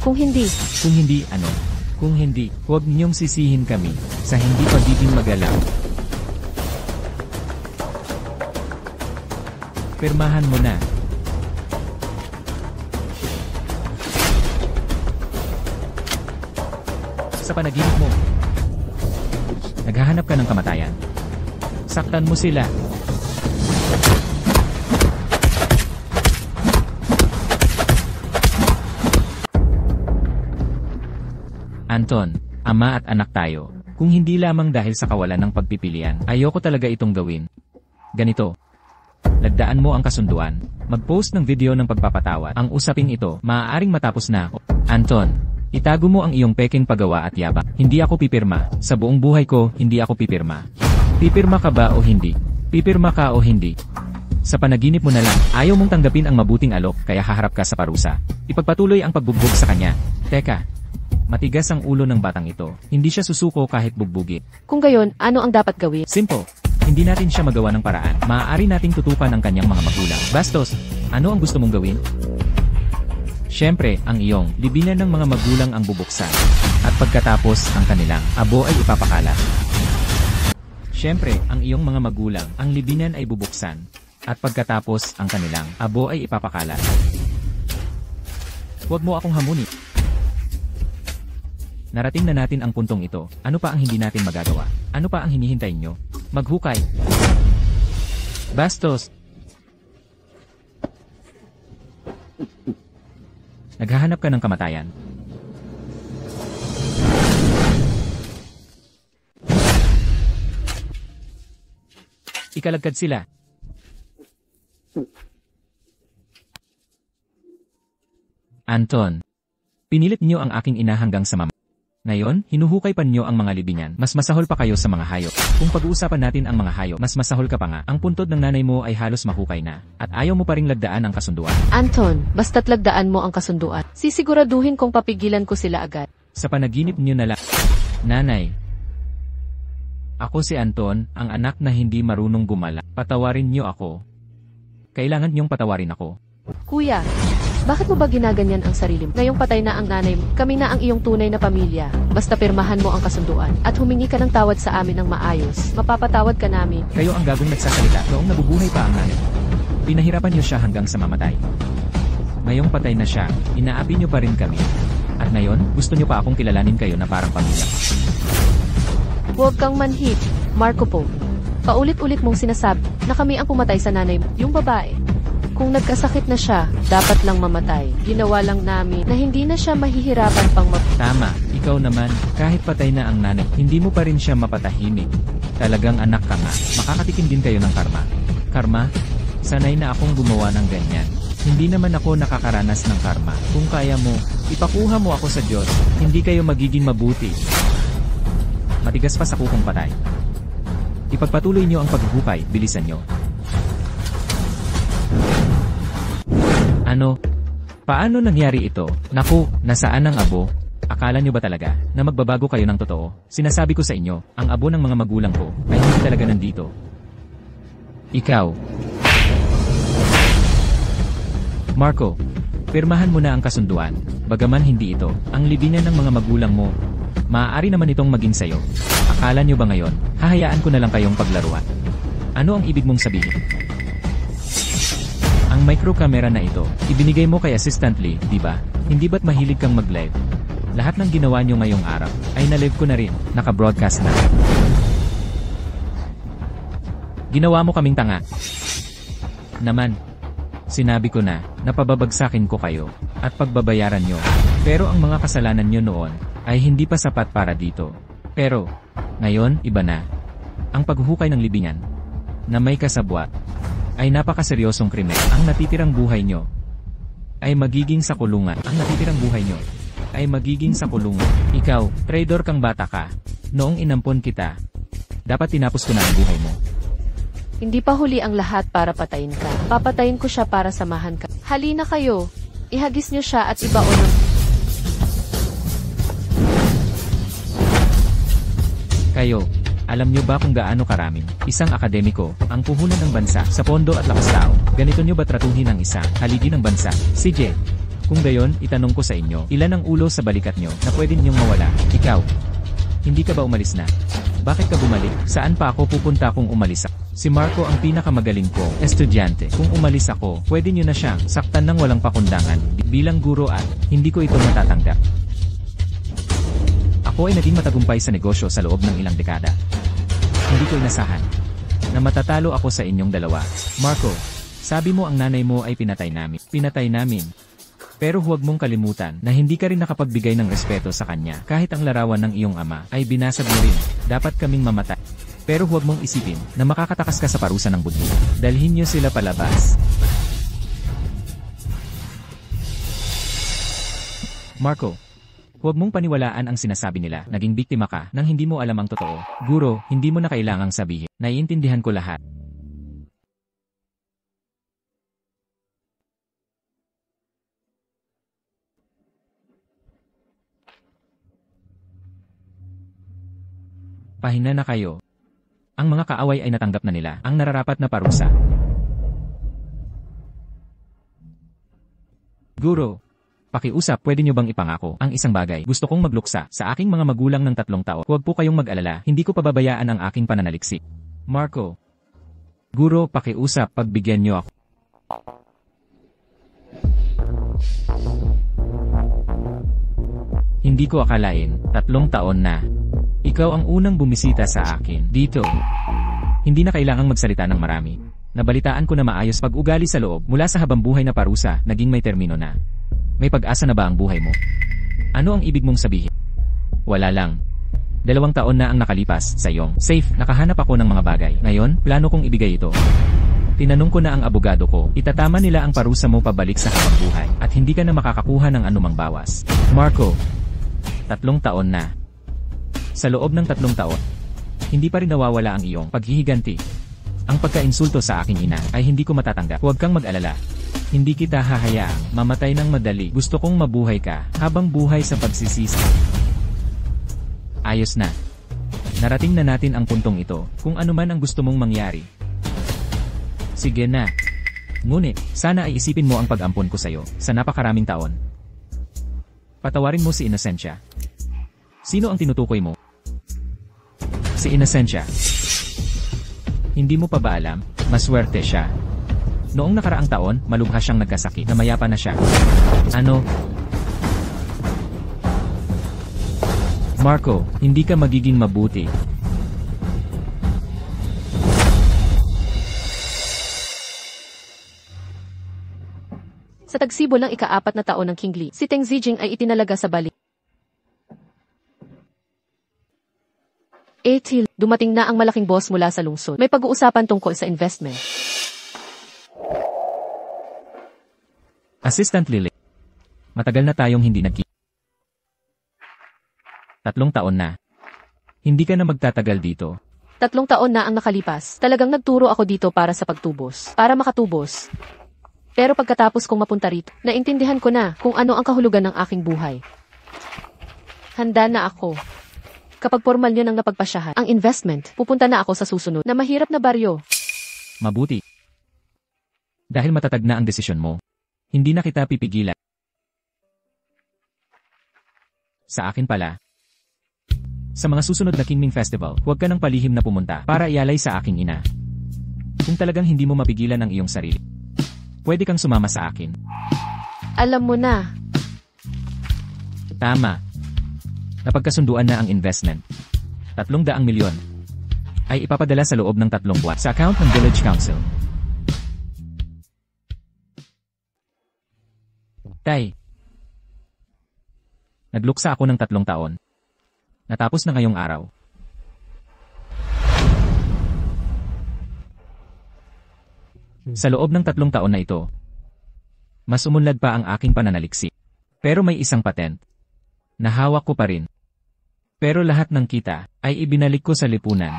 Kung hindi, ano? Kung hindi, huwag niyong sisihin kami sa hindi pagiging magalaw. Pirmahan mo na. Sa panaginip mo, naghahanap ka ng kamatayan. Saktan mo sila. Anton, ama at anak tayo. Kung hindi lamang dahil sa kawalan ng pagpipilian, ayoko talaga itong gawin. Ganito. Lagdaan mo ang kasunduan. Mag-post ng video ng pagpapatawad. Ang usaping ito, maaaring matapos na ako. Anton, itago mo ang iyong peking paggawa at yabang. Hindi ako pipirma. Sa buong buhay ko, hindi ako pipirma. Pipirma ka ba o hindi? Pipirma ka o hindi? Sa panaginip mo na lang, ayaw mong tanggapin ang mabuting alok, kaya haharap ka sa parusa. Ipagpatuloy ang pagbugbog sa kanya. Teka. Matigas ang ulo ng batang ito. Hindi siya susuko kahit bugbugin. kung gayon, ano ang dapat gawin? Simple. Hindi natin siya magawa ng paraan. Maaari nating tutukan ang kanyang mga magulang. Bastos, ano ang gusto mong gawin? Siyempre, ang iyong libinan ng mga magulang ang bubuksan. At pagkatapos, ang kanilang abo ay ipapakalat. Siyempre, ang iyong mga magulang, ang libinan ay bubuksan. At pagkatapos, ang kanilang abo ay ipapakalat. Huwag mo akong hamunin. Narating na natin ang puntong ito. Ano pa ang hindi natin magagawa? Ano pa ang hinihintay nyo? Maghukay. Bastos. Naghahanap ka ng kamatayan. Ikalagkad sila. Anton. Pinilit niyo ang aking ina hanggang sa mama. Ngayon, hinuhukay pa niyo ang mga libingan. Mas masahol pa kayo sa mga hayop. Kung pag-uusapan natin ang mga hayop, mas masahol ka pa nga. Ang puntod ng nanay mo ay halos mahukay na. At ayaw mo pa ring lagdaan ang kasunduan. Anton, basta't lagdaan mo ang kasunduan. Sisiguraduhin kong papigilan ko sila agad. Sa panaginip niyo na lang. Nanay. Ako si Anton, ang anak na hindi marunong gumala. Patawarin niyo ako. Kailangan niyong patawarin ako. Kuya, bakit mo ba ginaganyan ang sarili mo? Ngayong patay na ang nanay mo, kami na ang iyong tunay na pamilya. Basta pirmahan mo ang kasunduan at humingi ka ng tawad sa amin ng maayos. Mapapatawad ka namin. Kayo ang gagong nagsasalita noong nabubuhay pa ang nanay. Pinahirapan niyo siya hanggang sa mamatay. Ngayong patay na siya, inaapi niyo pa rin kami. At ngayon, gusto niyo pa akong kilalanin kayo na parang pamilya. Huwag kang manhid, Marco Po. Paulit-ulit mong sinasabi na kami ang pumatay sa nanay mo, yung babae. Kung nagkasakit na siya, dapat lang mamatay. Ginawa lang namin na hindi na siya mahihirapan pang Tama, ikaw naman, kahit patay na ang nanay, hindi mo pa rin siya mapatahimik. Talagang anak ka nga, makakatikim din kayo ng karma. Karma? Sanay na akong gumawa ng ganyan. Hindi naman ako nakakaranas ng karma. Kung kaya mo, ipakuha mo ako sa Diyos, hindi kayo magiging mabuti. Matigas pa sa kukong patay. Ipagpatuloy niyo ang paghuhukay, bilisan niyo. Ano? Paano nangyari ito? Naku, nasaan ang abo? Akala nyo ba talaga na magbabago kayo ng totoo? Sinasabi ko sa inyo, ang abo ng mga magulang ko ay hindi talaga nandito. Ikaw. Marco, pirmahan mo na ang kasunduan. Bagaman hindi ito ang libingan ng mga magulang mo, maaari naman itong maging sayo. Akala nyo ba ngayon, hahayaan ko na lang kayong paglaruan? Ano ang ibig mong sabihin? Ang micro camera na ito, ibinigay mo kay Assistant Lee, di ba? Hindi ba't mahilig kang mag-live? Lahat ng ginawa nyo ngayong araw, ay na-live ko na rin, naka-broadcast na. Ginawa mo kaming tanga. Naman, sinabi ko na, napababagsakin ko kayo, at pagbabayaran nyo. Pero ang mga kasalanan nyo noon, ay hindi pa sapat para dito. Pero, ngayon, iba na. Ang paghuhukay ng libingan, na may kasabwat, ay napakaseryosong krimen. Ang natitirang buhay nyo ay magiging sa kulungan. Ang natitirang buhay nyo ay magiging sa kulungan. Ikaw, traitor kang bata ka. Noong inampon kita, dapat tinapos ko na ang buhay mo. Hindi pa huli ang lahat para patayin ka. Papatayin ko siya para samahan ka. Halina kayo. Ihagis niyo siya at ibaon ng... Kayo, alam nyo ba kung gaano karaming isang akademiko ang puhunan ng bansa sa pondo at lakas tao? Ganito nyo ba tratuhin ang isang haligi ng bansa? CJ, kung gayon, itanong ko sa inyo, ilan ang ulo sa balikat nyo na pwede ninyong mawala? Ikaw, hindi ka ba umalis na? Bakit ka bumalik? Saan pa ako pupunta kung umalis ako? Si Marco ang pinakamagaling kong estudyante. Kung umalis ako, pwede nyo na siyang saktan ng walang pakundangan bilang guro at hindi ko ito matatanggap. Ako ay naging matagumpay sa negosyo sa loob ng ilang dekada. Hindi ko inasahan na matatalo ako sa inyong dalawa. Marco, sabi mo ang nanay mo ay pinatay namin. Pinatay namin. Pero huwag mong kalimutan na hindi ka rin nakapagbigay ng respeto sa kanya. Kahit ang larawan ng iyong ama ay binasag mo rin. Dapat kaming mamatay. Pero huwag mong isipin na makakatakas ka sa parusa ng budlo. Dalhin niyo sila palabas. Marco, huwag mong paniwalaan ang sinasabi nila. Naging biktima ka nang hindi mo alam ang totoo. Guro, hindi mo na kailangang sabihin. Naiintindihan ko lahat. Pahinga na kayo. Ang mga kaaway ay natanggap na nila ang nararapat na parusa. Guro, pakiusap, pwede nyo bang ipangako ang isang bagay? Gusto kong magluksa sa aking mga magulang ng 3 taon. Huwag po kayong mag-alala, hindi ko pababayaan ang aking pananaliksik. Marco, Guro, pakiusap, pagbigyan nyo ako. Hindi ko akalain, 3 taon na. Ikaw ang unang bumisita sa akin dito. Hindi na kailangang magsalita ng marami. Nabalitaan ko na maayos pag-ugali sa loob mula sa habambuhay na parusa, naging may termino na. May pag-asa na ba ang buhay mo? Ano ang ibig mong sabihin? Wala lang. 2 taon na ang nakalipas sa iyong safe. Nakahanap ako ng mga bagay. Ngayon, plano kong ibigay ito. Tinanong ko na ang abogado ko, itatama nila ang parusa mo pabalik sa habambuhay at hindi ka na makakakuha ng anumang bawas. Marco, 3 taon na. Sa loob ng 3 taon, hindi pa rin nawawala ang iyong paghihiganti. Ang pagka-insulto sa aking ina ay hindi ko matatanggap. Huwag kang mag-alala. Hindi kita hahayaang mamatay ng madali. Gusto kong mabuhay ka habang buhay sa pagsisisi. Ayos na. Narating na natin ang puntong ito, kung ano man ang gusto mong mangyari. Sige na. Ngunit, sana ay isipin mo ang pag-ampon ko sa'yo sa napakaraming taon. Patawarin mo si Inocencia. Sino ang tinutukoy mo? Si Inocencia. Hindi mo pa ba alam? Maswerte siya. Noong nakaraang taon, malubha siyang nagkasakit na mayapa na siya. Ano? Marco, hindi ka magiging mabuti. Sa tagsibo lang ika-4 na taon ng King Li, si Teng Zijing ay itinalaga sa bali. Till, dumating na ang malaking boss mula sa lungsod. May pag-uusapan tungkol sa investment. Assistant Lily. Matagal na tayong hindi nagkita. 3 taon na. Hindi ka na magtatagal dito. 3 taon na ang nakalipas. Talagang nagturo ako dito para sa pagtubos. Para makatubos. Pero pagkatapos kong mapunta rito, naintindihan ko na kung ano ang kahulugan ng aking buhay. Handa na ako. Kapag formal yun ang napagpasyahan, ang investment, pupunta na ako sa susunod na mahirap na baryo. Mabuti. Dahil matatag na ang desisyon mo, hindi na kita pipigilan. Sa akin pala, sa mga susunod na Kingming Festival, huwag ka ng palihim na pumunta para ialay sa aking ina. Kung talagang hindi mo mapigilan ang iyong sarili, pwede kang sumama sa akin. Alam mo na. Tama. Napagkasunduan na ang investment. 300 milyon ay ipapadala sa loob ng 3 buwan sa account ng Village Council. Tay, nagluksa ako ng 3 taon. Natapos na ngayong araw. Sa loob ng 3 taon na ito, mas umunlad pa ang aking pananaliksik. Pero may isang patent na hawak ko pa rin. Pero lahat ng kita ay ibinalik ko sa lipunan.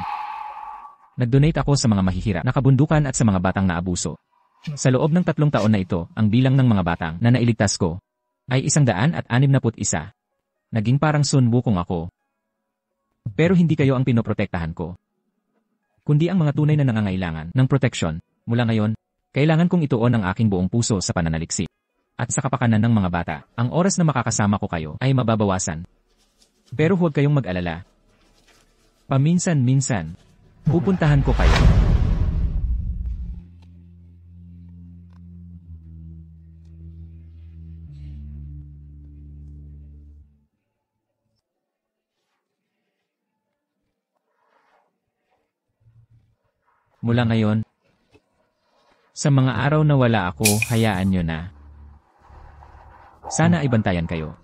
Nag-donate ako sa mga mahihirap na kabundukan at sa mga batang naabuso. Sa loob ng 3 taon na ito, ang bilang ng mga batang na nailigtas ko ay 161. Naging parang Sun Wukong ako. Pero hindi kayo ang pinoprotektahan ko, kundi ang mga tunay na nangangailangan ng proteksyon. Mula ngayon, kailangan kong ituon ang aking buong puso sa pananaliksik at sa kapakanan ng mga bata. Ang oras na makakasama ko kayo ay mababawasan. Pero huwag kayong mag-alala. Paminsan-minsan, pupuntahan ko kayo. Mula ngayon, sa mga araw na wala ako, hayaan nyo na. Sana ay bantayan kayo.